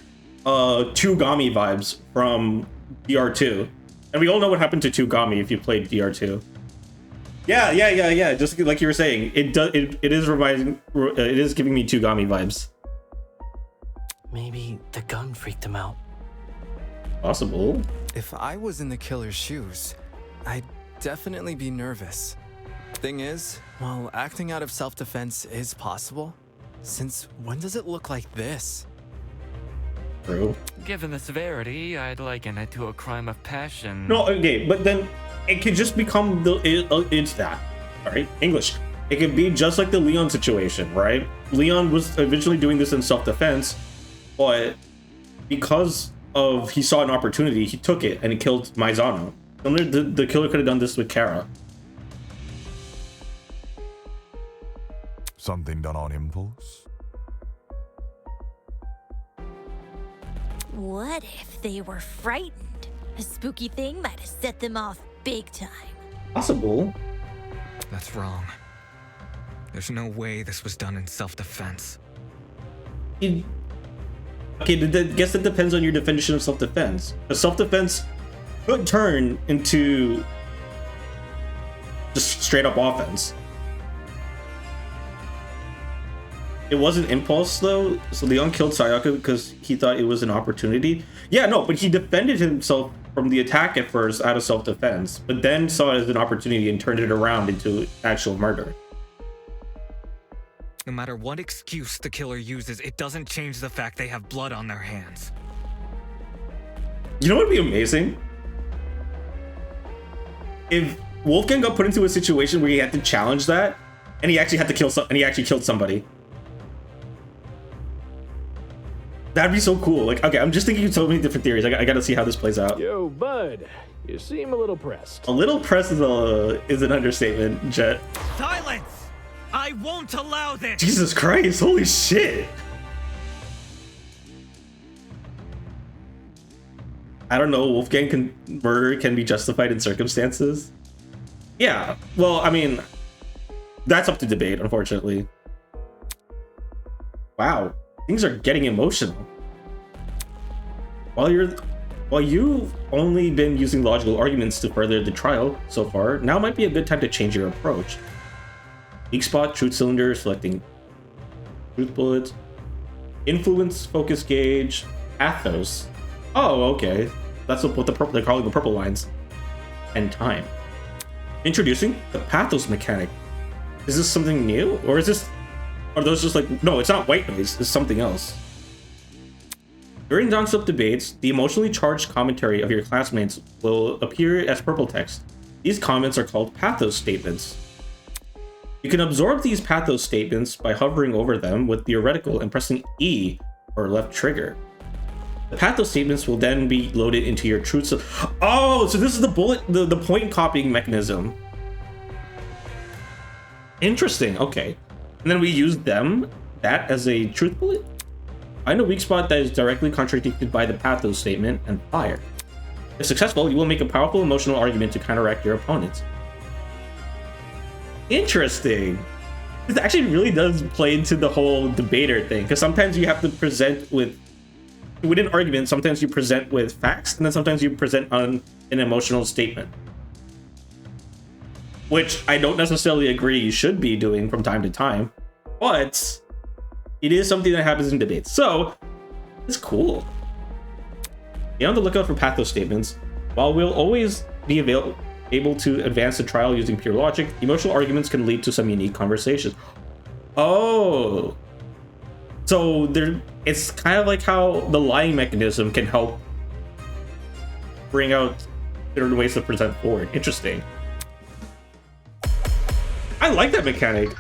Gami vibes from DR2. And we all know what happened to 2 Gami if you played DR2. Yeah. Just like you were saying, it is giving me 2 Gami vibes. Maybe the gun freaked him out. Possible. If I was in the killer's shoes, I'd definitely be nervous. Thing is, while acting out of self-defense is possible, since when does it look like this? True. Given the severity, I'd liken it to a crime of passion. No, okay, but then it could just become it's that, Sorry, English. It could be just like the Leon situation, right? Leon was originally doing this in self-defense, but because of he saw an opportunity, he took it and he killed Maizano. The killer could have done this with Kara. Something done on impulse? What if they were frightened? A spooky thing might have set them off big time. Possible. That's wrong. There's no way this was done in self-defense. Okay, I guess it depends on your definition of self-defense. Because self-defense could turn into just straight-up offense. It wasn't impulse, though. So Leon killed Sayaka because he thought it was an opportunity. Yeah, no, but he defended himself from the attack at first out of self-defense, but then saw it as an opportunity and turned it around into actual murder. No matter what excuse the killer uses, it doesn't change the fact they have blood on their hands. You know what would be amazing? If Wolfgang got put into a situation where he had to challenge that, and he actually had to kill and he actually killed somebody. That'd be so cool. Like, okay, I'm just thinking of so many different theories. I gotta see how this plays out. Yo, bud, you seem a little pressed. A little pressed is an understatement, Jet. Silence! I won't allow this! Jesus Christ, holy shit! I don't know, Wolfgang murder can be justified in circumstances. Yeah, well, I mean, that's up to debate, unfortunately. Wow, things are getting emotional. While you've only been using logical arguments to further the trial so far, now might be a good time to change your approach. Weak spot, truth cylinder, selecting truth bullets, influence, focus gauge, pathos. Oh, okay. That's what they're calling the purple lines. And time. Introducing the pathos mechanic. Is this something new? Or are those just like, no, it's not white noise, it's something else. During non-stop debates, the emotionally charged commentary of your classmates will appear as purple text. These comments are called pathos statements. You can absorb these pathos statements by hovering over them with the reticle and pressing E or left trigger. The pathos statements will then be loaded into your truth. Oh, so this is the point copying mechanism. Interesting. Okay, and then we use that as a truth bullet. Find a weak spot that is directly contradicted by the pathos statement and fire. If successful, you will make a powerful emotional argument to counteract your opponent. Interesting. This actually really does play into the whole debater thing, because sometimes you have to present with an argument, sometimes you present with facts, and then sometimes you present on an emotional statement. Which I don't necessarily agree you should be doing from time to time, but it is something that happens in debates. So, it's cool. Be on the lookout for pathos statements. While we'll always be able to advance the trial using pure logic, emotional arguments can lead to some unique conversations. Oh, so it's kind of like how the lying mechanism can help bring out different ways to present forward. Interesting. I like that mechanic.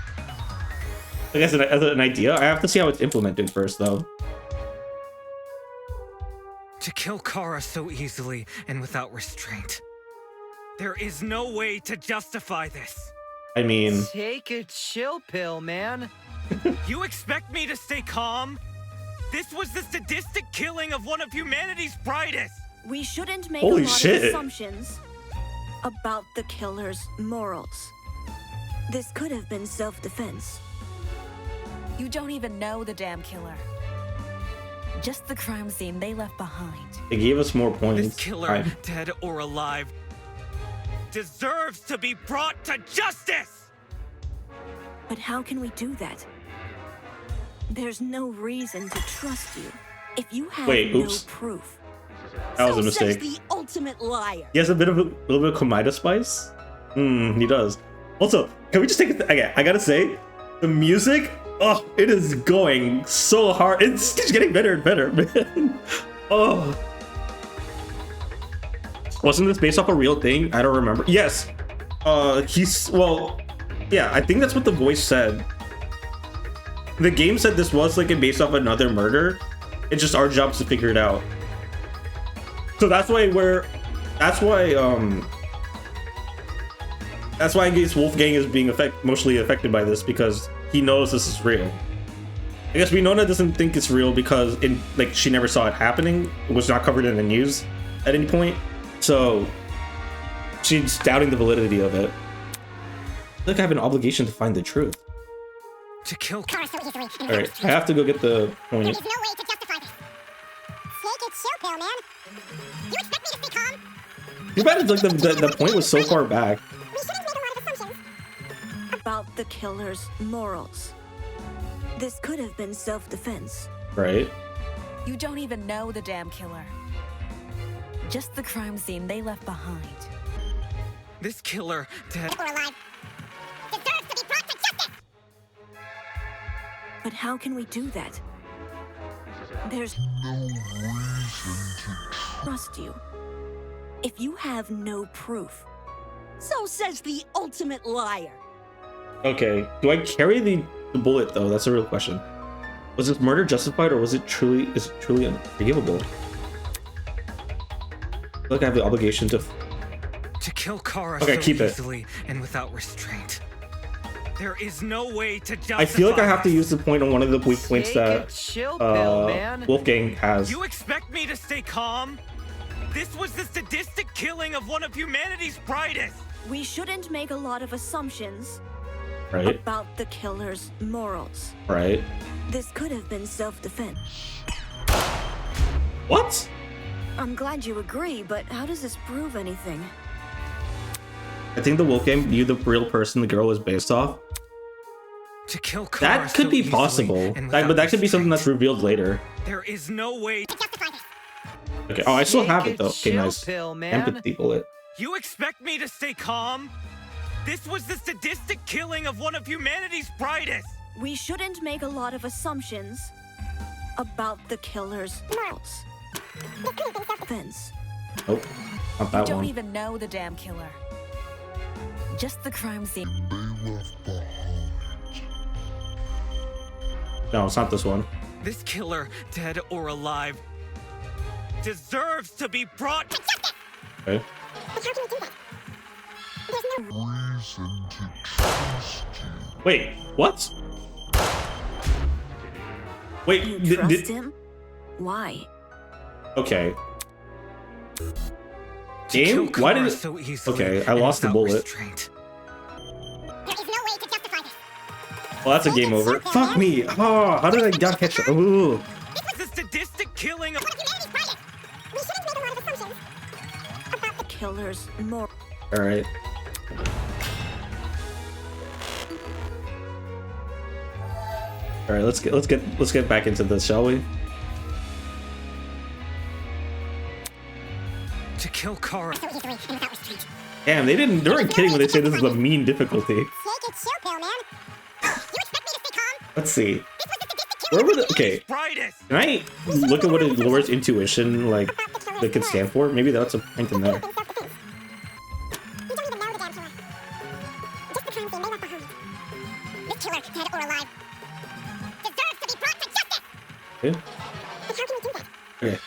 I guess as an idea, I have to see how it's implemented first, though. To kill Kara so easily and without restraint. There is no way to justify this. I mean... Take a chill pill, man. You expect me to stay calm? This was the sadistic killing of one of humanity's brightest. We shouldn't make Holy a lot shit. of assumptions about the killer's morals. This could have been self-defense. You don't even know the damn killer. Just the crime scene they left behind. They gave us more points. This killer, dead or alive, deserves to be brought to justice! But how can we do that? There's no reason to trust you if you have no proof. That was a mistake. Says the ultimate liar. He has a little bit of Komaida spice. He does. Also, can we just take it? Okay, I gotta say, the music, oh, it is going so hard. It's just getting better and better, man. Oh. Wasn't this based off a real thing? I don't remember. Yes. Yeah, I think that's what the voice said. The game said this was like based off another murder. It's just our job to figure it out. So that's why I guess Wolfgang is being emotionally affected by this, because he knows this is real. I guess Winona doesn't think it's real because she never saw it happening. It was not covered in the news at any point. So she's doubting the validity of it. I feel like I have an obligation to find the truth. To kill Alright, I have to go get the point. There's no way to justify this. Take it chill pill, man. You expect me to stay calm? Too bad it's like the point was so far back. We shouldn't make a lot of assumptions. About the killer's morals. This could have been self-defense. Right. You don't even know the damn killer. Just the crime scene they left behind. This killer, dead or alive, deserves to be brought to justice. But how can we do that? There's no reason to trust you. If you have no proof. So says the ultimate liar. Okay, do I carry the bullet though? That's a real question. Was this murder justified, or is it truly unforgivable? I feel like I have the obligation to kill Kara okay, so keep it. easily and without restraint. There is no way to justify. I feel like I have to use the point on one of the weak points that Wolfgang has. You expect me to stay calm? This was the sadistic killing of one of humanity's brightest. We shouldn't make a lot of assumptions Right. about the killer's morals. Right. This could have been self-defense. What? I'm glad you agree, but how does this prove anything? I think the Wolfgang knew the real person the girl was based off. To kill Kara That could so be easily possible, and but without that could be something that's revealed later. There is no way to justify this. Okay. Oh, I still have Take it though. a Okay, chill nice. pill, man. Empathy bullet. You expect me to stay calm? This was the sadistic killing of one of humanity's brightest. We shouldn't make a lot of assumptions about the killer's morals. Defense. Nope, not You that don't one. even know the damn killer. Just the crime scene. No, it's not this one. This killer, dead or alive, deserves to be brought to justice. Okay. But how can we do that? There's no reason to trust you. Wait, what? Wait, You trust him? Why? Okay. Game? Why did it? So easily Okay, I and lost the without bullet. restraint. there is no way to justify this. Well, that's a game over. Fuck me. Oh, how did I not catch it? Ooh. The sadistic killing of humanity's brightest. We shouldn't make a lot of assumptions about the killer's morals. All right. All right, let's get back into this, shall we? to kill Kara. so easily and without restraint. Damn, they weren't kidding when they say this is a mean difficulty. Take it chill pill, man. You expect me to stay calm? Let's see. Where would it, okay? Can I look at what it lowers intuition like they could stand for? Maybe that's a point in there. You don't even know the damn killer. Just the crime scene they left behind. This killer, dead or alive, deserves to be brought to justice. Okay. But how can we do that? Okay.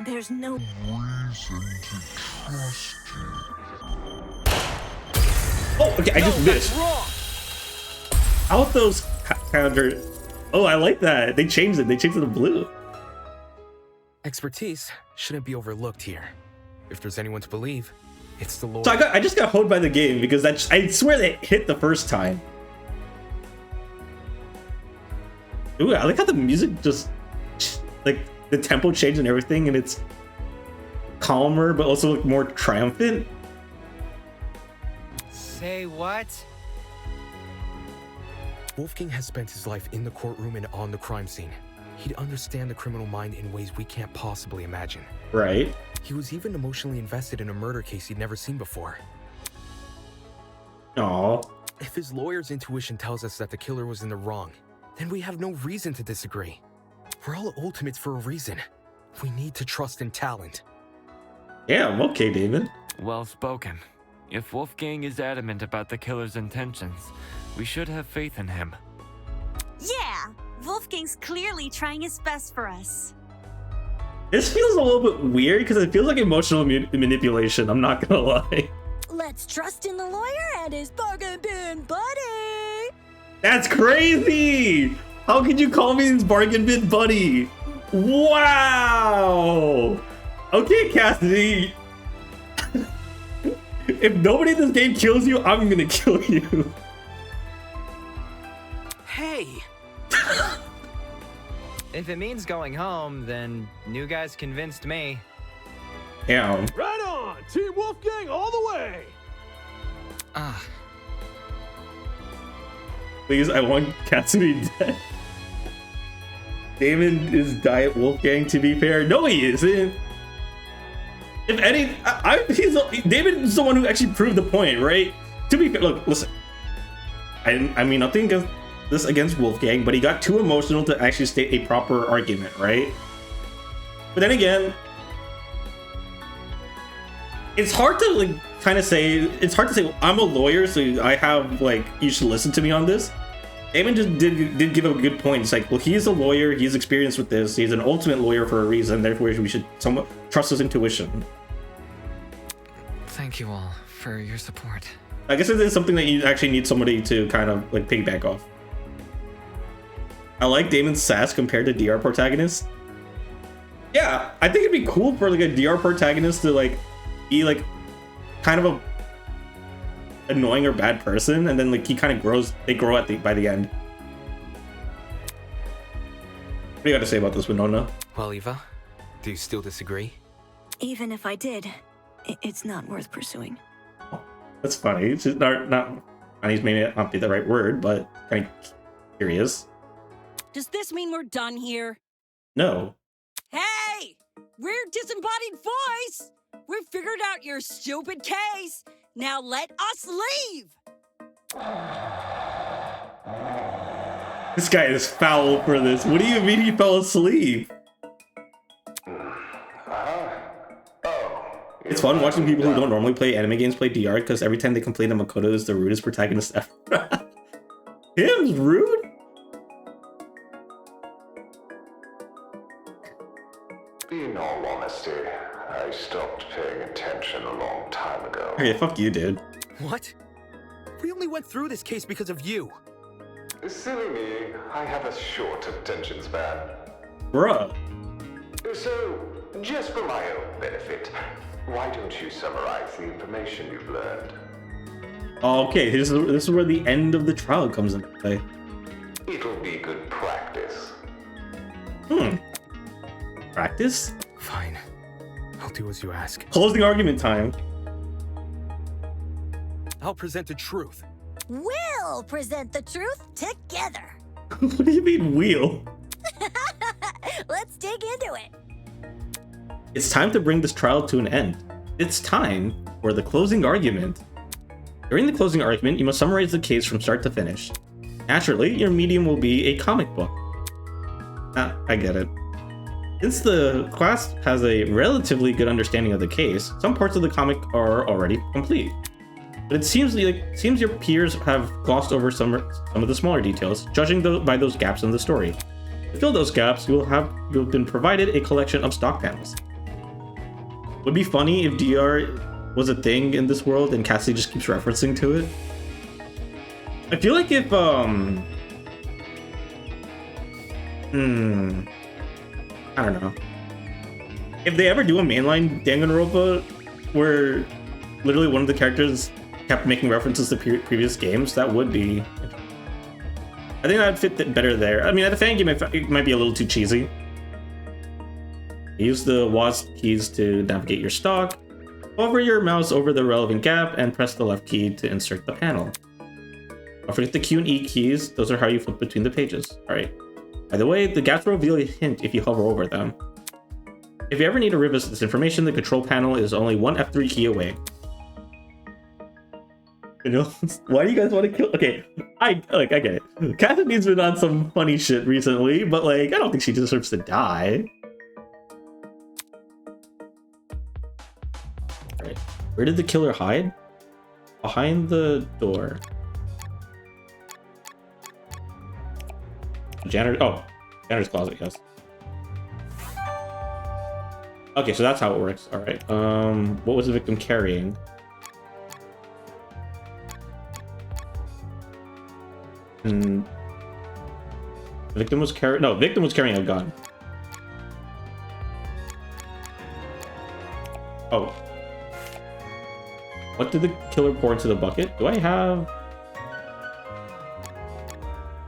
There's no reason to trust you. Oh, okay. I just missed. How about those counter? Oh, I like that. They changed it. They changed it to blue. Expertise shouldn't be overlooked here. If there's anyone to believe, it's the Lord. So I just got honed by the game because I swear they hit the first time. Ooh, I like how the music just like the tempo changed and everything, and it's calmer but also like more triumphant. Say what? Wolfgang has spent his life in the courtroom and on the crime scene. He'd understand the criminal mind in ways we can't possibly imagine. Right. He was even emotionally invested in a murder case he'd never seen before. Aww. If his lawyer's intuition tells us that the killer was in the wrong, then we have no reason to disagree. We're all ultimates for a reason. We need to trust in talent. Yeah, I'm okay, David. Well spoken. If Wolfgang is adamant about the killer's intentions, we should have faith in him. Yeah, Wolfgang's clearly trying his best for us. This feels a little bit weird because it feels like emotional manipulation. I'm not gonna lie. Let's trust in the lawyer and his bargain bin buddy. That's crazy! How could you call me his bargain bin buddy? Wow! Okay, Cassidy. If nobody in this game kills you, I'm gonna kill you. Hey! If it means going home, then new guys convinced me. Damn. Right on! Team Wolfgang all the way! Please, I want Cassidy dead. Damon is Diet Wolfgang, to be fair. No, he isn't. If any, David is the one who actually proved the point, right? To be fair, look, listen. I mean, nothing against this against Wolfgang, but he got too emotional to actually state a proper argument, right? But then again, it's hard to like kind of say. It's hard to say. Well, I'm a lawyer, so I have like you should listen to me on this. Damon just did give a good point. It's like, well, he is a lawyer. He's experienced with this. He's an ultimate lawyer for a reason. Therefore, we should somewhat trust his intuition. Thank you all for your support. I guess it is something that you actually need somebody to kind of like piggyback off. I like Damon's sass compared to DR protagonist. Yeah, I think it'd be cool for like a DR protagonist to like be like kind of a annoying or bad person, and then like he kind of grows. They grow at by the end. What do you got to say about this, Winona? Well, Eva, do you still disagree? Even if I did, it's not worth pursuing. That's funny. It's just not funny. Maybe not be the right word, but kind of curious. Does this mean we're done here? No. Hey! We're Disembodied Voice! We figured out your stupid case! Now let us leave! This guy is foul for this. What do you mean he fell asleep? It's fun watching people who don't normally play anime games play DR because every time they complain that Makoto is the rudest protagonist ever. Him's rude? In all honesty, I stopped paying attention a long time ago. Okay, fuck you, dude. What? We only went through this case because of you. Silly me, I have a short attention span. Bruh. So, just for my own benefit, why don't you summarize the information you've learned? Okay, this is where the end of the trial comes into play. It'll be good practice. Practice? Fine. I'll do as you ask. Closing argument time. I'll present the truth. We'll present the truth together. What do you mean, wheel? Let's dig into it. It's time to bring this trial to an end. It's time for the closing argument. During the closing argument, you must summarize the case from start to finish. Naturally, your medium will be a comic book. I get it. Since the class has a relatively good understanding of the case, some parts of the comic are already complete. But it seems your peers have glossed over some of the smaller details, judging by those gaps in the story. To fill those gaps, you'll have been provided a collection of stock panels. Would be funny if DR was a thing in this world and Cassie just keeps referencing to it. I feel like if I don't know. If they ever do a mainline Danganronpa where literally one of the characters kept making references to previous games, that would be... I think that would fit better there. I mean, at a fan game, it might be a little too cheesy. Use the WASD keys to navigate your stock. Hover your mouse over the relevant gap and press the left key to insert the panel. Don't forget the Q and E keys. Those are how you flip between the pages. Alright. By the way, the gaps reveal a hint if you hover over them. If you ever need to revisit this information, the control panel is only one F3 key away. You know, why do you guys want to kill? Okay, I get it. Cassidy's been on some funny shit recently, but like, I don't think she deserves to die. Alright, where did the killer hide? behind the door. Janitor. Oh, janitor's closet. Yes. Okay, so that's how it works. All right. What was the victim carrying? The victim was carrying. No, victim was carrying a gun. Oh. What did the killer pour into the bucket? Do I have...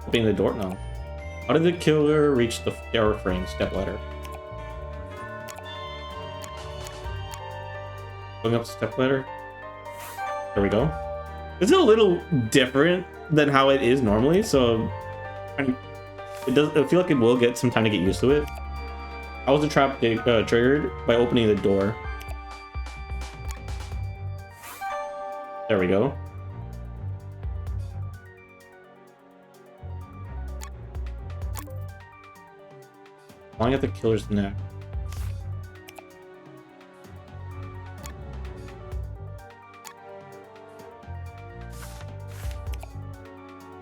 Opening the door? No. How did the killer reach the door frame stepladder? Going up the stepladder? There we go. It's a little different than how it is normally, so... It does. I feel like it will get some time to get used to it. How was the trap triggered? By opening the door. There we go. Flying at the killer's neck.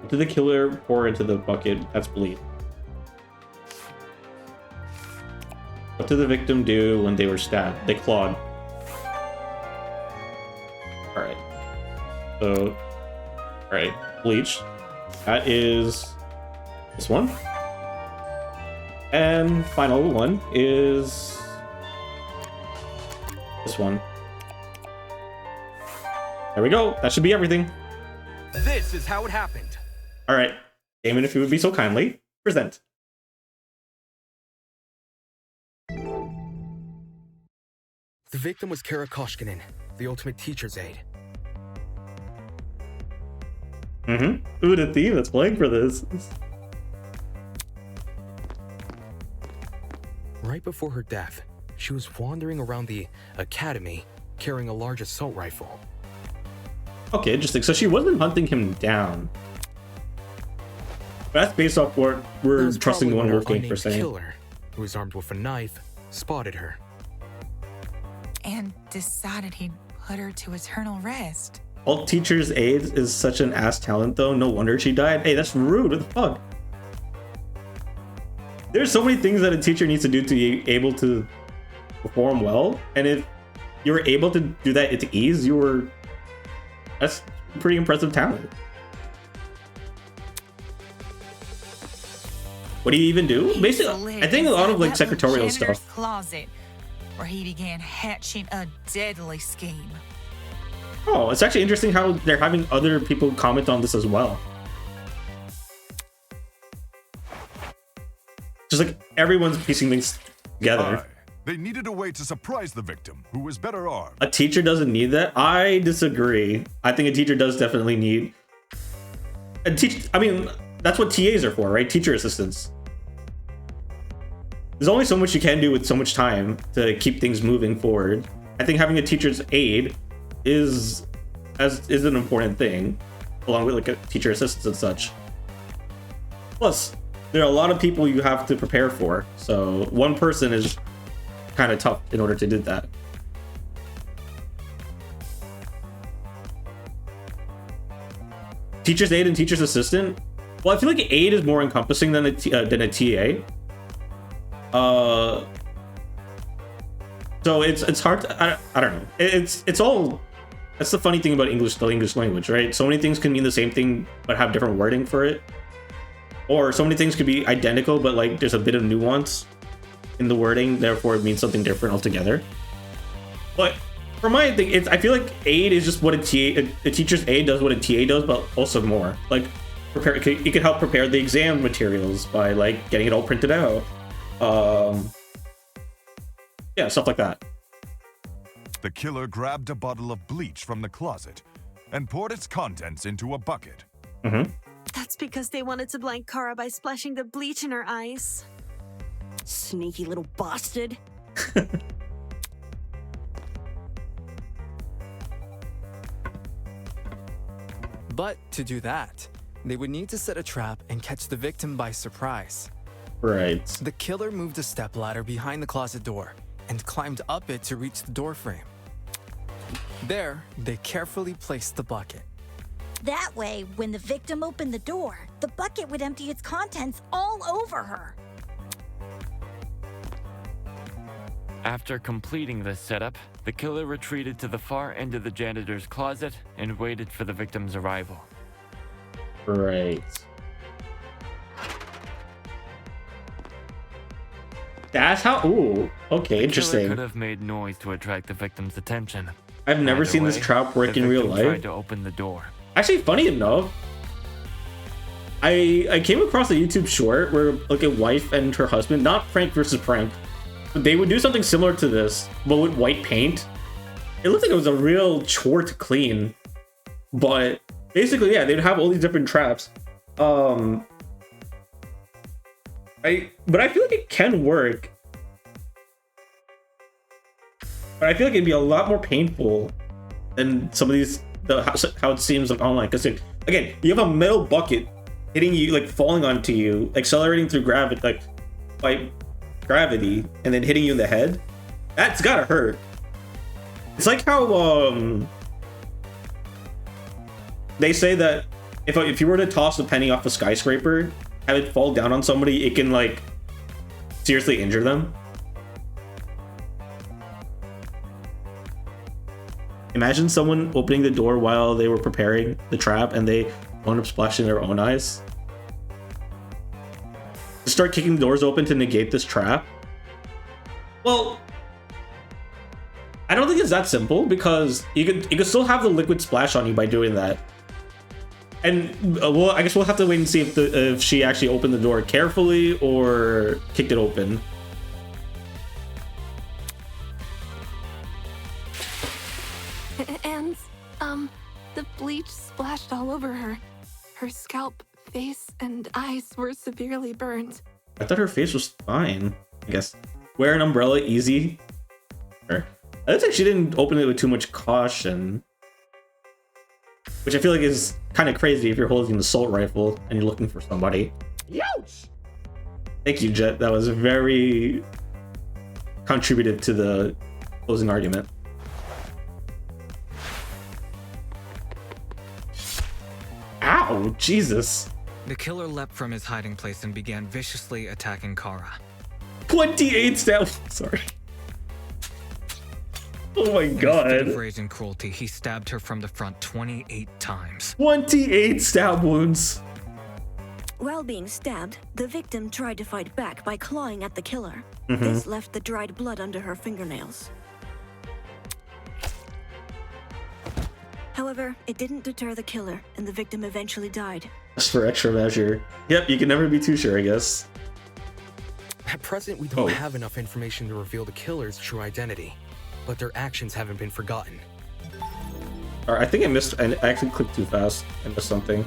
What did the killer pour into the bucket? That's bleed. What did the victim do when they were stabbed? They clawed. Alright. So, alright, bleach. That is this one. And final one is this one. There we go. That should be everything. This is how it happened. Alright, Damon, if you would be so kindly, present. The victim was Kara Koshkinen, the ultimate teacher's aide. Who the thief that's playing for this? Right before her death, she was wandering around the academy carrying a large assault rifle. Okay, interesting. So she wasn't hunting him down. That's based off what we're trusting the one working for saying. Killer, who was armed with a knife, spotted her. And decided he'd put her to eternal rest. All teacher's aide is such an ass talent, though. No wonder she died. Hey, that's rude. What the fuck? There's so many things that a teacher needs to do to be able to perform well. And if you're able to do that at ease, that's pretty impressive talent. What do you even do? Basically, I think a lot of like secretarial stuff. Closet, where he began hatching a deadly scheme. Oh, it's actually interesting how they're having other people comment on this as well. Just like everyone's piecing things together. They needed a way to surprise the victim, who was better armed. A teacher doesn't need that? I disagree. I think a teacher does definitely need... I mean, that's what TAs are for, right? Teacher assistants. There's only so much you can do with so much time to keep things moving forward. I think having a teacher's aide is an important thing, along with like a teacher assistants and such. Plus, there are a lot of people you have to prepare for, so one person is kind of tough in order to do that. Teacher's aide and teacher's assistant. Well, I feel like aide is more encompassing than a TA. So it's hard to, I don't know. It's all, that's the funny thing about the English language, right? So many things can mean the same thing but have different wording for it. Or so many things could be identical but like there's a bit of nuance in the wording, therefore it means something different altogether. But for my thing, I feel like aid is just what a teacher's aid does what a TA does, but also more. Like it could help prepare the exam materials by like getting it all printed out. Yeah, stuff like that. The killer grabbed a bottle of bleach from the closet and poured its contents into a bucket. That's because they wanted to blind Kara by splashing the bleach in her eyes. Sneaky little bastard. But to do that, they would need to set a trap and catch the victim by surprise. Right. The killer moved a stepladder behind the closet door and climbed up it to reach the door frame. There, they carefully placed the bucket. That way, when the victim opened the door, the bucket would empty its contents all over her. After completing this setup, the killer retreated to the far end of the janitor's closet and waited for the victim's arrival. Right. That's how. Ooh. Okay, The interesting. killer could have made noise to attract the victim's attention. I've never Either seen this way, trap work the in real victim life. tried to open the door. Actually, funny enough, I came across a YouTube short where like a wife and her husband, not prank versus prank, but they would do something similar to this, but with white paint. It looked like it was a real chore to clean, but basically, yeah, they'd have all these different traps. But I feel like it can work. But I feel like it'd be a lot more painful than some of these, how it seems like online. Because again, you have a metal bucket hitting you, like falling onto you, accelerating through gravity, like by gravity, and then hitting you in the head. That's gotta hurt. It's like how they say that if you were to toss a penny off a skyscraper, have it fall down on somebody, it can like seriously injure them. Imagine someone opening the door while they were preparing the trap and they wound up splashing their own eyes. Just start kicking doors open to negate this trap. Well, I don't think it's that simple, because you could still have the liquid splash on you by doing that. And well, I guess we'll have to wait and see if she actually opened the door carefully or kicked it open. And, the bleach splashed all over her. Her scalp, face, and eyes were severely burned. I thought her face was fine, I guess. Wear an umbrella, easy. Sure. I don't think she didn't open it with too much caution. Which I feel like is kind of crazy if you're holding an assault rifle and you're looking for somebody. Youch! Thank you, Jet. That was very contributive to the closing argument. Ow, Jesus. The killer leapt from his hiding place and began viciously attacking Kara. 28 stab. Sorry. Oh my god. In a fit of rage and cruelty, he stabbed her from the front 28 times. 28 stab wounds. While being stabbed, the victim tried to fight back by clawing at the killer. Mhm. This left the dried blood under her fingernails. However, it didn't deter the killer, and the victim eventually died. Just for extra measure. Yep, you can never be too sure, I guess. At present, we don't have enough information to reveal the killer's true identity, but their actions haven't been forgotten. Alright, I think I missed. I actually clicked too fast. I missed something.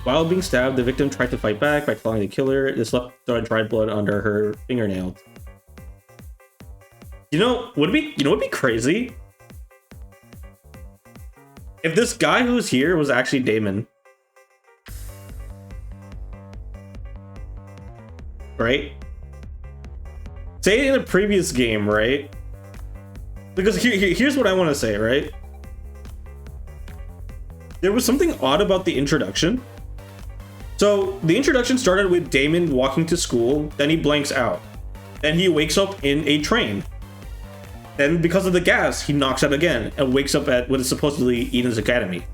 While being stabbed, the victim tried to fight back by clawing the killer. This left dried blood under her fingernail. You know, would it be crazy? If this guy who's here was actually Damon. Right? Say in a previous game, right? Because here's what I want to say, right? There was something odd about the introduction. So the introduction started with Damon walking to school, then he blanks out. Then he wakes up in a train. Then because of the gas, he knocks out again and wakes up at what is supposedly Eden's Academy.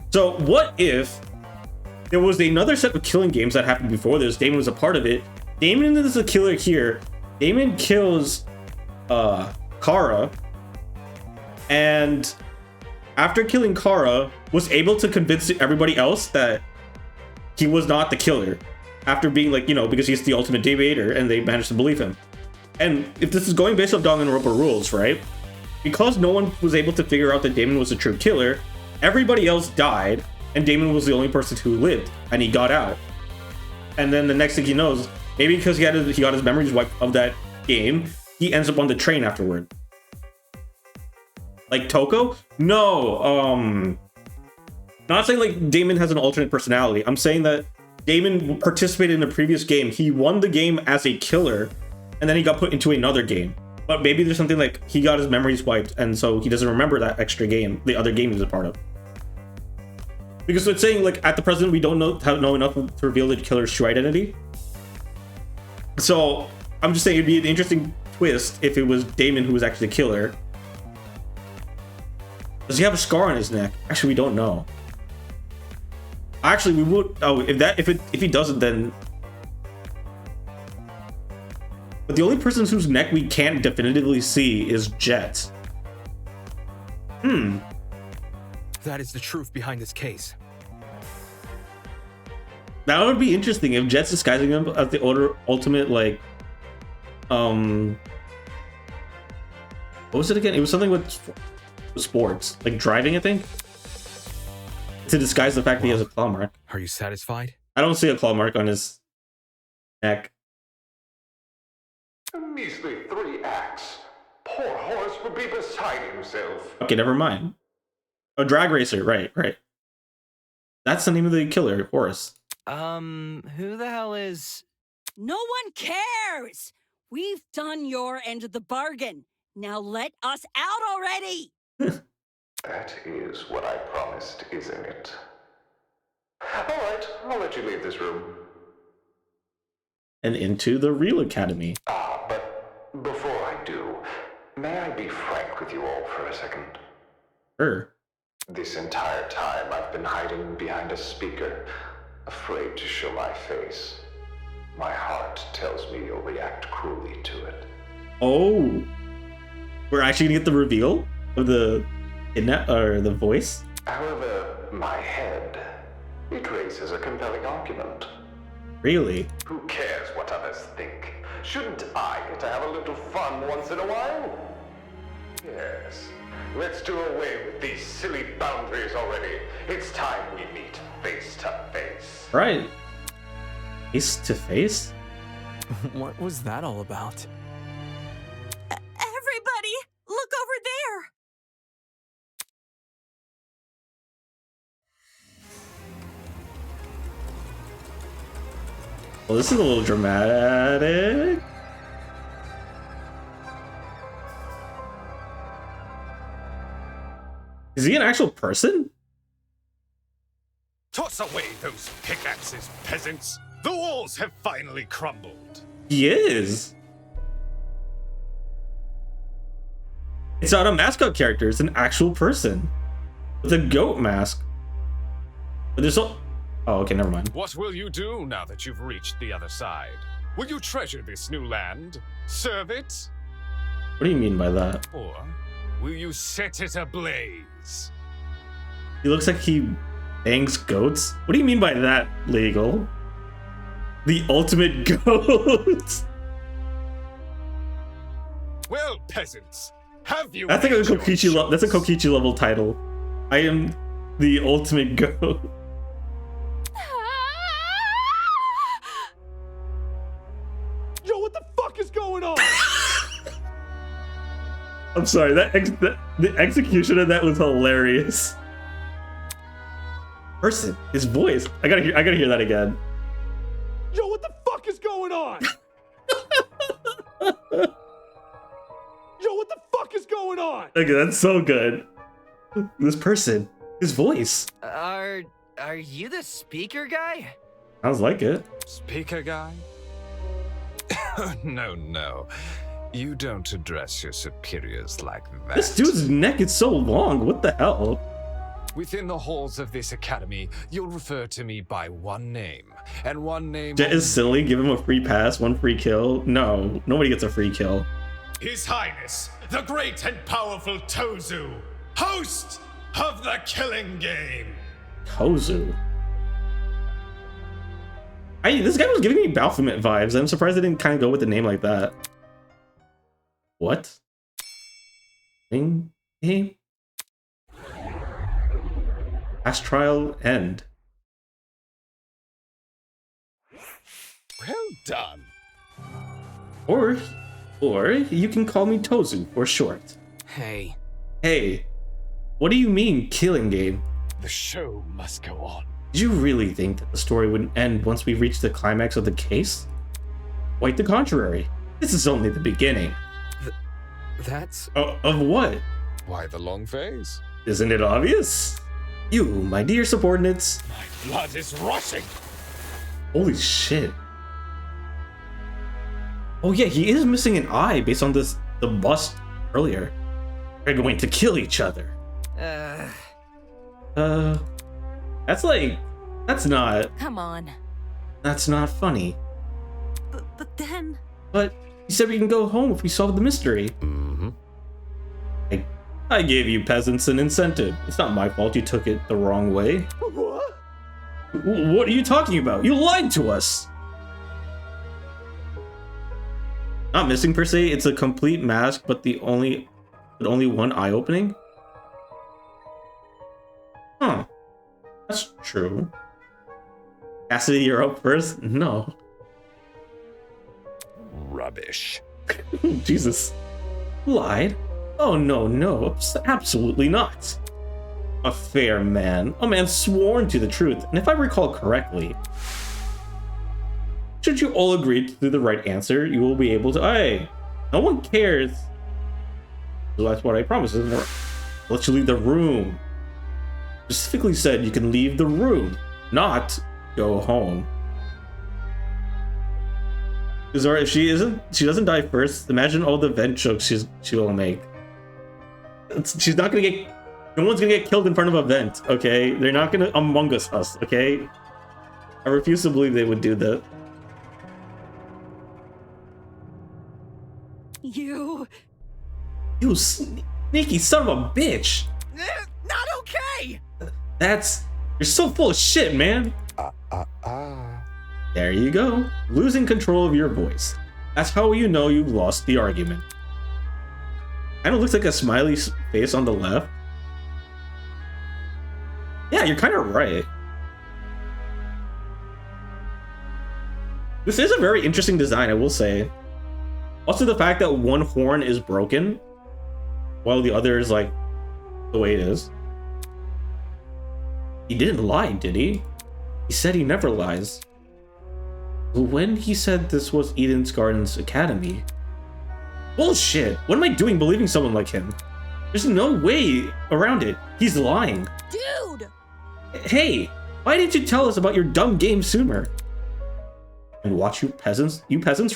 So what if there was another set of killing games that happened before this? Damon was a part of it. Damon is a killer here. Damon kills Kara, and after killing Kara, was able to convince everybody else that he was not the killer. After being like, you know, because he's the ultimate debater, and they managed to believe him. And if this is going based off Danganronpa rules, right? Because no one was able to figure out that Damon was a true killer, everybody else died, and Damon was the only person who lived, and he got out. And then the next thing he knows, maybe because he got his memories wiped of that game, he ends up on the train afterward. Like Toko? No, not saying like Damon has an alternate personality. I'm saying that Damon participated in a previous game. He won the game as a killer, and then he got put into another game. But maybe there's something like he got his memories wiped, and so he doesn't remember that extra game, the other game he was a part of. Because it's saying like at the present we don't know enough to reveal the killer's true identity. So I'm just saying it'd be an interesting twist if it was Damon who was actually the killer. Does he have a scar on his neck? Actually, we don't know. Actually, we would. Oh, if he doesn't, then. But the only person whose neck we can't definitively see is Jet. That is the truth behind this case. That would be interesting if Jet's disguising him as the ultimate, like, what was it again? It was something with sports, like driving, I think, to disguise the fact that he has a claw mark. Are you satisfied? I don't see a claw mark on his neck. A measly 3 acts. Poor Horace would be beside himself. Okay, never mind. Oh, drag racer, right. That's the name of the killer, Horace. Who the hell is... No one cares! We've done your end of the bargain. Now let us out already! That is what I promised, isn't it? Alright, I'll let you leave this room. And into the real academy. But before I do, may I be frank with you all for a second? Sure. This entire time I've been hiding behind a speaker, afraid to show my face. My heart tells me you'll react cruelly to it. Oh, we're actually gonna get the reveal of the voice. However, my head, it raises a compelling argument. Really? Who cares what others think? Shouldn't I get to have a little fun once in a while? Yes. Let's do away with these silly boundaries already. It's time we meet face to face. Right. Face to face? What was that all about? Everybody, look over there! Well, this is a little dramatic. Is he an actual person? Toss away those pickaxes, peasants. The walls have finally crumbled. He is. It's not a mascot character, it's an actual person. With a goat mask. But there's so... Oh, okay, never mind. What will you do now that you've reached the other side? Will you treasure this new land? Serve it? What do you mean by that? Or will you set it ablaze? He looks like he bangs goats? What do you mean by that, Legal? The ultimate goat? Well, peasants, have you... That's like a Kokichi that's a Kokichi level title. I am the ultimate goat. Yo, what the fuck is going on? I'm sorry, the execution of that was hilarious. Person, his voice. I gotta hear that again. Yo, what the fuck is going on? Yo, what the fuck is going on? Okay, that's so good. This person, his voice. Are you the speaker guy? Sounds like it. Speaker guy? No. You don't address your superiors like that. This dude's neck is so long. What the hell? Within the halls of this academy, you'll refer to me by one name, and one name... Jet is silly. Give him a free pass, one free kill. No, nobody gets a free kill. His Highness, the great and powerful Tozu, host of the Killing Game. Tozu? This guy was giving me Baphomet vibes. I'm surprised they didn't kind of go with a name like that. What? Game? Last trial end. Well done. Or you can call me Tozu for short. Hey. Hey, what do you mean, Killing Game? The show must go on. Did you really think that the story would end once we reach the climax of the case? Quite the contrary. This is only the beginning. That's... Of what? Why the long face? Isn't it obvious? You, my dear subordinates. My blood is rushing. Holy shit. Oh yeah, he is missing an eye based on the bust earlier. They're going to kill each other. That's not... Come on. That's not funny. But then... But you said we can go home if we solve the mystery. Mm-hmm. I gave you peasants an incentive. It's not my fault you took it the wrong way. What? What are you talking about? You lied to us! Not missing per se, it's a complete mask, but only one eye opening? Huh. That's true. Cassidy, you're up first? No. Rubbish. Jesus. Lied? Oh no, absolutely not. A fair man, a man sworn to the truth, and if I recall correctly, should you all agree to the right answer, you will be able to... Hey, no one cares. So that's what I promised, isn't it? I'll let you leave the room. Specifically said you can leave the room, not go home. Zora, if she doesn't die first, imagine all the vent jokes she will make. She's not gonna get... No one's gonna get killed in front of a vent, okay? They're not gonna Among Us, okay? I refuse to believe they would do that. You sneaky son of a bitch! Not okay! You're so full of shit, man! There you go. Losing control of your voice. That's how you know you've lost the argument. Kinda looks like a smiley face on the left. Yeah, you're kinda right. This is a very interesting design, I will say. Also, the fact that one horn is broken, while the other is like the way it is. He didn't lie, did he? He said he never lies. When he said this was Eden's Gardens Academy... Bullshit! What am I doing believing someone like him? There's no way around it. He's lying. Dude! Hey! Why didn't you tell us about your dumb game sooner? And watch you peasants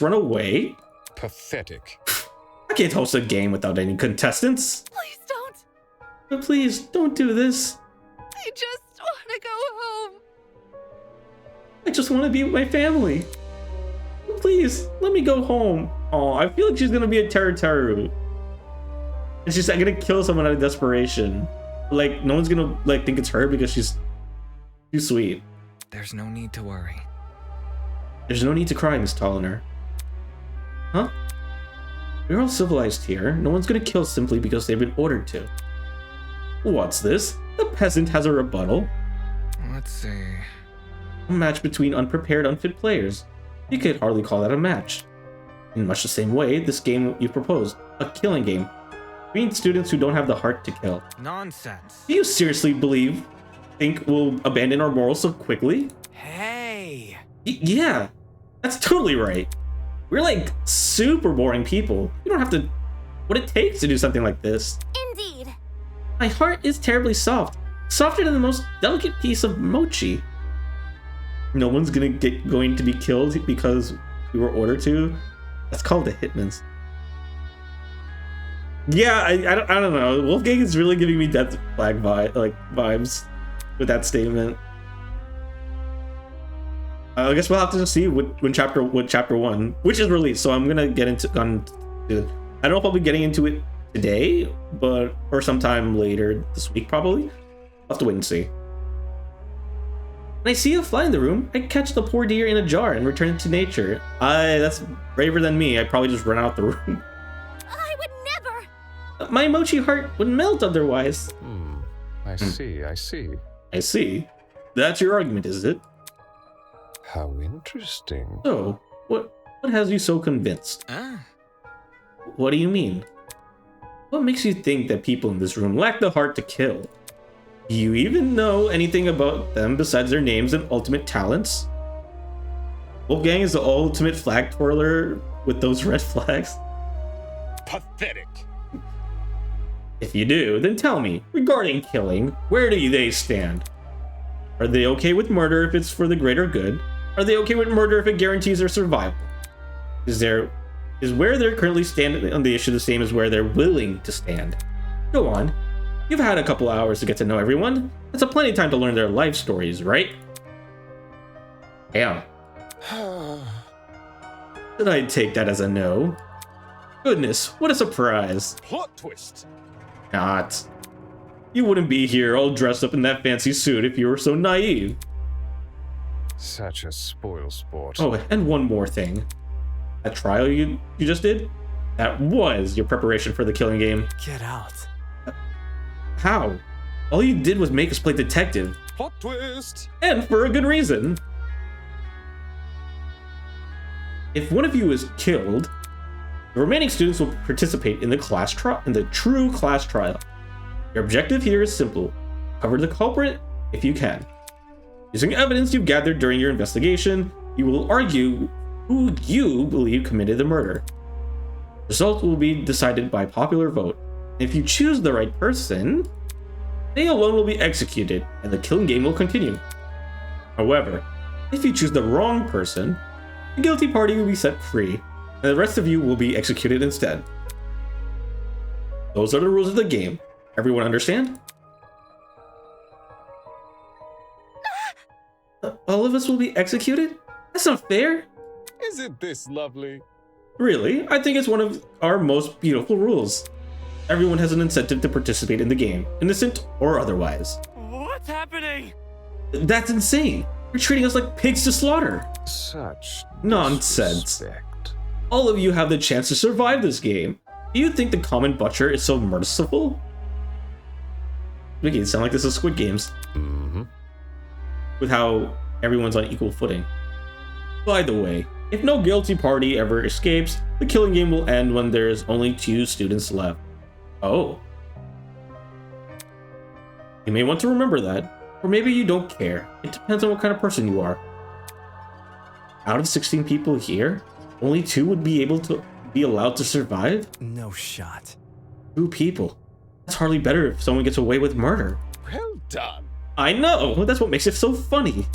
run away? Pathetic. I can't host a game without any contestants. Please don't. But please, don't do this. I just want to go home. I just want to be with my family. Please, let me go home. Oh, I feel like she's gonna be a Teru. And she's gonna kill someone out of desperation. Like, no one's gonna think it's her because she's too sweet. There's no need to worry. There's no need to cry, Miss Tolliner. Huh? We're all civilized here. No one's gonna kill simply because they've been ordered to. What's this? The peasant has a rebuttal. Let's see. A match between unprepared, unfit players. You could hardly call that a match. In much the same way, this game you proposed, a killing game. Between students who don't have the heart to kill. Nonsense. Do you seriously think we'll abandon our morals so quickly? Hey! Yeah, that's totally right. We're like super boring people. You don't have to... What it takes to do something like this. Indeed. My heart is terribly soft. Softer than the most delicate piece of mochi. No one's going to be killed because we were ordered to. That's called the Hitmans. Yeah, I don't know. Wolfgang is really giving me Death Flag vibes with that statement. I guess we'll have to just see what chapter 1, which is released. So I'm gonna get into. I don't know if I'll be getting into it today, or sometime later this week probably. I'll have to wait and see. When I see a fly in the room, I catch the poor deer in a jar and return it to nature. That's braver than me. I'd probably just run out the room. I would never. My mochi heart would melt otherwise. I see. I see. That's your argument, is it? How interesting. So, what has you so convinced? What do you mean? What makes you think that people in this room lack the heart to kill? Do you even know anything about them besides their names and ultimate talents? Wolfgang is the ultimate flag twirler with those red flags. Pathetic. If you do, then tell me, regarding killing, where do they stand? Are they okay with murder if it's for the greater good? Are they okay with murder if it guarantees their survival? Is where they're currently standing on the issue the same as where they're willing to stand? Go on. You've had a couple hours to get to know everyone. That's a plenty of time to learn their life stories, right? Damn. Then I'd take that as a no. Goodness, what a surprise. Plot twist. Not. You wouldn't be here all dressed up in that fancy suit if you were so naive. Such a spoil sport. Oh, and one more thing. That trial you just did? That was your preparation for the killing game. Get out. How? All you did was make us play detective. Plot twist. And for a good reason. If one of you is killed, the remaining students will participate in the true class trial. Your objective here is simple. Cover the culprit if you can. Using evidence you've gathered during your investigation, you will argue who you believe committed the murder. The result will be decided by popular vote. If you choose the right person, they alone will be executed and the killing game will continue. However, if you choose the wrong person, the guilty party will be set free and the rest of you will be executed instead. Those are the rules of the game. Everyone understand? All of us will be executed? That's not fair. Isn't this lovely? Really, I think it's one of our most beautiful rules. Everyone has an incentive to participate in the game, innocent or otherwise. What's happening? That's insane. You're treating us like pigs to slaughter. Such nonsense. Disrespect. All of you have the chance to survive this game. Do you think the common butcher is so merciful? Making it sound like this is Squid Games. Mm-hmm. With how everyone's on equal footing. By the way, if no guilty party ever escapes, the killing game will end when there's only 2 students left. Oh. You may want to remember that, or maybe you don't care. It depends on what kind of person you are. Out of 16 people here, only 2 would be able to be allowed to survive? No shot. 2 people. That's hardly better if someone gets away with murder. Well done. I know! That's what makes it so funny.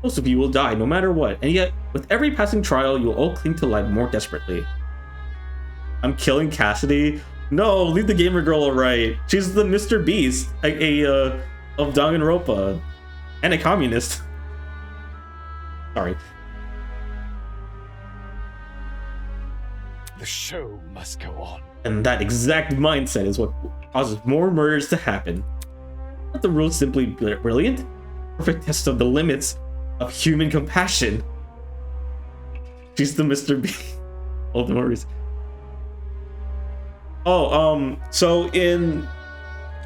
Most of you will die no matter what, and yet, with every passing trial, you'll all cling to life more desperately. I'm killing Cassidy? No, leave the gamer girl alright. She's the Mr. Beast, of Danganronpa, and a communist. Sorry. The show must go on. And that exact mindset is what causes more murders to happen. Aren't the rules simply brilliant? Perfect test of the limits of human compassion. She's the Mr. B. All the worries. Oh, so in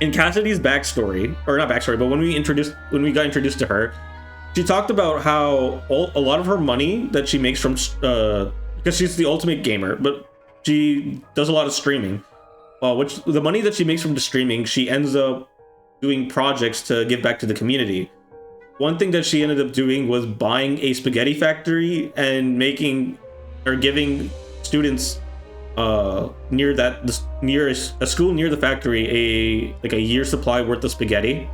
Cassidy's backstory, or not backstory, but when we got introduced to her, she talked about how a lot of her money that she makes from because she's the ultimate gamer, but she does a lot of streaming. Which the money that she makes from the streaming, she ends up doing projects to give back to the community. One thing that she ended up doing was buying a spaghetti factory and giving students near a school near the factory a year supply worth of spaghetti.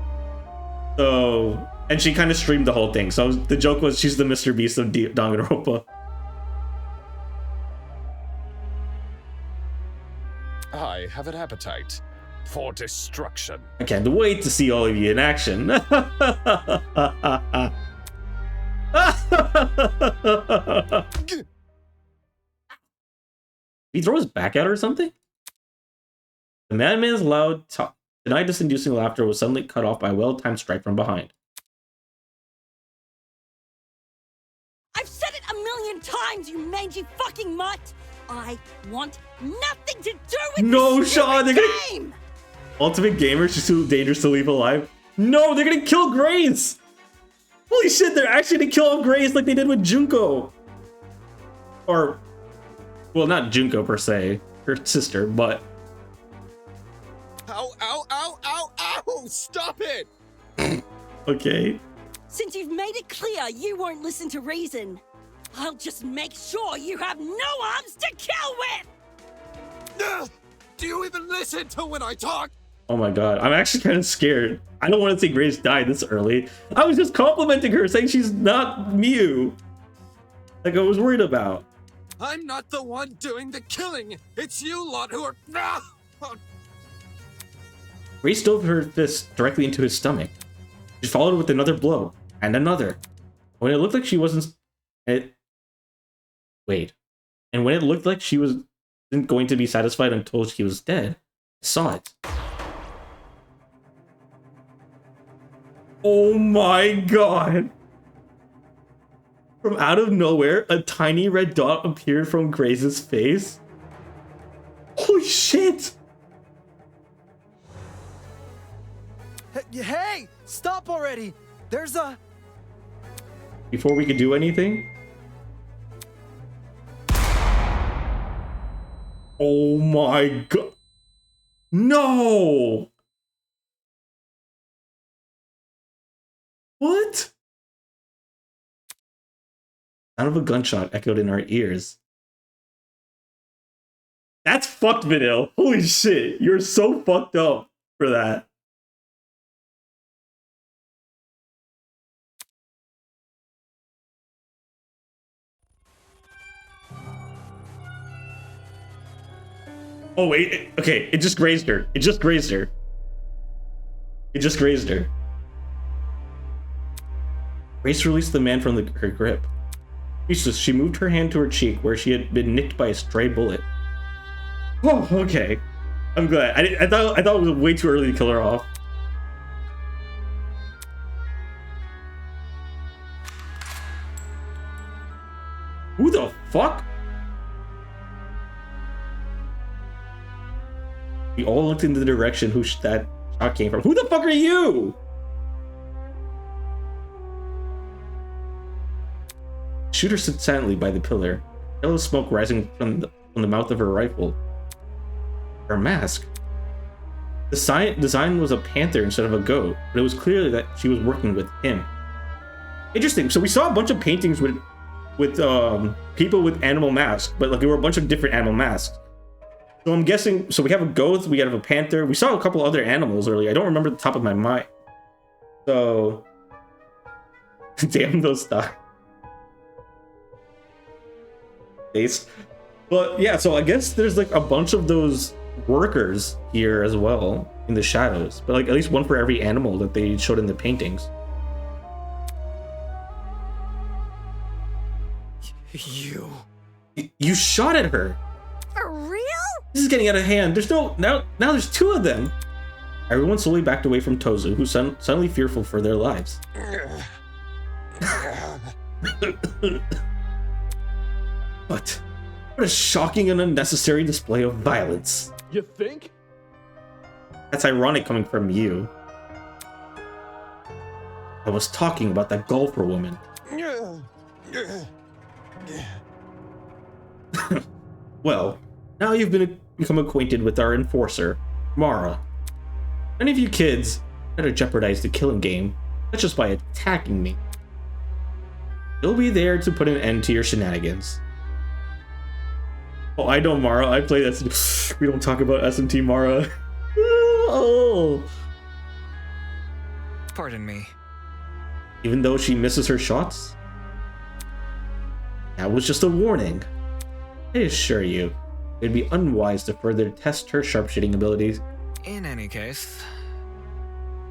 So, and she kind of streamed the whole thing. So the joke was she's the Mr. Beast of Danganronpa. I have an appetite for destruction. I can't wait to see all of you in action. He throw his back at her or something? The madman's loud, denied-inducing laughter was suddenly cut off by a well-timed strike from behind. I've said it a million times, you mangy fucking mutt! I want nothing to do with this Sean, game! Ultimate gamer, she's too dangerous to leave alive. No, they're gonna kill Grace! Holy shit, they're actually gonna kill Grace like they did with Junko. Or, well, not Junko per se, her sister, but... Ow, ow, ow, ow, ow! Stop it! Okay. Since you've made it clear you won't listen to reason, I'll just make sure you have no arms to kill with! Do you even listen to when I talk? Oh my god, I'm actually kind of scared. I don't want to say Grace died this early. I was just complimenting her, saying she's not Mew. Like I was worried about. I'm not the one doing the killing. It's you lot who are. Grace dove her fist directly into his stomach. She followed with another blow, and another. When it looked like she wasn't... Wait. And when it looked like she wasn't going to be satisfied until she was dead, I saw it. Oh my god! From out of nowhere, a tiny red dot appeared from Grace's face. Holy shit! Hey! Stop already! There's a... Before we could do anything? Oh my god! No! What? Sound of a gunshot echoed in our ears. That's fucked, Vidil. Holy shit, you're so fucked up for that. Oh wait, okay, it just grazed her. It just grazed her. It just grazed her. Grace released the man from her grip. Jesus, she moved her hand to her cheek where she had been nicked by a stray bullet. Oh, okay. I'm glad. I thought it was way too early to kill her off. Who the fuck? We all looked in the direction that shot came from. Who the fuck are you? Shooter stood silently by the pillar, yellow smoke rising from the mouth of her rifle. Her mask. The design was a panther instead of a goat, but it was clear that she was working with him. Interesting. So we saw a bunch of paintings with people with animal masks, but like there were a bunch of different animal masks. So I'm guessing. So we have a goat, we have a panther. We saw a couple other animals earlier. I don't remember the top of my mind. So, damn those stocks. But yeah, so I guess there's like a bunch of those workers here as well in the shadows, but like at least one for every animal that they showed in the paintings. You shot at her. For real? This is getting out of hand. There's no now there's two of them. Everyone slowly backed away from Tozu, who's suddenly fearful for their lives. But what a shocking and unnecessary display of violence. You think? That's ironic coming from you. I was talking about that golfer woman. Well, now you've become acquainted with our enforcer, Mara. Any of you kids better jeopardize the killing game, not just by attacking me. You'll be there to put an end to your shenanigans. Oh, I know Mara. I played SMT. We don't talk about SMT Mara. Oh. Pardon me. Even though she misses her shots? That was just a warning. I assure you, it'd be unwise to further test her sharpshooting abilities. In any case.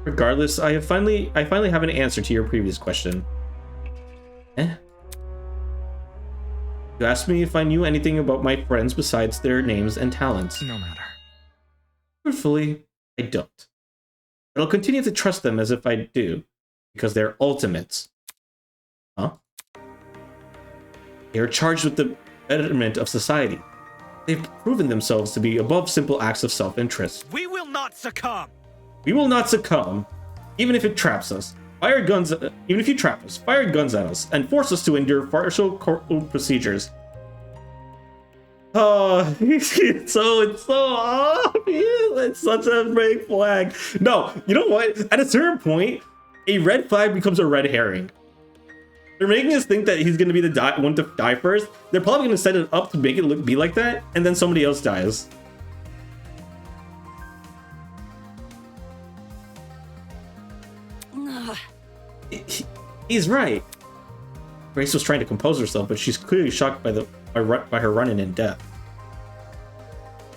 Regardless, I finally have an answer to your previous question. You asked me if I knew anything about my friends besides their names and talents. No matter. Truthfully, I don't. But I'll continue to trust them as if I do, because they're ultimates. Huh? They are charged with the betterment of society. They've proven themselves to be above simple acts of self-interest. We will not succumb! We will not succumb, even if it traps us. Even if you trap us, fire guns at us, and force us to endure partial court procedures. Oh, it's so obvious. It's such a red flag. No, you know what? At a certain point, a red flag becomes a red herring. They're making us think that he's going to be the one to die first. They're probably going to set it up to make it be like that, and then somebody else dies. He's right. Grace was trying to compose herself, but she's clearly shocked by her run-in and death.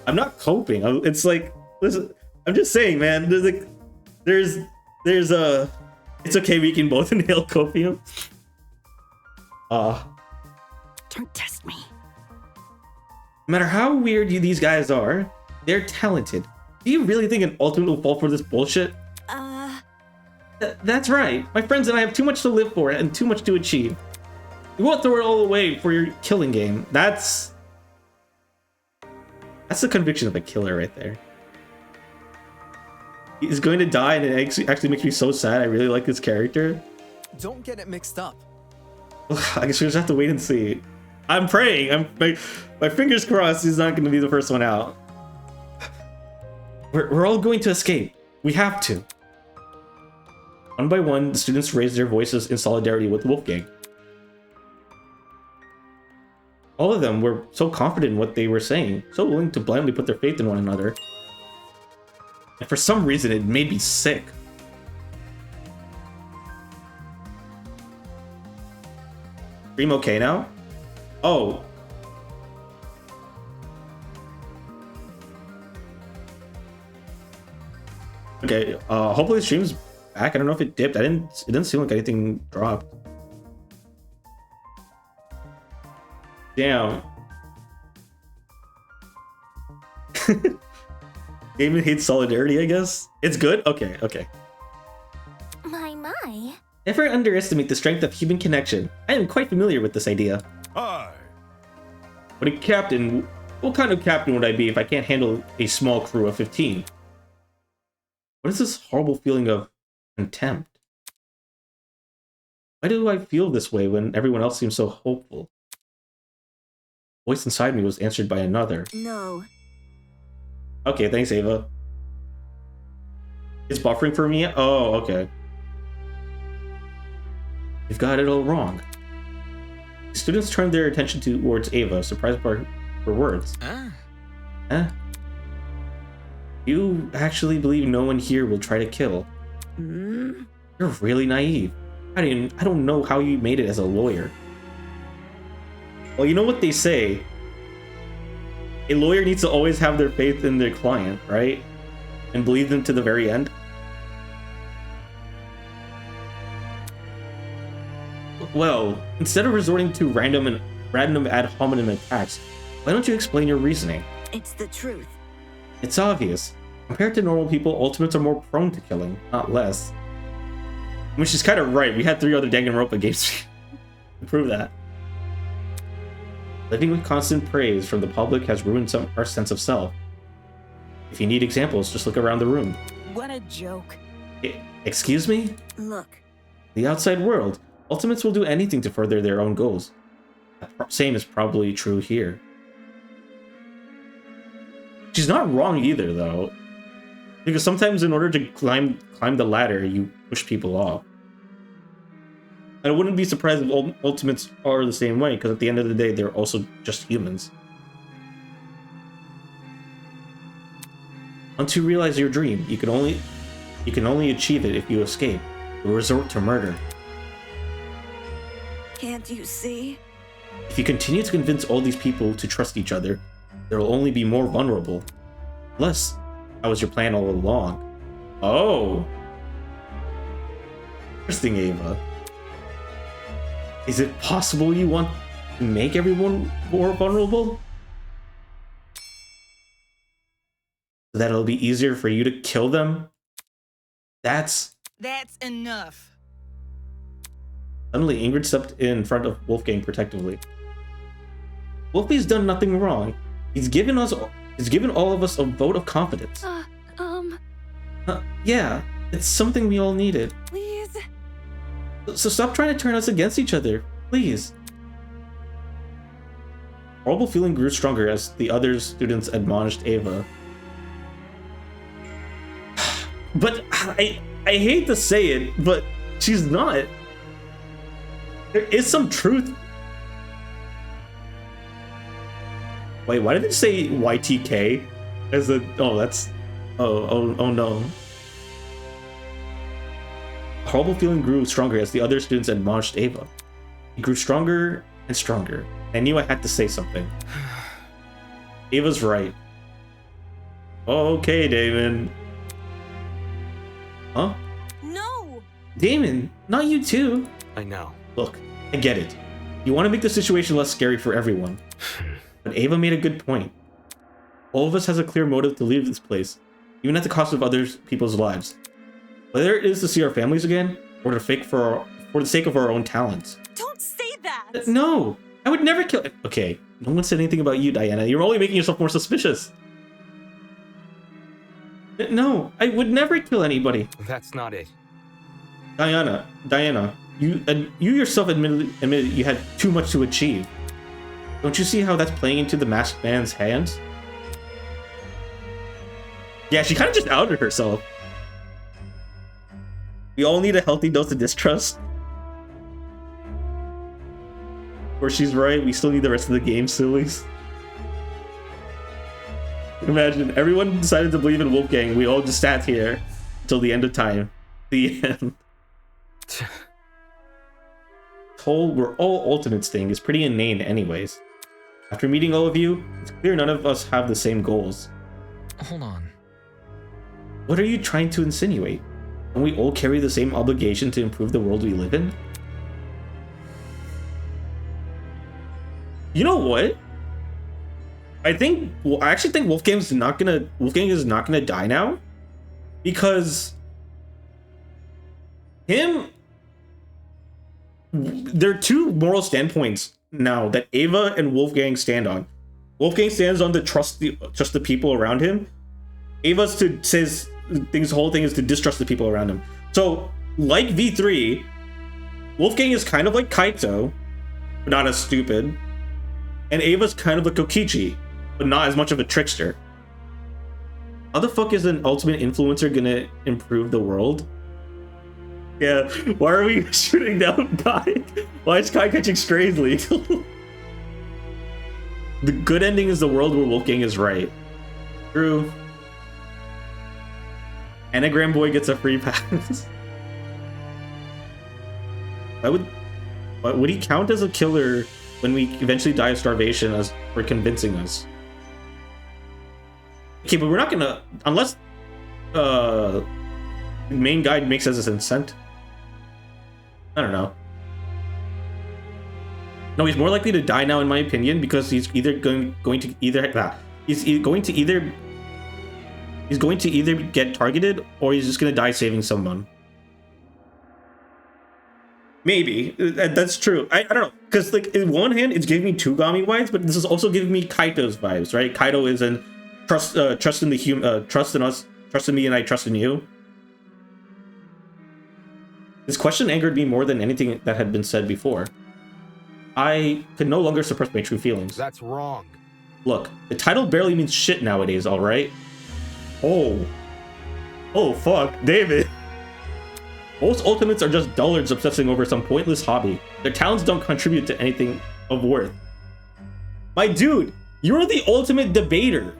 I'm not coping. It's like, listen, I'm just saying, man. There's it's okay. We can both inhale copium. Don't test me. No matter how weird these guys are, they're talented. Do you really think an ultimate will fall for this bullshit? That's right. My friends and I have too much to live for and too much to achieve. You won't throw it all away for your killing game. That's the conviction of a killer right there. He's going to die, and it actually makes me so sad. I really like this character. Don't get it mixed up. I guess we just have to wait and see. I'm praying. My fingers crossed he's not going to be the first one out. We're all going to escape. We have to. One by one, the students raised their voices in solidarity with Wolfgang. All of them were so confident in what they were saying, so willing to blindly put their faith in one another. And for some reason, it made me sick. Stream okay now? Oh. Okay, hopefully the stream's back. I don't know if it dipped. It didn't seem like anything dropped. Damn. Gaming hates solidarity, I guess. It's good? Okay. My. Never underestimate the strength of human connection. I am quite familiar with this idea. Aye. But a captain, what kind of captain would I be if I can't handle a small crew of 15? What is this horrible feeling of contempt? Why do I feel this way when everyone else seems so hopeful? The voice inside me was answered by another. No. Okay, thanks, Ava. It's buffering for me? Oh, okay. You've got it all wrong. The students turned their attention towards Ava, surprised by her words. You actually believe no one here will try to kill? You're really naive. I don't know how you made it as a lawyer. Well, you know what they say. A lawyer needs to always have their faith in their client, right? And believe them to the very end. Well, instead of resorting to random ad hominem attacks, why don't you explain your reasoning? It's the truth. It's obvious. Compared to normal people, ultimates are more prone to killing, not less. I mean, she's kind of right. We had 3 other Danganronpa games to prove that. Living with constant praise from the public has ruined our sense of self. If you need examples, just look around the room. What a joke. Excuse me? Look. The outside world. Ultimates will do anything to further their own goals. The same is probably true here. She's not wrong either, though. Because sometimes in order to climb the ladder, you push people off. And I wouldn't be surprised if ultimates are the same way, because at the end of the day, they're also just humans. Once you realize your dream, you can only achieve it if you escape, or resort to murder. Can't you see? If you continue to convince all these people to trust each other, they will only be more vulnerable. Plus, that was your plan all along. Oh! Interesting, Ava. Is it possible you want to make everyone more vulnerable? So that it'll be easier for you to kill them? That's enough. Suddenly, Ingrid stepped in front of Wolfgang protectively. Wolfie's done nothing wrong. He's given all of us a vote of confidence. Yeah, it's something we all needed. Please. So stop trying to turn us against each other, please. Horrible feeling grew stronger as the other students admonished Ava. But I hate to say it, but she's not. There is some truth. Wait, why did it say YTK as a? Oh, that's. Oh no. A horrible feeling grew stronger as the other students admonished Ava. It grew stronger and stronger. I knew I had to say something. Ava's right. Okay, Damon. Huh? No! Damon, not you too. I know. Look, I get it. You want to make the situation less scary for everyone. But Ava made a good point. All of us has a clear motive to leave this place, even at the cost of other people's lives. Whether it is to see our families again, or to fake for the sake of our own talents. Don't say that! No! I would never kill- Okay, no one said anything about you, Diana. You're only making yourself more suspicious. No, I would never kill anybody. That's not it. Diana, you yourself admitted you had too much to achieve. Don't you see how that's playing into the masked man's hands? Yeah, she kind of just outed herself. We all need a healthy dose of distrust. Or she's right, we still need the rest of the game, sillies. Imagine, everyone decided to believe in Wolfgang, we all just sat here until the end of time. The end. This whole we're all ultimates thing is pretty inane anyways. After meeting all of you, it's clear none of us have the same goals. Hold on. What are you trying to insinuate? Don't we all carry the same obligation to improve the world we live in? You know what? I actually think Wolfgang is not gonna die now, because there are two moral standpoints now that Ava and Wolfgang stand on. Wolfgang stands on the trust the people around him. Ava's says his whole thing is to distrust the people around him. So, like V3, Wolfgang is kind of like Ch.0, but not as stupid. And Ava's kind of like Kokichi, but not as much of a trickster. How the fuck is an ultimate influencer gonna improve the world? Yeah, why are we shooting down Kai? Why is Kai catching strays legal? The good ending is the world where Wolfgang is right. True. Anagram Boy gets a free pass. Would he count as a killer when we eventually die of starvation as for convincing us? Okay, but we're not gonna, unless the main guide makes us an incent. I don't know. No, he's more likely to die now, in my opinion, because he's either going to either get targeted or he's just going to die saving someone. Maybe that's true. I don't know, because like in one hand it's giving me Tugami vibes, but this is also giving me Kaito's vibes, right? Kaito is in trust in us, trust in me, and I trust in you. This question angered me more than anything that had been said before. I could no longer suppress my true feelings. That's wrong. Look, the title barely means shit nowadays, alright? Oh fuck, David. Most ultimates are just dullards obsessing over some pointless hobby. Their talents don't contribute to anything of worth. My dude, you're the ultimate debater.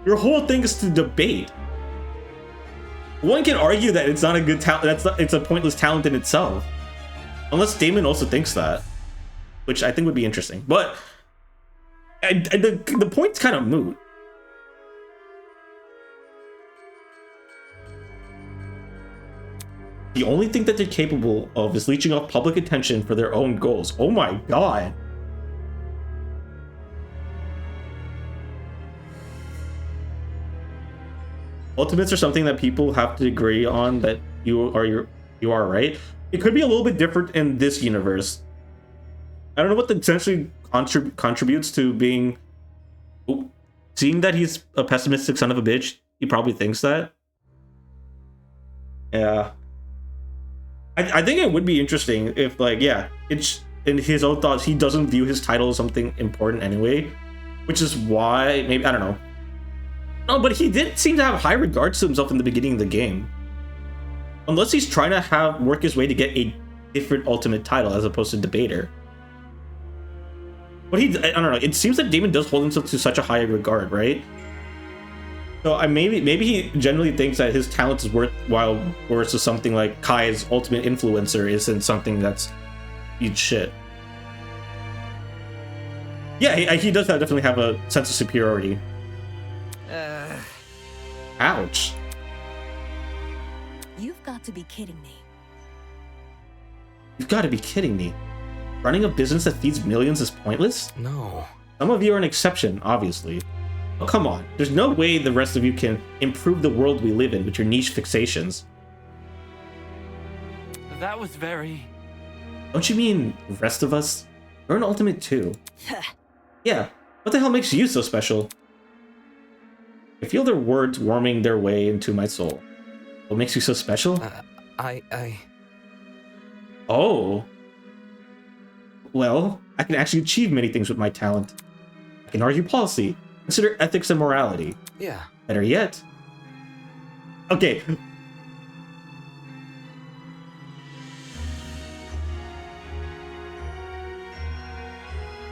Your whole thing is to debate. One can argue that it's not a good talent. It's a pointless talent in itself, unless Damon also thinks that, which I think would be interesting. But the point's kind of moot. The only thing that they're capable of is leeching off public attention for their own goals. Oh my god. Ultimates are something that people have to agree on that you are right. It could be a little bit different in this universe. I don't know what essentially contributes to being... Seeing that he's a pessimistic son of a bitch, he probably thinks that. Yeah. I think it would be interesting if, like, yeah, it's in his own thoughts, he doesn't view his title as something important anyway, which is why, maybe, I don't know. No, but he did seem to have high regards to himself in the beginning of the game. Unless he's trying to work his way to get a different ultimate title as opposed to debater. But I don't know, it seems that Damon does hold himself to such a high regard, right? So maybe he genuinely thinks that his talent is worthwhile versus something like Kai's ultimate influencer isn't something that's eat shit. Yeah, he does definitely have a sense of superiority. Ouch. You've got to be kidding me. You've got to be kidding me. Running a business that feeds millions is pointless? No. Some of you are an exception, obviously. Oh, come on. There's no way the rest of you can improve the world we live in with your niche fixations. That was very... Don't you mean the rest of us? You're an ultimate too. Yeah, what the hell makes you so special? I feel their words warming their way into my soul. What makes you so special? Oh. Well, I can actually achieve many things with my talent. I can argue policy, consider ethics and morality. Yeah. Better yet. Okay.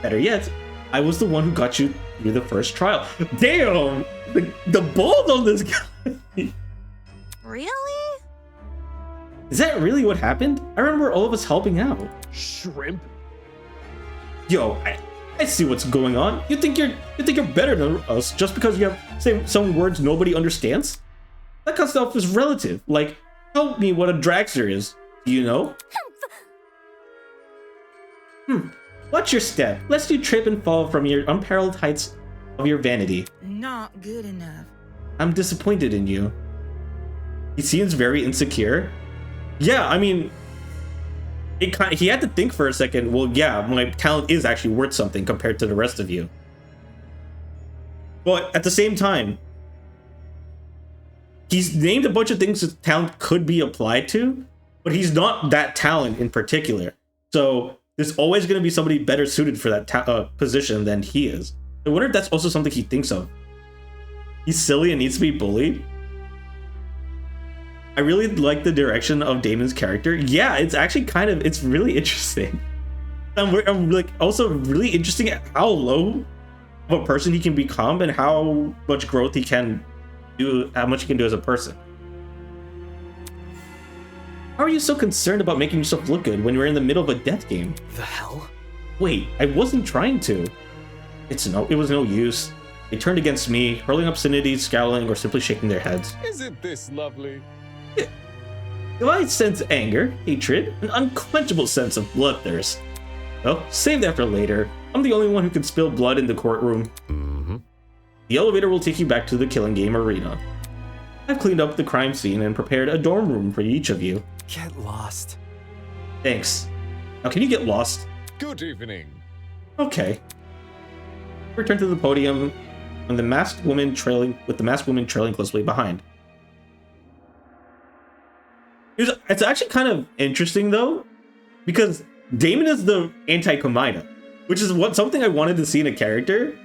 Better yet, I was the one who got you through the first trial. Damn! The balls on this guy! Really? Is that really what happened? I remember all of us helping out. Shrimp? Yo, I see what's going on. You think you're better than us just because you have some words nobody understands? That kind of stuff is relative. Like, tell me what a dragster is. Do you know? Watch your step, lest you trip and fall from your unparalleled heights of your vanity. Not good enough. I'm disappointed in you. He seems very insecure. Yeah, I mean, he had to think for a second, well, yeah, my talent is actually worth something compared to the rest of you. But at the same time, he's named a bunch of things that talent could be applied to, but he's not that talent in particular. So there's always going to be somebody better suited for that position than he is. I wonder if that's also something he thinks of. He's silly and needs to be bullied. I really like the direction of Damon's character. Yeah, it's actually it's really interesting. I'm like also really interesting at how low of a person he can become and how much growth he can do, how much he can do as a person. How are you so concerned about making yourself look good when you're in the middle of a death game? The hell? Wait, I wasn't trying to. It was no use. They turned against me, hurling obscenities, scowling, or simply shaking their heads. Isn't this lovely? If I sense anger, hatred, an unquenchable sense of bloodthirst. Well, save that for later. I'm the only one who can spill blood in the courtroom. The elevator will take you back to the killing game arena. I've cleaned up the crime scene and prepared a dorm room for each of you. Get lost. Thanks. Now can you get lost? Good evening. Okay. Return to the podium and the masked woman trailing closely behind. It's actually kind of interesting though, because Damon is the anti-Komaina, which is something I wanted to see in a character,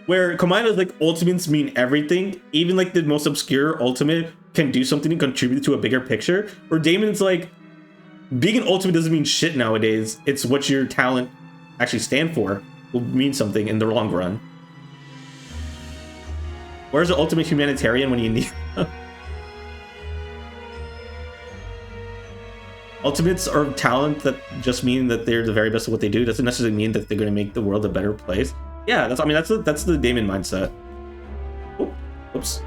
where Komaina's like ultimates mean everything, even like the most obscure ultimate can do something to contribute to a bigger picture, where Damon's like, being an ultimate doesn't mean shit nowadays, it's what your talent actually stand for will mean something in the long run. Where's the ultimate humanitarian when you need Ultimates are talent that just mean that they're the very best at what they do. Doesn't necessarily mean that they're going to make the world a better place. Yeah, that's the Damon mindset. Oh, oops.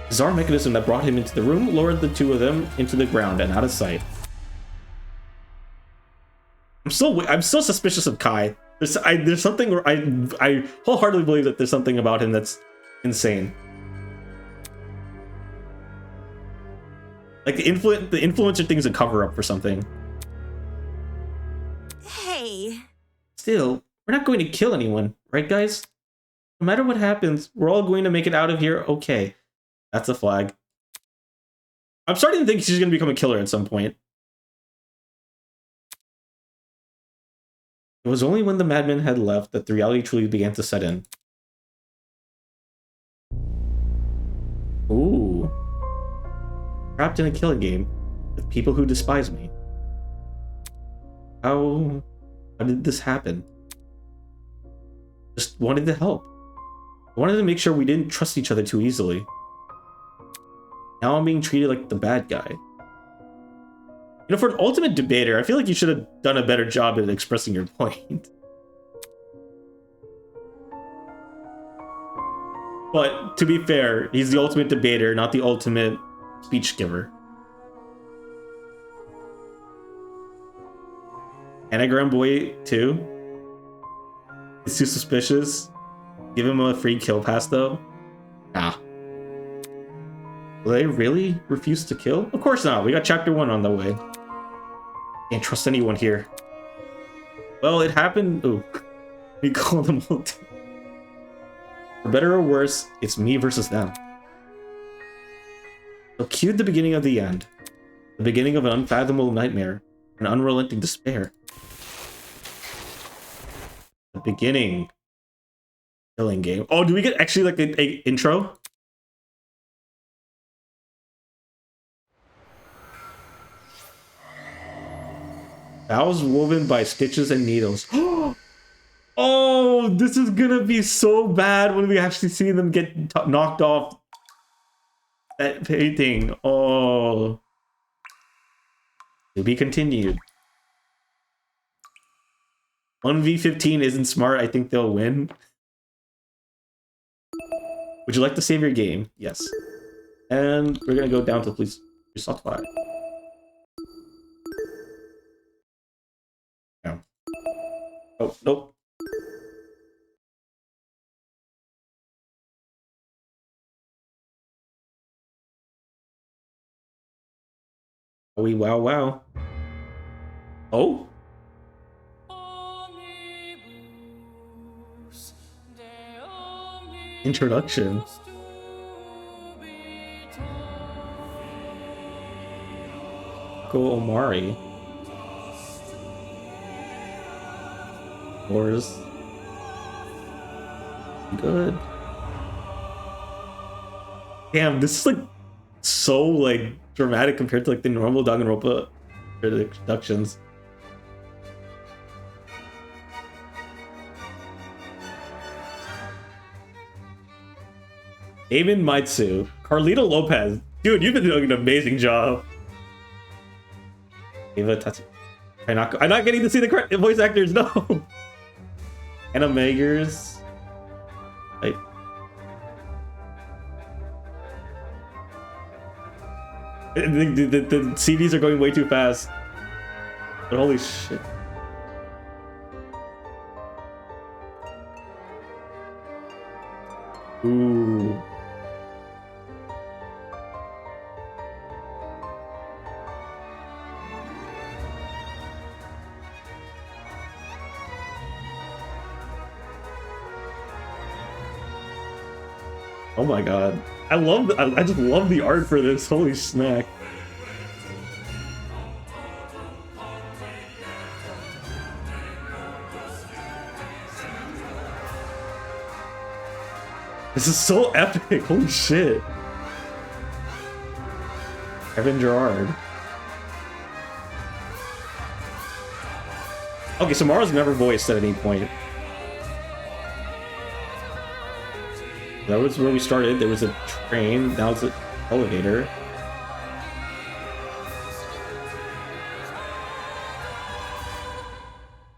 Bizarre mechanism that brought him into the room lowered the two of them into the ground and out of sight. I'm so suspicious of Kai. There's something where I wholeheartedly believe that there's something about him that's insane. Like the influencer thing is a cover up for something. Hey. Still, we're not going to kill anyone, right guys? No matter what happens, we're all going to make it out of here okay. That's a flag. I'm starting to think she's going to become a killer at some point. It was only when the madman had left that the reality truly began to set in. Ooh. Trapped in a killing game with people who despise me. How did this happen? Just wanted to help. I wanted to make sure we didn't trust each other too easily. Now I'm being treated like the bad guy. You know, for an ultimate debater, I feel like you should have done a better job at expressing your point. But to be fair, he's the ultimate debater, not the ultimate speech giver. Anagram boy too? He's too suspicious. Give him a free kill pass though? Nah. Will they really refuse to kill? Of course not. We got chapter 1 on the way. Can't trust anyone here. Well, it happened. Ooh. We called them all. For better or worse, it's me versus them. So cued the beginning of the end. The beginning of an unfathomable nightmare. An unrelenting despair. The beginning. Killing game. Oh, do we get actually like a intro? Vows woven by stitches and needles. Oh, this is gonna be so bad when we actually see them get knocked off that painting. Oh. To be continued. 1v15 isn't smart. I think they'll win. Would you like to save your game? Yes. And we're gonna go down to police supply. No. Oh, nope. Oh, wow, wow. Oh? Introduction. Go Omari. Wars. Good. Damn, this is like so like dramatic compared to like the normal Danganronpa introductions. Eamon Maitsu, Carlito Lopez. Dude, you've been doing an amazing job. Ava Tatsu. I'm not getting to see the correct voice actors, no. Anna Megers. Like, the CDs are going way too fast. But holy shit. Ooh. Oh my god. I just love the art for this. Holy snack. This is so epic. Holy shit. Evan Gerard. Okay, so Mara's never voiced at any point. That was where we started. There was a train. Now it's an elevator.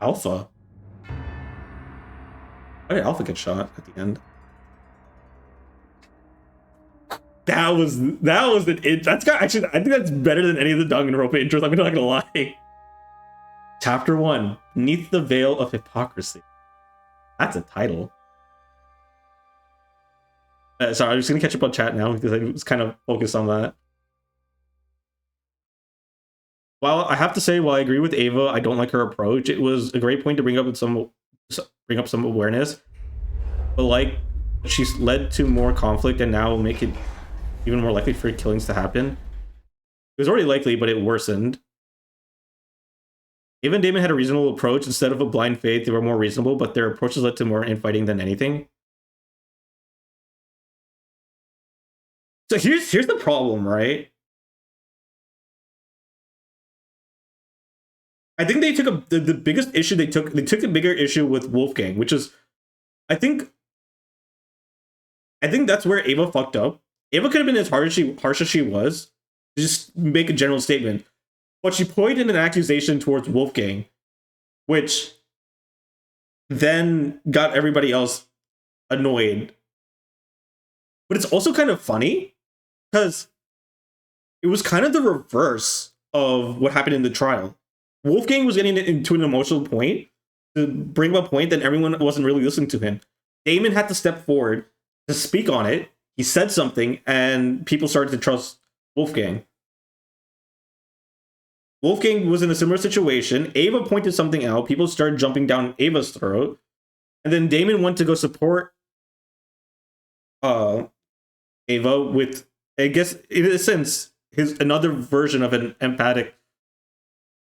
Alpha. Why did Alpha get shot at the end? That was the that's got actually I think that's better than any of the Danganronpa intros. I'm not gonna lie. Chapter 1, Beneath the Veil of Hypocrisy. That's a title. Sorry, I'm just gonna catch up on chat now because I was kind of focused on that. While I have to say, while I agree with Ava, I don't like her approach. It was a great point to bring up some awareness, but like she's led to more conflict and now will make it even more likely for killings to happen. It was already likely, but it worsened. Ava and Damon had a reasonable approach. Instead of a blind faith, they were more reasonable, but their approaches led to more infighting than anything. So here's the problem, right? I think they took the biggest issue they took a bigger issue with Wolfgang, which is, I think I think that's where Ava fucked up. Ava could have been as harsh as she was, to just make a general statement. But she pointed an accusation towards Wolfgang, which then got everybody else annoyed. But it's also kind of funny because it was kind of the reverse of what happened in the trial. Wolfgang was getting into an emotional point to bring up a point that everyone wasn't really listening to him. Damon had to step forward to speak on it. He said something, and people started to trust Wolfgang. Wolfgang was in a similar situation. Ava pointed something out. People started jumping down Ava's throat. And then Damon went to go support Ava with, I guess, in a sense, another version of an emphatic,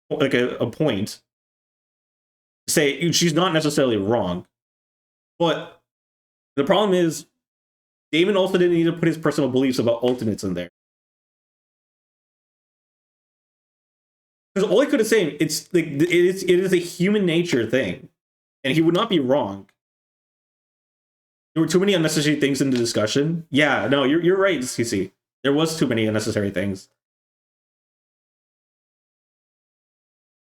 like a point. Say she's not necessarily wrong. But the problem is, Damon also didn't need to put his personal beliefs about ultimates in there. Because all he could have said, it's like it is a human nature thing, and he would not be wrong. There were too many unnecessary things in the discussion. Yeah, no, you're right, CC. There was too many unnecessary things.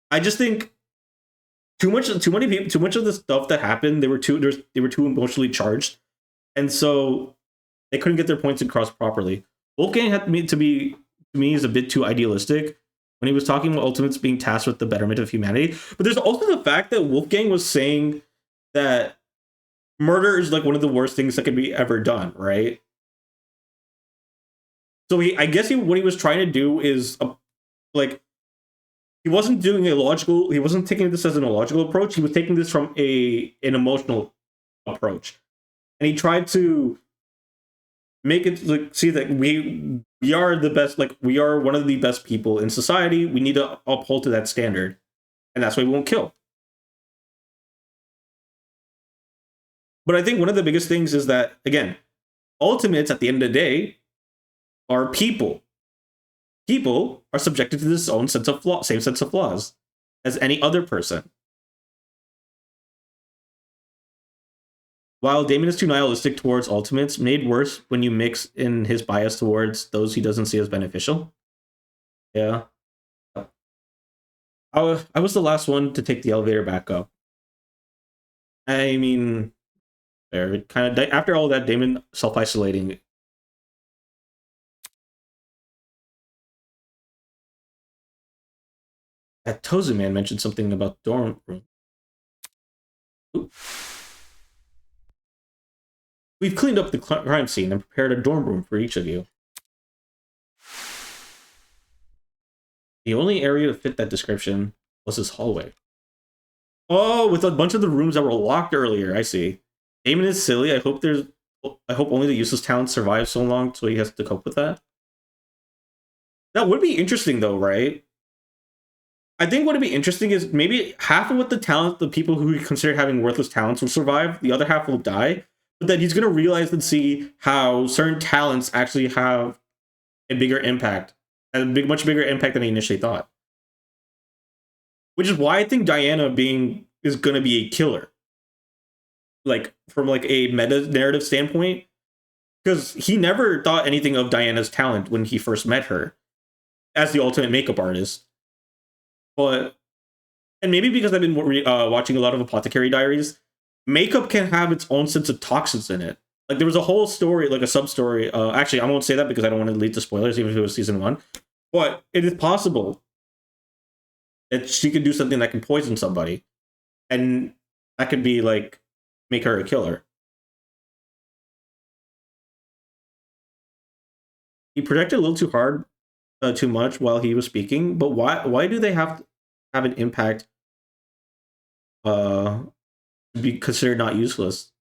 I just think too much of the stuff that happened. They were too emotionally charged, and so they couldn't get their points across properly. Wolfgang had to me is a bit too idealistic when he was talking about ultimates being tasked with the betterment of humanity. But there's also the fact that Wolfgang was saying that murder is like one of the worst things that could be ever done, right? So I guess what he was trying to do is like, he wasn't taking this as an illogical approach. He was taking this from an emotional approach, and he tried to make it like see that we are the best, like we are one of the best people in society. We need to uphold to that standard, and that's why we won't kill. But I think one of the biggest things is that, again, ultimates at the end of the day are people. People are subjected to this own same sense of flaws as any other person. While Damon is too nihilistic towards ultimates, made worse when you mix in his bias towards those he doesn't see as beneficial. Yeah. I was the last one to take the elevator back up. I mean, it kind of after all that, Damon self-isolating. That Tozu man mentioned something about dorm room. Ooh. We've cleaned up the crime scene and prepared a dorm room for each of you. The only area to fit that description was this hallway. Oh, with a bunch of the rooms that were locked earlier. I see. Damon is silly. I hope only the useless talent survives so long, so he has to cope with that. That would be interesting, though, right? I think what would be interesting is maybe half of what the people who we consider having worthless talents will survive. The other half will die. But then he's going to realize and see how certain talents actually have a bigger impact. Much bigger impact than he initially thought. Which is why I think Diana is going to be a killer. Like, from like a meta narrative standpoint. Because he never thought anything of Diana's talent when he first met her. As the ultimate makeup artist. But, and maybe because I've been watching a lot of Apothecary Diaries, makeup can have its own sense of toxins in it. Like, there was a whole story, like a sub-story. Actually, I won't say that because I don't want to lead to spoilers, even if it was season 1. But it is possible that she could do something that can poison somebody. And that could be, like, make her a killer. He projected a little too hard, too much while he was speaking. But why do they have to have an impact to be considered not useless?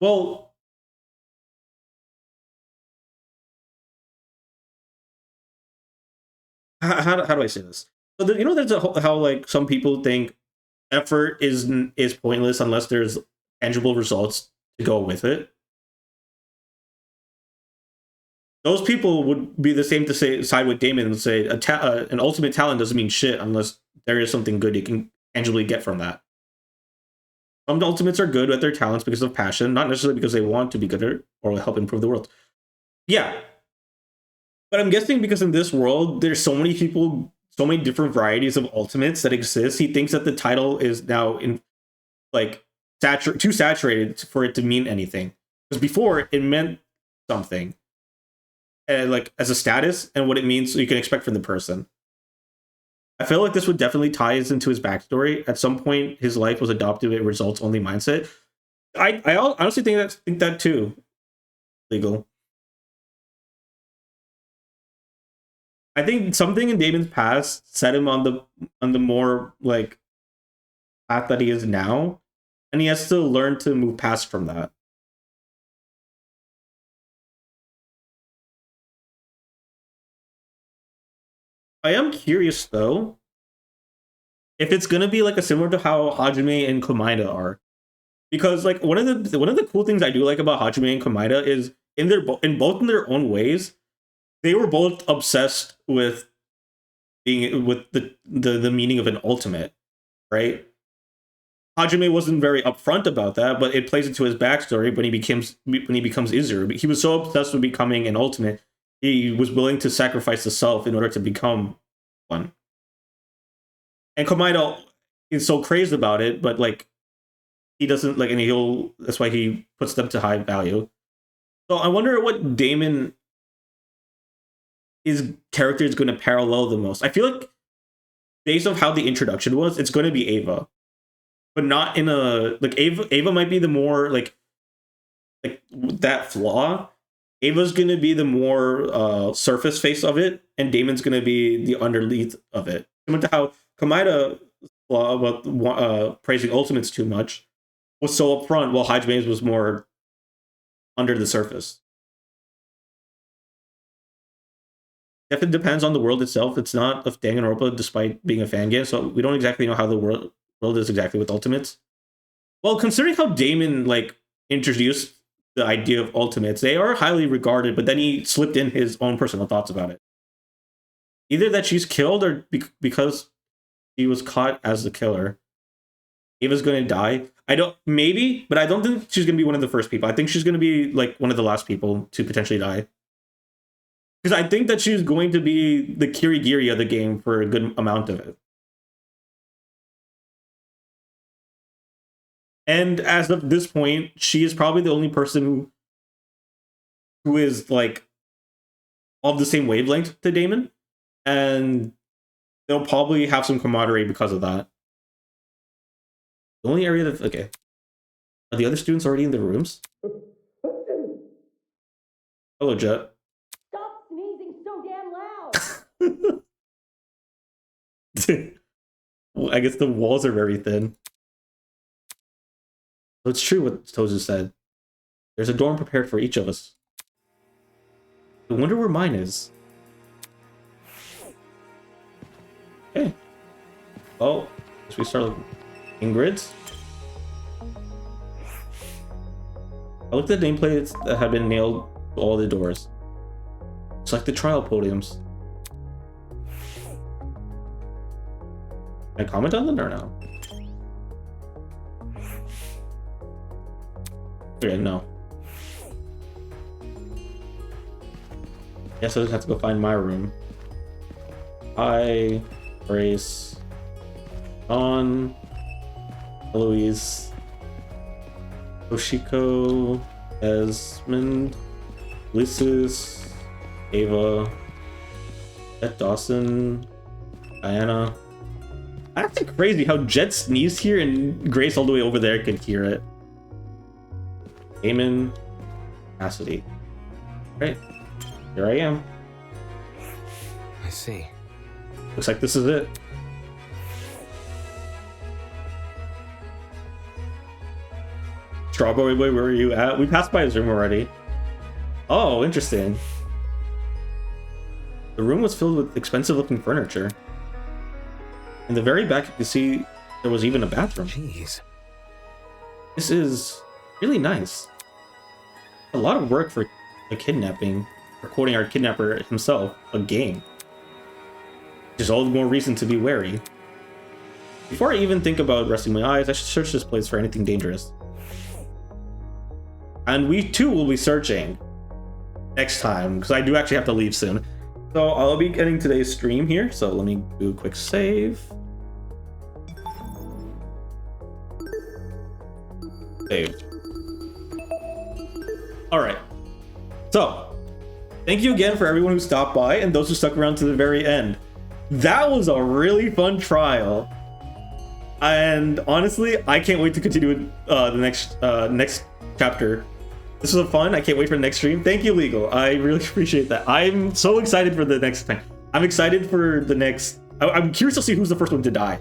Well, how do I say this? So there's how like some people think effort is pointless unless there's tangible results to go with it. Those people would be the same to side with Damon and say an ultimate talent doesn't mean shit unless there is something good you can tangibly get from that. Some ultimates are good at their talents because of passion, not necessarily because they want to be good or help improve the world. Yeah. But I'm guessing because in this world, there's so many people, so many different varieties of ultimates that exist, he thinks that the title is now in like too saturated for it to mean anything. Because before it meant something. And like as a status and what it means you can expect from the person. I feel like this would definitely ties into his backstory. At some point, his life was adopted a results only mindset. I honestly think that too. Legal. I think something in Damon's past set him on the more like path that he is now, and he has to learn to move past from that. I am curious though, if it's gonna be like a similar to how Hajime and Komaeda are, because like one of the cool things I do like about Hajime and Komaeda is in both in their own ways, they were both obsessed with being with the meaning of an ultimate, right? Hajime wasn't very upfront about that, but it plays into his backstory when he becomes Izuru. He was so obsessed with becoming an ultimate, he was willing to sacrifice the self in order to become one. And Komaeda is so crazed about it, but like he doesn't like, and that's why he puts them to high value. So I wonder what Damon his character is going to parallel the most. I feel like based on how the introduction was, it's going to be Ava, but not in a like Ava might be the more like that flaw. Ava's going to be the more surface face of it, and Damon's going to be the underneath of it. Similar to how Komaeda flaw about praising ultimates too much was so upfront, while Hajime's was more under the surface. Definitely depends on the world itself. It's not of Danganronpa, despite being a fan game, so we don't exactly know how the world is exactly with ultimates. Well, considering how Damon like introduced the idea of ultimates, they are highly regarded, but then he slipped in his own personal thoughts about it. Either that she's killed or because she was caught as the killer. Ava's going to die. Maybe, but I don't think she's going to be one of the first people. I think she's going to be like one of the last people to potentially die. Because I think that she's going to be the Kirigiri of the game for a good amount of it. And as of this point, she is probably the only person who is like of the same wavelength to Damon. And they'll probably have some camaraderie because of that. The only area that... Okay. Are the other students already in their rooms? Hello, Jet. Stop sneezing so damn loud! Well, I guess the walls are very thin. So it's true what Tozu said. There's a dorm prepared for each of us. I wonder where mine is. Okay. Oh, should we start looking? Ingrid's? I looked at the nameplates that have been nailed to all the doors. It's like the trial podiums. Can I comment on them or no? Okay, no. Guess I just have to go find my room. Hi, Grace, Dawn, Eloise, Toshiko, Desmond, Lysis, Ava, Jet Dawson, Diana. That's crazy how Jet sneezed here and Grace all the way over there could hear it. Damon, Cassidy. Right, here I am. I see. Looks like this is it. Strawberry Boy, where are you at? We passed by his room already. Oh, interesting. The room was filled with expensive looking furniture. In the very back, you can see there was even a bathroom. Jeez. This is really nice. A lot of work for a kidnapping, recording our kidnapper himself, a game. There's all the more reason to be wary. Before I even think about resting my eyes, I should search this place for anything dangerous. And we too will be searching next time, because I do actually have to leave soon. So I'll be getting today's stream here. So let me do a quick save. Saved. All right. So thank you again for everyone who stopped by and those who stuck around to the very end. That was a really fun trial. And honestly, I can't wait to continue the next chapter. This was fun. I can't wait for the next stream. Thank you, Legal. I really appreciate that. I'm so excited for the next time. I'm excited for the next. I'm curious to see who's the first one to die.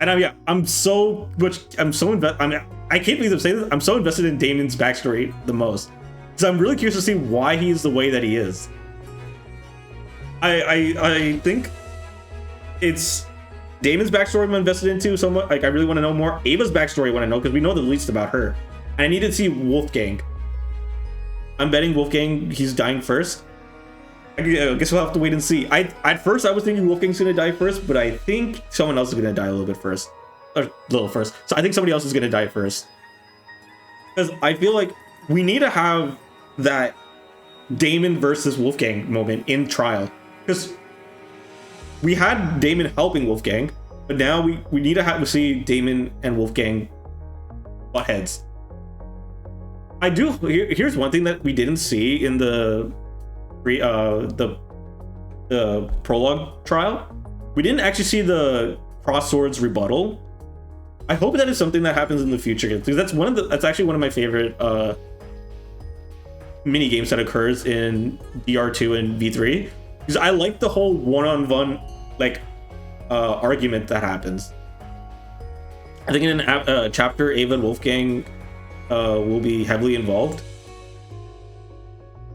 And I'm so invested. I mean, I can't believe I'm saying this. I'm so invested in Damon's backstory the most. So I'm really curious to see why he is the way that he is. I think it's Damon's backstory I'm invested into so much. Like, I really want to know more. Ava's backstory I want to know because we know the least about her. And I need to see Wolfgang. I'm betting Wolfgang, he's dying first. I guess we'll have to wait and see. At first I was thinking Wolfgang's gonna die first, but I think someone else is gonna die a little bit first. A little first. So I think somebody else is gonna die first. Because I feel like we need to have that Damon versus Wolfgang moment in trial. Because we had Damon helping Wolfgang, but now we need to see Damon and Wolfgang butt heads. Here's one thing that we didn't see in the prologue trial. We didn't actually see the cross swords rebuttal. I hope that is something that happens in the future, because that's actually one of my favorite mini games that occurs in DR2 and V3, because I like the whole one-on-one argument that happens. I think in a chapter, Ava and Wolfgang will be heavily involved.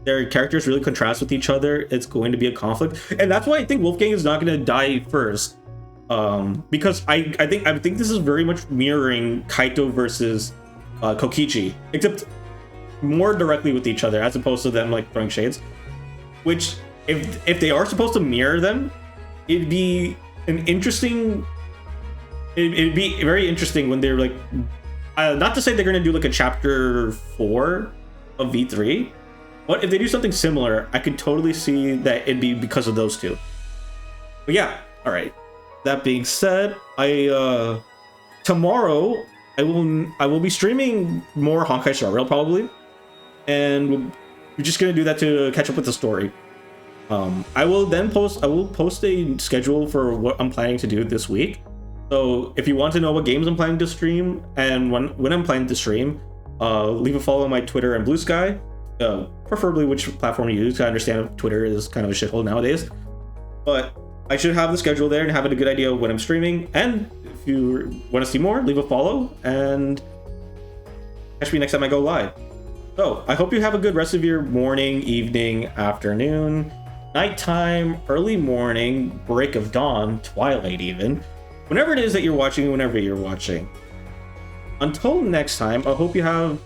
Their characters really contrast with each other. It's going to be a conflict, and that's why I think Wolfgang is not going to die first. Because I think this is very much mirroring Kaito versus Kokichi, except more directly with each other, as opposed to them like throwing shades. Which, if they are supposed to mirror them, it'd be an interesting. It'd be very interesting when they're like, not to say they're gonna do like a chapter 4 of V3, but if they do something similar, I could totally see that it'd be because of those two. But yeah, all right. That being said, tomorrow I will be streaming more Honkai Star Rail probably, and we're just gonna do that to catch up with the story. I will post a schedule for what I'm planning to do this week. So if you want to know what games I'm planning to stream and when I'm planning to stream, leave a follow on my Twitter and Blue Sky, preferably which platform you use. I understand Twitter is kind of a shithole nowadays, but I should have the schedule there and have a good idea of when I'm streaming. And if you want to see more, leave a follow and catch me next time I go live. So I hope you have a good rest of your morning, evening, afternoon, nighttime, early morning, break of dawn, twilight even, whenever it is that you're watching, whenever you're watching. Until next time, I hope you have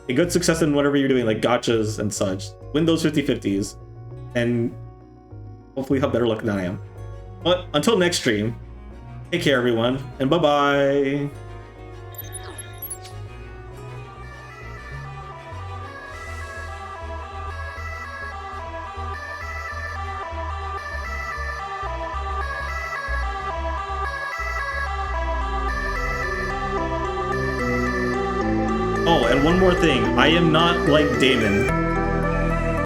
a good success in whatever you're doing, like gachas and such. Win those 50/50s, and hopefully have better luck than I am. But until next stream, take care everyone, and bye-bye! Oh, and one more thing, I am not like Damon.